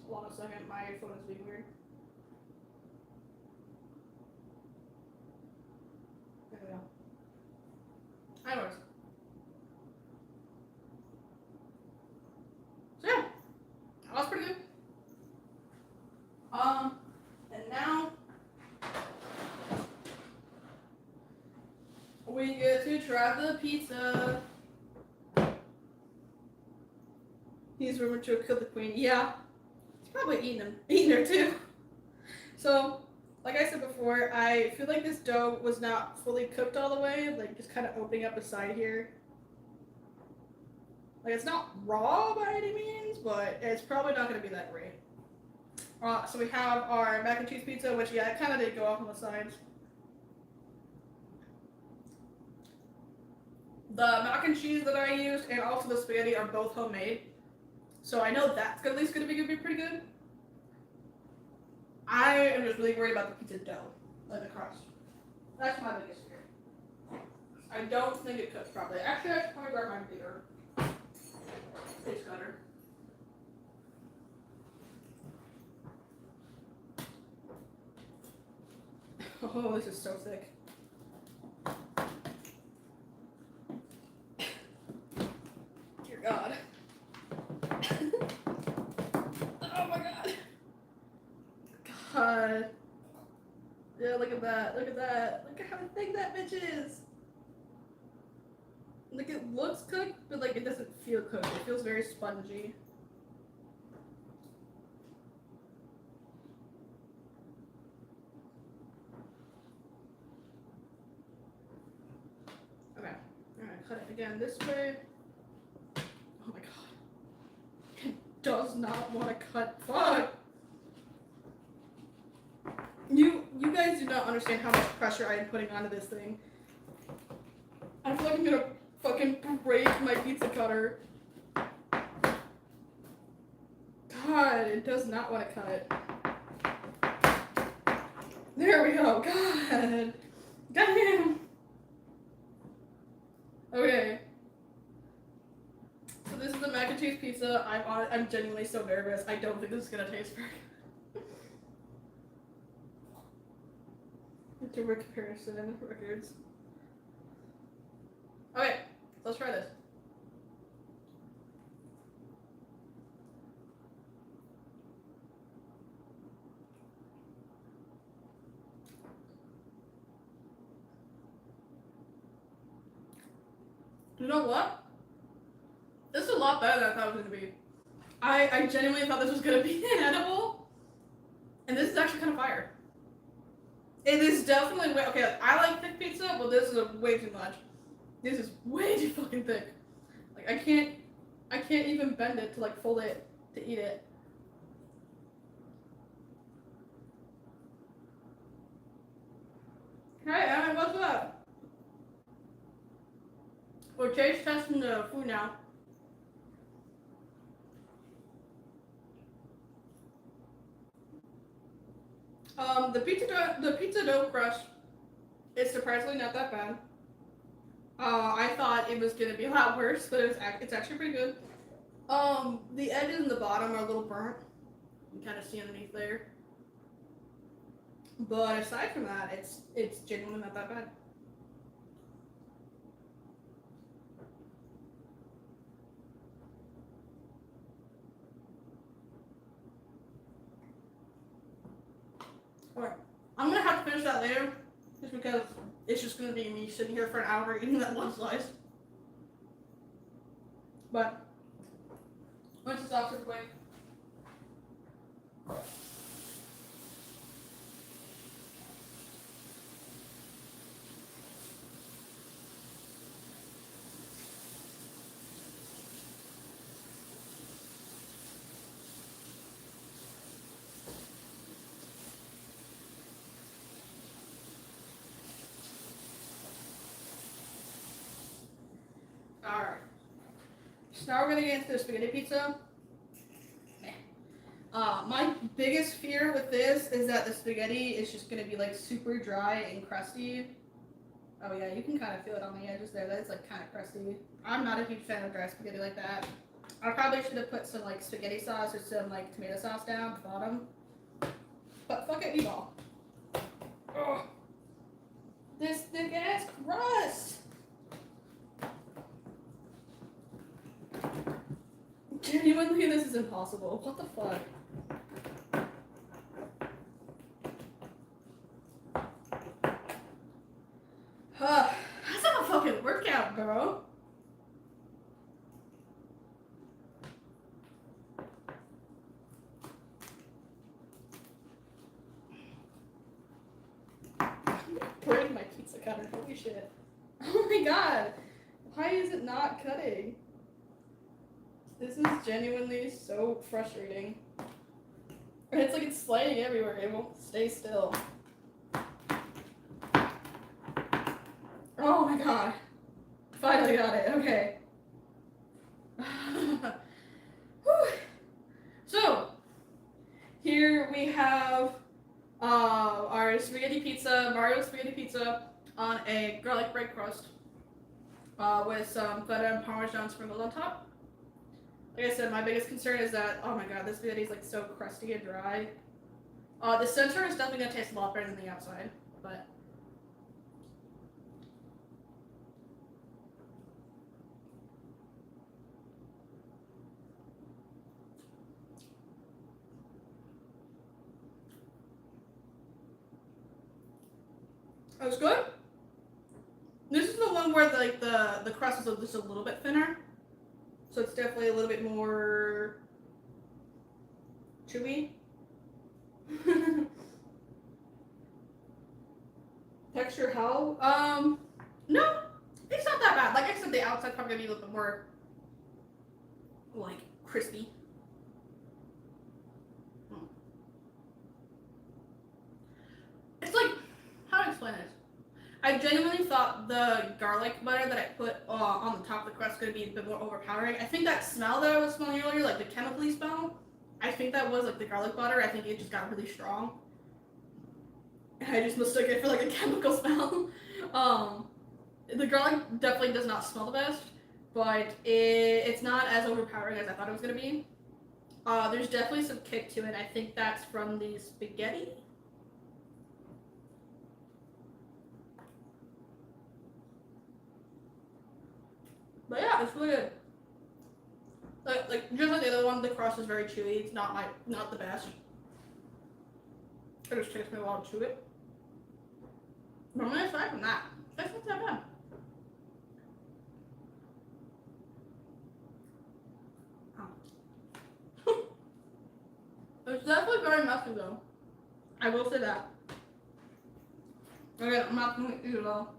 Hold on a second, my phone is being weird. There we go. Anyways. So yeah, that was pretty good. And now we get to try the pizza. He's rumored to have killed the queen. Yeah, he's probably eating her too. So, like I said before, I feel like this dough was not fully cooked all the way, like just kind of opening up the side here. Like it's not raw by any means, but it's probably not going to be that great. So we have our mac and cheese pizza, which yeah, it kind of did go off on the sides. The mac and cheese that I used and also the spaghetti are both homemade. So I know that's at least going to be pretty good. I am just really worried about the pizza dough, like the crust. That's my biggest fear. I don't think it cooks properly. Actually, I should probably grab my bigger pizza cutter. Oh, this is so thick. Dear God. Oh my God. God. Yeah, look at that. Look at that. Look at how thick that bitch is. Like, it looks cooked, but like it doesn't feel cooked. It feels very spongy. Okay. Alright, cut it again this way. Oh my God. It does not want to cut. Fuck! You guys do not understand how much pressure I am putting onto this thing. I feel like I'm gonna fucking break my pizza cutter. God, it does not want to cut. There we go. God. Damn. Okay. So this is the mac and cheese pizza. I'm genuinely so nervous. I don't think this is gonna taste very good. To work comparison records. Okay, let's try this. You know what? This is a lot better than I thought it was gonna be. I genuinely thought this was gonna be inedible, and this is actually kind of fire. It is definitely way okay. I like thick pizza, but this is way too much. This is way too fucking thick. Like I can't even bend it to like fold it to eat it. Hey, what's up? We're taste testing the food now. The pizza dough crust is surprisingly not that bad. I thought it was gonna be a lot worse, but it's actually pretty good. The edges and the bottom are a little burnt. You can kind of see underneath there. But aside from that, it's genuinely not that bad. Alright, I'm gonna have to finish that later, just because it's just gonna be me sitting here for an hour eating that one slice. But once it's off, it's quick. Alright. So now we're gonna get into the spaghetti pizza. My biggest fear with this is that the spaghetti is just gonna be like super dry and crusty. Oh yeah, you can kind of feel it on the edges there. That's like kind of crusty. I'm not a huge fan of dry spaghetti like that. I probably should have put some like spaghetti sauce or some like tomato sauce down at the bottom. But fuck it, meatball. Ugh. This thick ass crust. Genuinely, this is impossible. What the fuck? That's not a fucking workout, bro. Break my pizza cutter. Holy shit. Oh my god. Why is it not cutting? This is genuinely so frustrating. And it's like it's sliding everywhere. It won't stay still. Oh my god. Finally got it. Okay. So, here we have spaghetti pizza, Mario spaghetti pizza on a garlic bread crust with some feta and Parmesan sprinkled on top. Like I said, my biggest concern is that, oh my god, this spaghetti is like so crusty and dry. The center is definitely gonna taste a lot better than the outside, but. It was good. This is the one where the crust is just a little bit thinner, so it's definitely a little bit more chewy. Texture how? No, it's not that bad. Like I said, the outside probably gonna be a little bit more like crispy. It's like, how to explain this? I genuinely thought the garlic butter that I put on the top of the crust could be a bit more overpowering. I think that smell that I was smelling earlier, like the chemically smell, I think that was like the garlic butter. I think it just got really strong. And I just mistook it for like a chemical smell. The garlic definitely does not smell the best, but it's not as overpowering as I thought it was going to be. There's definitely some kick to it. I think that's from the spaghetti. But yeah, it's really good. Like just like the other one, the crust is very chewy. It's not the best. It just takes me a while to chew it. Normally, aside from that, that's not that bad. It's definitely very messy though. I will say that. Again, I'm not going to eat it all.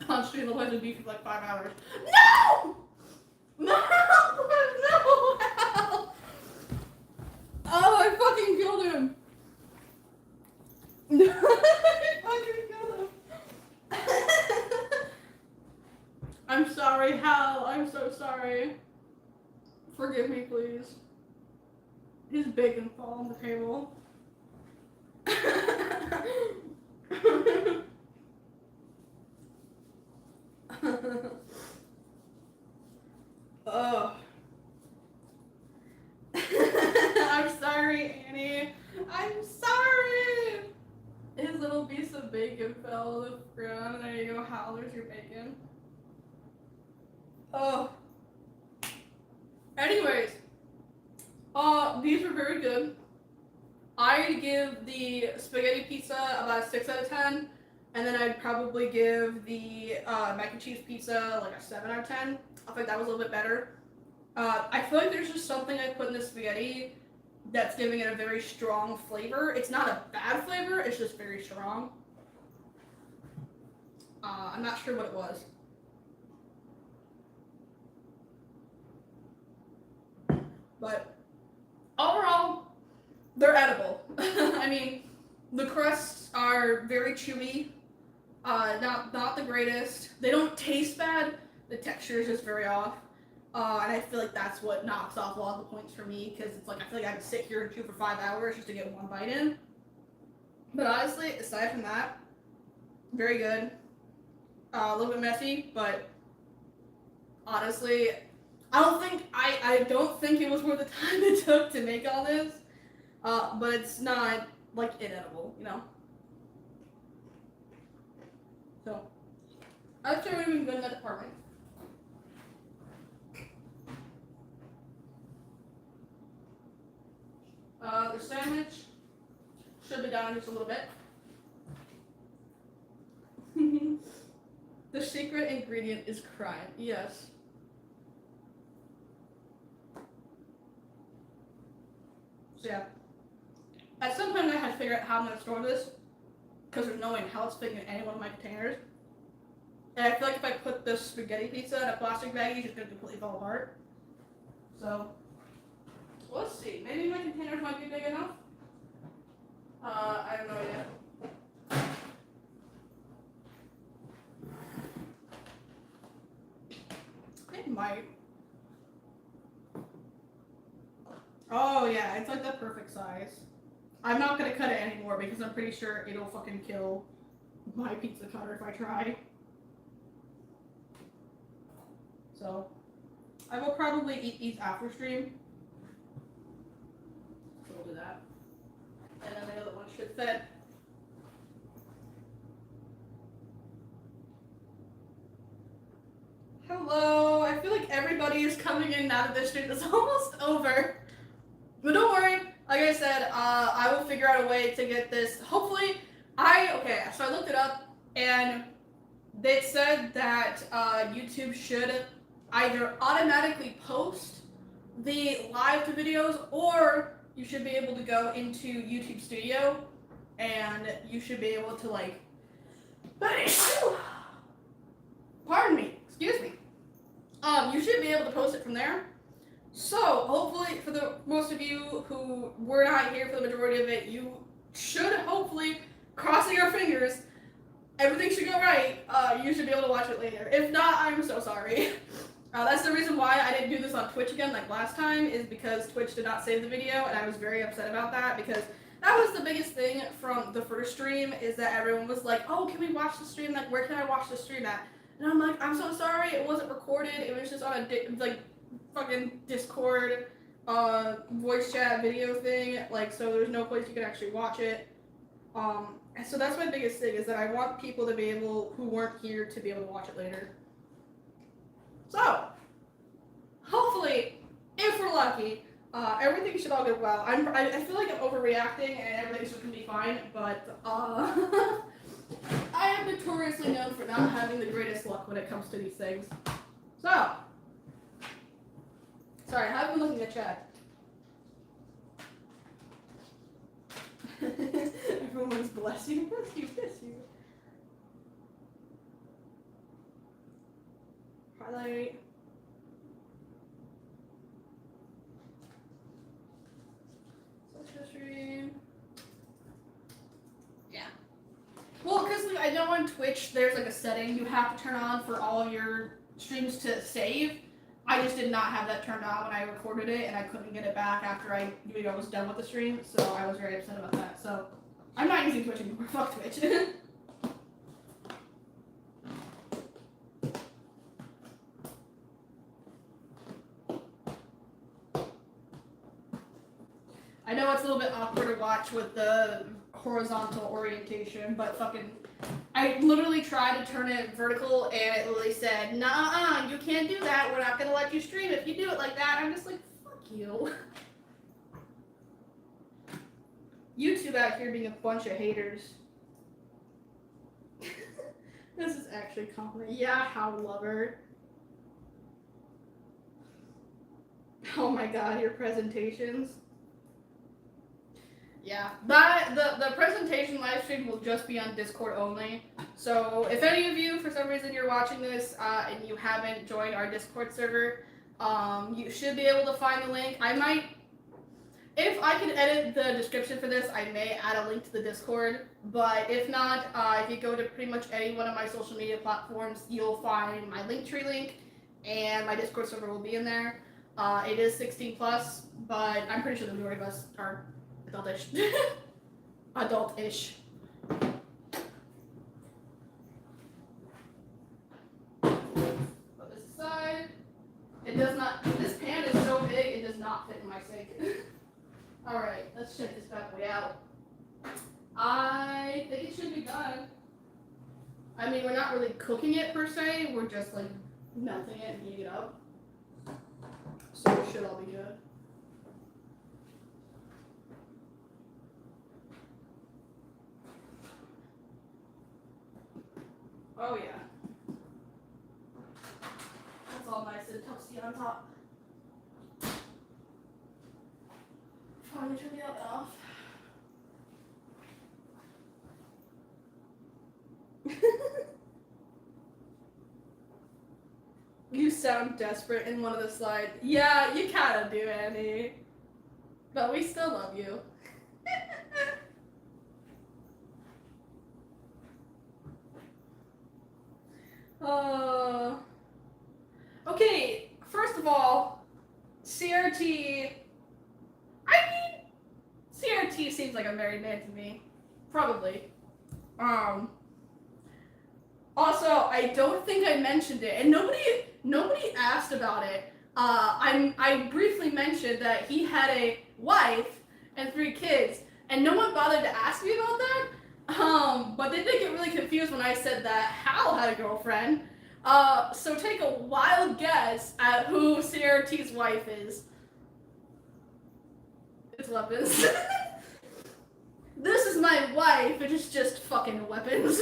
I'm just gonna let it be for like 5 hours. No! No! No! Oh, I fucking killed him. I fucking killed him. I'm sorry, Hal. I'm so sorry. Forgive me, please. His bacon fall on the table. Oh. I'm sorry, Annie. I'm sorry. His little piece of bacon fell to the ground. There you go, Hal. There's your bacon. Oh. Anyways, these were very good. I'd give the spaghetti pizza about a 6 out of 10, and then I'd probably give the mac and cheese pizza like a 7 out of 10. I think that was a little bit better. I feel like there's just something I put in the spaghetti that's giving it a very strong flavor. It's not a bad flavor, it's just very strong. I'm not sure what it was. But overall, they're edible. I mean, the crusts are very chewy, not the greatest. They don't taste bad, the texture is just very off. And I feel like that's what knocks off a lot of the points for me, because it's like I feel like I have to sit here and chew for 5 hours just to get one bite in. But honestly, aside from that, very good. A little bit messy, but honestly, I don't think it was worth the time it took to make all this. But it's not like inedible, you know. So I'd say we've been good in that department. The sandwich should be down just a little bit. The secret ingredient is crime. Yes. So yeah. At some point I had to figure out how I'm going to store this, because there's no way in hell it's fitting in any one of my containers. And I feel like if I put this spaghetti pizza in a plastic bag, it's just going to completely fall apart. So, let's see. Maybe my containers might be big enough. I don't know yet. It might. Oh yeah, it's like the perfect size. I'm not gonna cut it anymore because I'm pretty sure it'll fucking kill my pizza cutter if I try. So, I will probably eat these after stream. So we'll do that. And then the other one should fit. Hello, I feel like everybody is coming in now that this stream is almost over. But don't worry, like I said, I will figure out a way to get this, hopefully, so I looked it up, and they said that YouTube should either automatically post the live to videos, or you should be able to go into YouTube Studio, and you should be able to, like, pardon me, excuse me. You should be able to post it from there. So, hopefully, for the most of you who were not here for the majority of it, you should hopefully, crossing your fingers, everything should go right. You should be able to watch it later. If not, I'm so sorry. That's the reason why I didn't do this on Twitch again like last time, is because Twitch did not save the video, and I was very upset about that, because that was the biggest thing from the first stream, is that everyone was like, oh, can we watch the stream? Like, where can I watch the stream at? And I'm like, I'm so sorry, it wasn't recorded, it was just on a, fucking Discord, voice chat video thing, like, so there's no place you can actually watch it. So that's my biggest thing, is that I want people to be able, who weren't here, to be able to watch it later. So, hopefully, if we're lucky, everything should all go well. I feel like I'm overreacting and everything's just gonna be fine, but I am notoriously known for not having the greatest luck when it comes to these things. So, sorry, I haven't been looking at chat. Everyone's bless you, bless you, bless you. Highlight. Search history. Yeah. Well, because I know on Twitch there's like a setting you have to turn on for all of your streams to save. I just did not have that turned on when I recorded it, and I couldn't get it back after I was done with the stream, so I was very upset about that. So I'm not using Twitch anymore. Fuck Twitch. I know it's a little bit awkward to watch with the horizontal orientation, but fucking, I literally tried to turn it vertical, and it literally said, nah, you can't do that, we're not gonna let you stream if you do it like that. I'm just like, fuck you. YouTube out here being a bunch of haters. This is actually compliment. Yeah, how lover. Oh my god, your presentations. Yeah, but the presentation live stream will just be on Discord only. So if any of you, for some reason, you're watching this and you haven't joined our Discord server, you should be able to find the link. I might, if I can edit the description for this, I may add a link to the Discord. But if not, if you go to pretty much any one of my social media platforms, you'll find my Linktree link, and my Discord server will be in there. It is 16+, but I'm pretty sure the majority of us are adultish. Adult-ish. Put this aside. It does not, this pan is so big, it does not fit in my sink. Alright, let's check this bad boy out. I think it should be done. I mean, we're not really cooking it per se, we're just like melting it and heating it up. So it should all be good. Oh yeah. That's all nice and toasty on top. Finally turn the oven off. You sound desperate in one of the slides. Yeah, you kinda do, Annie. But we still love you. Okay, first of all, CRT, I mean, CRT seems like like a married man to me. Probably. Also, I don't think I mentioned it, and nobody asked about it. I briefly mentioned that he had a wife and 3 kids, and no one bothered to ask me about that. But they did get really confused when I said that Hal had a girlfriend. So take a wild guess at who CRT's wife is. It's Weapons. This is my wife, it is just fucking Weapons.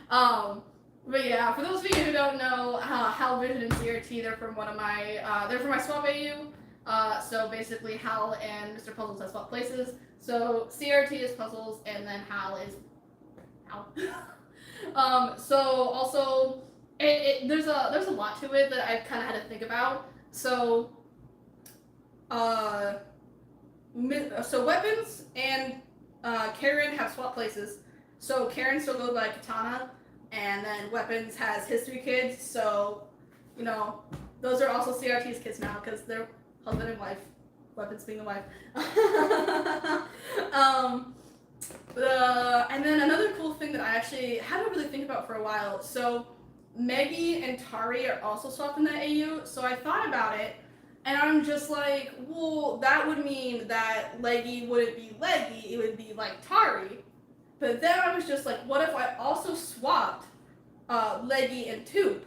But yeah, for those of you who don't know, Hal, Vision, and CRT, they're from they're from my swap AU. So basically Hal and Mr. Puzzles have swapped places. So CRT is Puzzles, and then Hal is Hal. So also, there's a lot to it that I've kind of had to think about. So, Weapons and Karen have swapped places. So Karen still goes by Katana, and then Weapons has his 3 kids. So, you know, those are also CRT's kids now because they're husband and wife. Weapons being the wife. And then another cool thing that I actually had to really think about for a while. So Meggy and Tari are also swapped in that AU. So I thought about it, and I'm just like, well, that would mean that Leggy wouldn't be Leggy, it would be like Tari. But then I was just like, what if I also swapped Leggy and Toomp?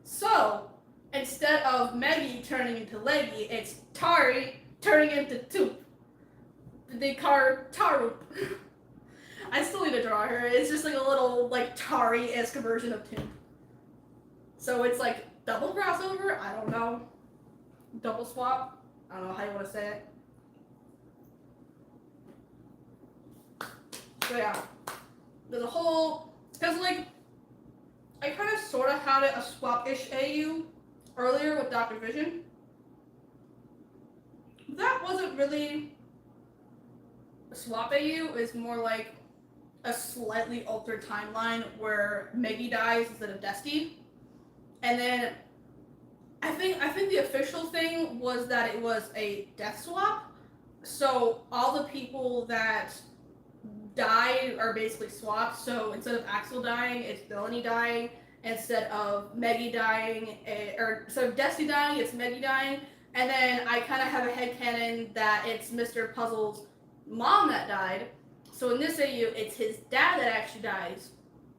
So instead of Meggy turning into Leggy, it's Tari turning into Toomp. They call her Taroop. I still need to draw her. It's just like a little like Tari-esque version of Toomp. So it's like double crossover? I don't know. Double swap? I don't know how you want to say it. So yeah. There's a whole... Because like, I kind of sort of had a swap-ish AU earlier with Dr. Vision. That wasn't really a swap AU. It was more like a slightly altered timeline where Meggy dies instead of Dusty. And then I think the official thing was that it was a death swap. So all the people that died are basically swapped. So instead of Axel dying, it's Delaney dying. Instead of Meggy dying, or instead of Dusty dying, it's Meggy dying. And then I kind of have a headcanon that it's Mr. Puzzle's mom that died. So in this AU, it's his dad that actually dies.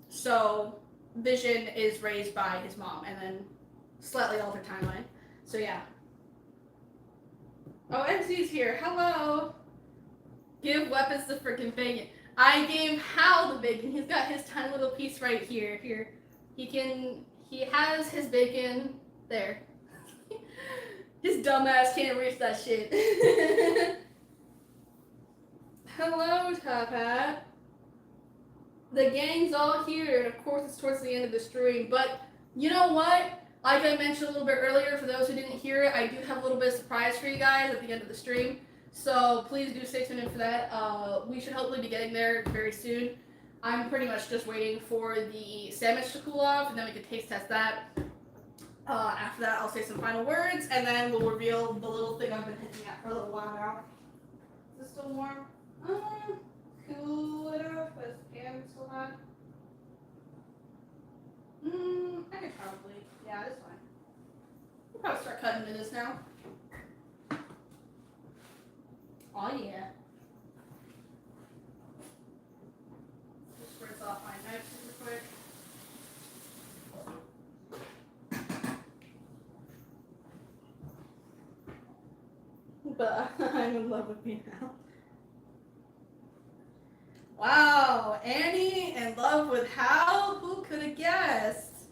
So Vision is raised by his mom, and then slightly altered timeline. So yeah. Oh, MC's here. Hello. Give Weapons the freaking bacon. I gave Hal the bacon. He's got his tiny little piece right here. Here. He has his bacon there. His dumbass can't reach that shit. Hello, Top Hat. The gang's all here, and of course it's towards the end of the stream, but you know what? Like I mentioned a little bit earlier, for those who didn't hear it, I do have a little bit of surprise for you guys at the end of the stream, so please do stay tuned in for that. We should hopefully be getting there very soon. I'm pretty much just waiting for the Samich to cool off, and then we can taste test that. After that, I'll say some final words, and then we'll reveal the little thing I've been hinting at for a little while now. Is this still warm? Cool enough, but it's pan still hot. I could probably, yeah, it's fine. We'll probably start cutting into this now. Oh yeah. Just rinse off my knife super quick. But I'm in love with me now. Wow, Annie in love with Hal? Who could have guessed?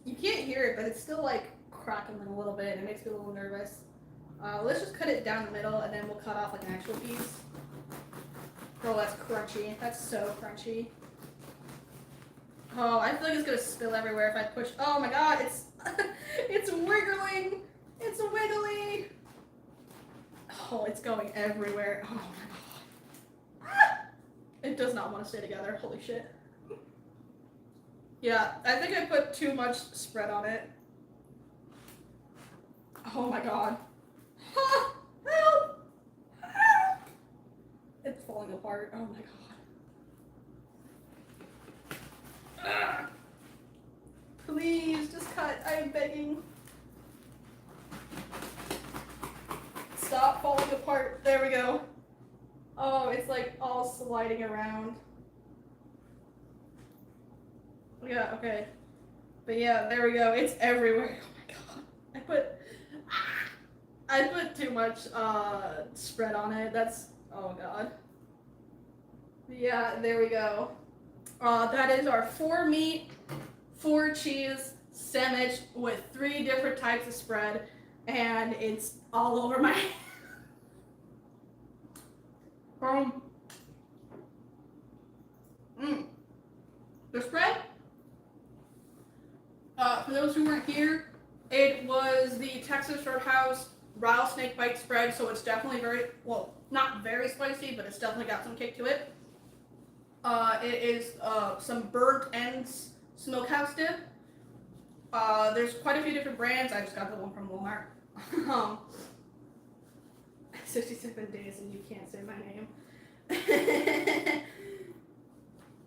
You can't hear it, but it's still like crackling a little bit. It makes me a little nervous. Let's just cut it down the middle, and then we'll cut off like an actual piece. Oh, that's crunchy. That's so crunchy. Oh, I feel like it's gonna spill everywhere if I push. Oh my god, it's it's wiggling. It's wiggly. Oh, it's going everywhere. Oh my god. It does not want to stay together. Holy shit. Yeah, I think I put too much spread on it. Oh my god. Help! Help! falling apart. Oh my god. Please, just cut. I am begging. Stop falling apart. There we go. Oh, it's like all sliding around. Yeah, okay. But yeah, there we go. It's everywhere. Oh my god. I put too much spread on it. That's, oh god. Yeah, there we go. That is our 4 meat, 4 cheese sandwich with 3 different types of spread, and it's all over my the spread, for those who weren't here, it was the Texas Roadhouse rattlesnake bite spread, so it's definitely very, well, not very spicy, but it's definitely got some kick to it. It is some burnt ends smokehouse dip. There's quite a few different brands. I just got the one from Walmart. 67 days and you can't say my name.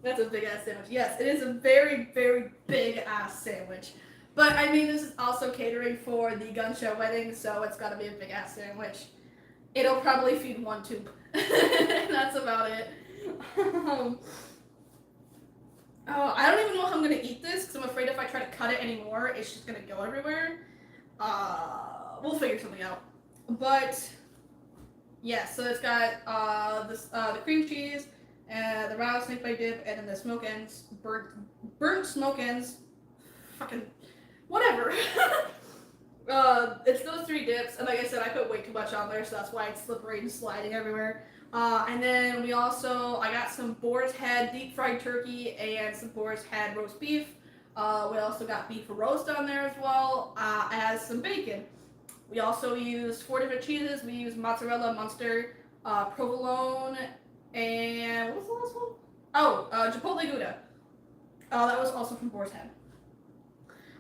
That's a big ass sandwich. Yes, it is a very, very big ass sandwich. But I mean, this is also catering for the Gunshow wedding, so it's gotta be a big ass sandwich. It'll probably feed 1 toomp. That's about it. Oh, I don't even know how I'm gonna eat this because I'm afraid if I try to cut it anymore, it's just gonna go everywhere. We'll figure something out. But yeah, so it's got the cream cheese, and the rattlesnake bite dip, and then the smoke ends, burnt smoke ends, fucking whatever. It's those 3 dips, and like I said, I put way too much on there, so that's why it's slippery and sliding everywhere. And then I got some boar's head deep fried turkey and some boar's head roast beef. We also got beef roast on there as well, as some bacon. We also used 4 different cheeses. We used mozzarella, Munster, provolone, and what was the last one? Oh, Chipotle Gouda. That was also from boar's head.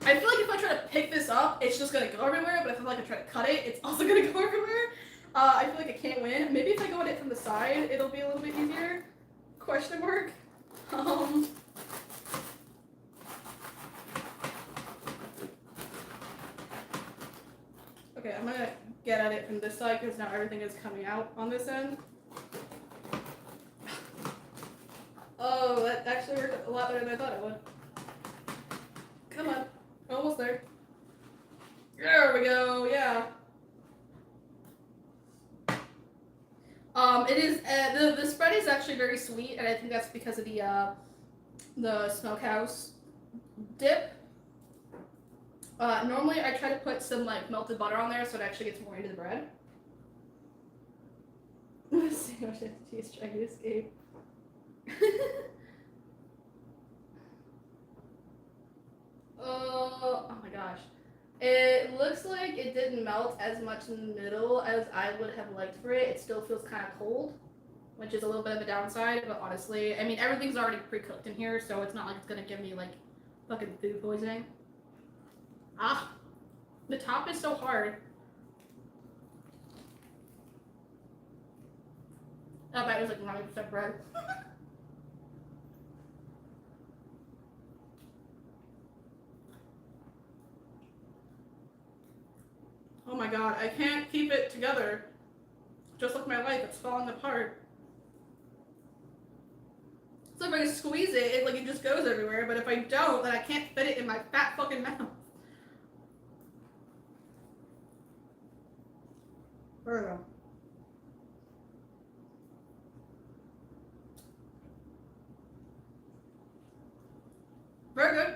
I feel like if I try to pick this up, it's just gonna go everywhere, but if I try to cut it, it's also gonna go everywhere. I feel like I can't win. Maybe if I go at it from the side, it'll be a little bit easier. Question mark. Okay, I'm gonna get at it from this side because now everything is coming out on this end. Oh, that actually worked a lot better than I thought it would. Come on, almost there. There we go, yeah. It is, the spread is actually very sweet, and I think that's because of the smokehouse dip. Normally I try to put some like melted butter on there so it actually gets more into the bread. Sandwich entities trying to escape. Oh my gosh. It looks like it didn't melt as much in the middle as I would have liked for it. It still feels kind of cold, which is a little bit of a downside, but honestly, I mean, everything's already pre-cooked in here, so it's not like it's gonna give me like fucking food poisoning. Ah, the top is so hard. I bet it was like 90% bread. Oh my god, I can't keep it together. Just like my life, it's falling apart. So if I squeeze it, it just goes everywhere, but if I don't, then I can't fit it in my fat fucking mouth. There we go. Very good.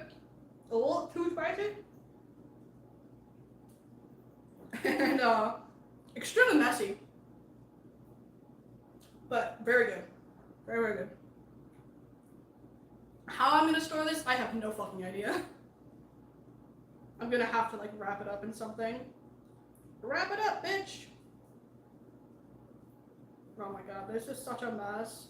A little too spicy. And extremely messy. But very good. Very, very good. How I'm gonna store this, I have no fucking idea. I'm gonna have to like wrap it up in something. Wrap it up, bitch! Oh my god, this is such a mess.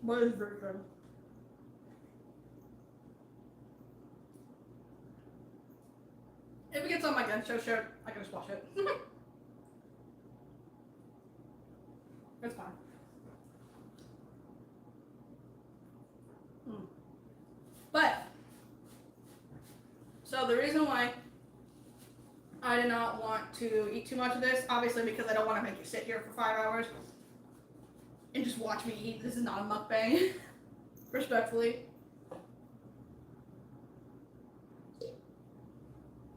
What is very good? so sure I can just wash it. It's fine. But, so the reason why I did not want to eat too much of this, obviously because I don't want to make you sit here for 5 hours and just watch me eat. This is not a mukbang, respectfully.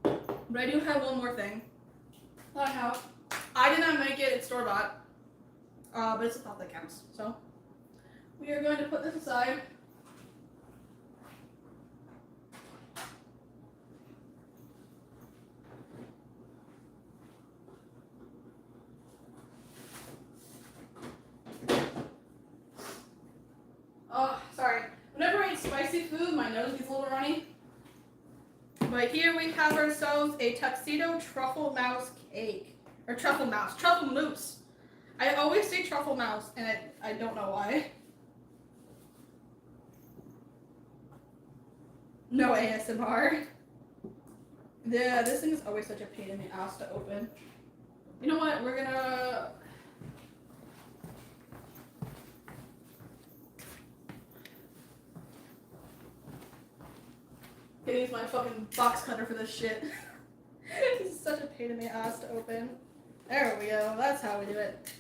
But I do have one more thing that I have. I did not make it, it's store-bought, but it's a thought that counts. So, we are going to put this aside. Oh, sorry. Whenever I eat spicy food, my nose gets a little runny. But here we have ourselves a tuxedo truffle mouse cake. Or truffle mousse. I always say truffle mouse, and I don't know why. No ASMR. Yeah, this thing is always such a pain in the ass to open. You know what? We're gonna... I use my fucking box cutter for this shit. This is such a pain in the ass to open. There we go. That's how we do it.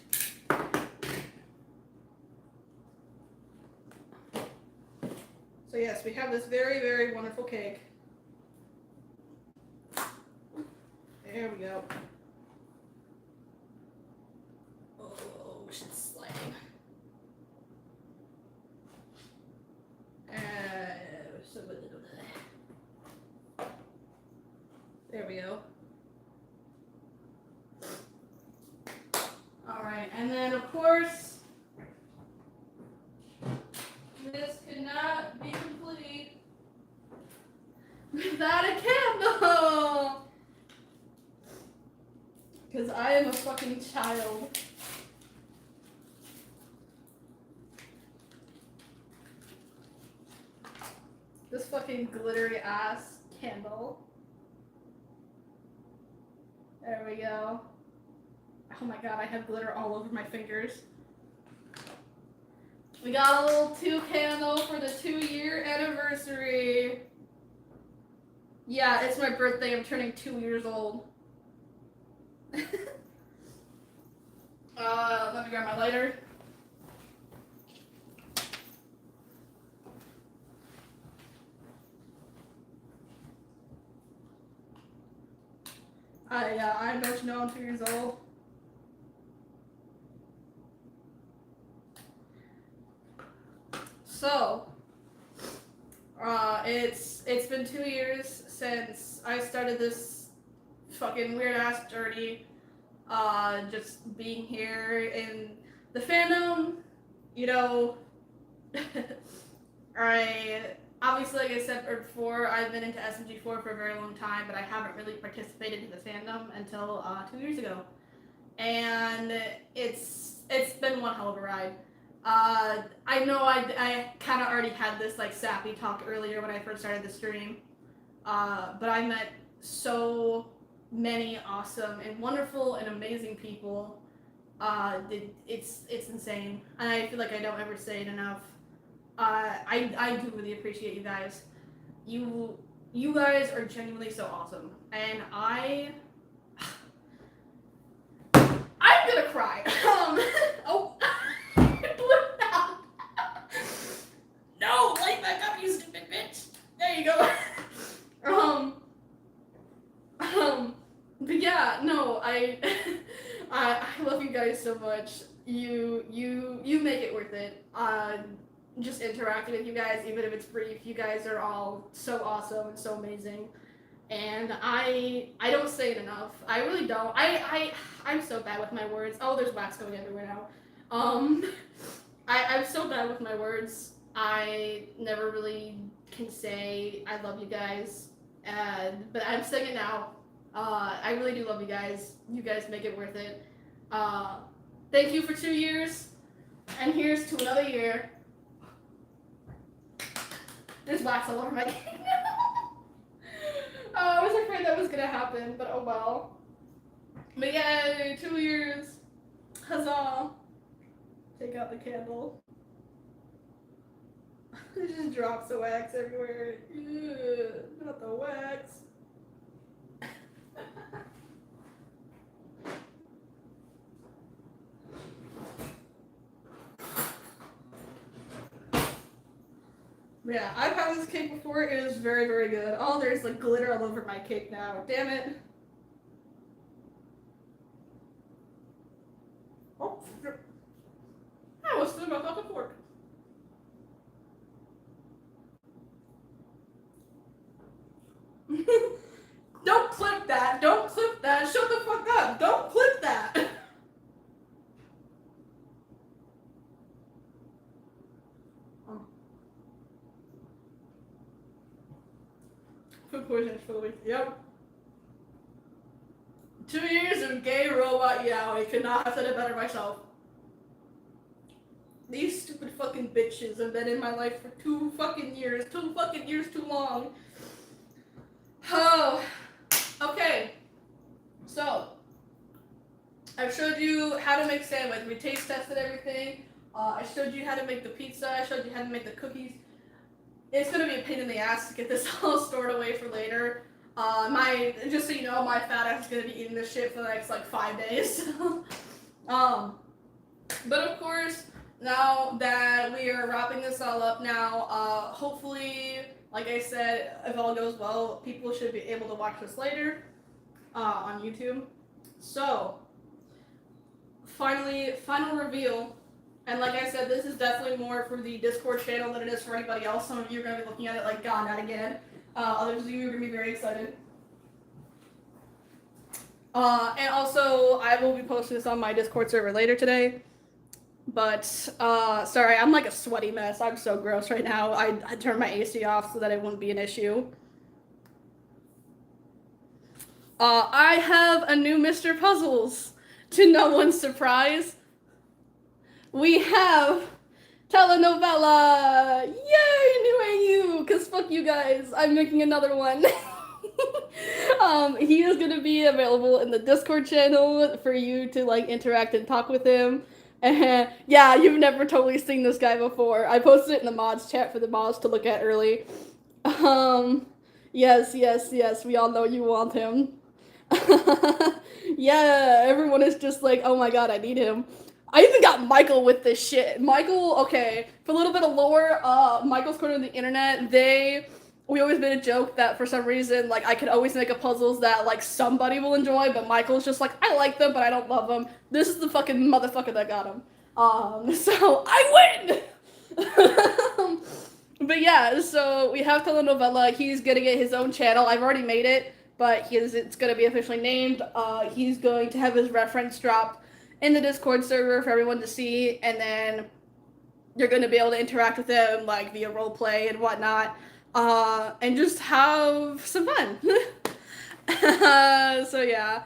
So yes, we have this very, very wonderful cake. There we go. Oh, shit's sliding. There we go. Alright, and then of course, this could not be complete without a candle! Because I am a fucking child. This fucking glittery ass candle. There we go. Oh my god, I have glitter all over my fingers. We got a little 2 candle for the 2-year anniversary. Yeah, it's my birthday. I'm turning 2 years old. Let me grab my lighter. I don't know, I'm 2 years old. So, it's been 2 years since I started this fucking weird ass journey. Just being here in the fandom, you know. Obviously, like I said before, I've been into SMG4 for a very long time, but I haven't really participated in the fandom until 2 years ago. And it's been one hell of a ride. I know I kind of already had this like sappy talk earlier when I first started the stream, but I met so many awesome and wonderful and amazing people. It's insane, and I feel like I don't ever say it enough. I do really appreciate you guys. You guys are genuinely so awesome, and I'm gonna cry. Oh, it blew out. No, light back up, you stupid bitch. There you go. But yeah, no, I love you guys so much. You make it worth it. Just interacting with you guys, even if it's brief, you guys are all so awesome and so amazing. And I don't say it enough. I really don't. I'm so bad with my words. Oh, there's wax going everywhere now. I'm so bad with my words. I never really can say I love you guys. But I'm saying it now. I really do love you guys. You guys make it worth it. Thank you for 2 years. And here's to another year. There's wax all over my cake now. I was afraid that was gonna happen, but oh well. But yay, 2 years. Huzzah. Take out the candle. It just drops the wax everywhere. Ew, not the wax. Yeah, I've had this cake before. It is very, very good. Oh, there's like glitter all over my cake now. Damn it. Oh, I was still my fucking fork. Don't clip that. Don't clip that. Shut the fuck up. Don't clip that. Food poisoning for the week. Yep. 2 years of gay robot yaoi. Could not have said it better myself. These stupid fucking bitches have been in my life for 2 fucking years. 2 fucking years too long. Oh. Okay. So, I've showed you how to make sandwich. We taste tested everything. I showed you how to make the pizza. I showed you how to make the cookies. It's gonna be a pain in the ass to get this all stored away for later. Just so you know, my fat ass is gonna be eating this shit for the next like 5 days. But of course, now that we are wrapping this all up now, hopefully, like I said, if all goes well, people should be able to watch this later on YouTube. So, final reveal. And like I said, this is definitely more for the Discord channel than it is for anybody else. Some of you are going to be looking at it like, God, not again. Others of you are going to be very excited. And also, I will be posting this on my Discord server later today. But, sorry, I'm like a sweaty mess. I'm so gross right now. I turned my AC off so that it wouldn't be an issue. I have a new Mr. Puzzles. To no one's surprise, we have telenovela! Yay, new AU! Because fuck you guys, I'm making another one. He is going to be available in the Discord channel for you to like interact and talk with him. And yeah, you've never totally seen this guy before. I posted it in the mods chat for the mods to look at early. Yes, we all know you want him. Yeah, everyone is just like, oh my god, I need him. I even got Michael with this shit. Michael, okay, for a little bit of lore, Michael's Corner of the Internet, we always made a joke that for some reason, like, I could always make a puzzles that, like, somebody will enjoy, but Michael's just like, I like them, but I don't love them. This is the fucking motherfucker that got him. So, I win! But yeah, so we have telenovela. He's gonna get his own channel. I've already made it, but it's gonna be officially named. He's going to have his reference dropped in the Discord server for everyone to see, and then you're gonna be able to interact with him, like, via roleplay and whatnot. And just have some fun. So yeah.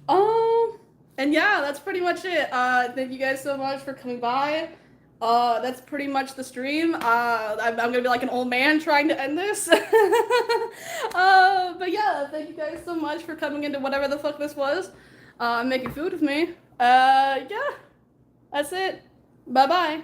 And yeah, that's pretty much it. Thank you guys so much for coming by. That's pretty much the stream. I'm gonna be like an old man trying to end this. But yeah, thank you guys so much for coming into whatever the fuck this was. Making food with me. Yeah. That's it. Bye-bye.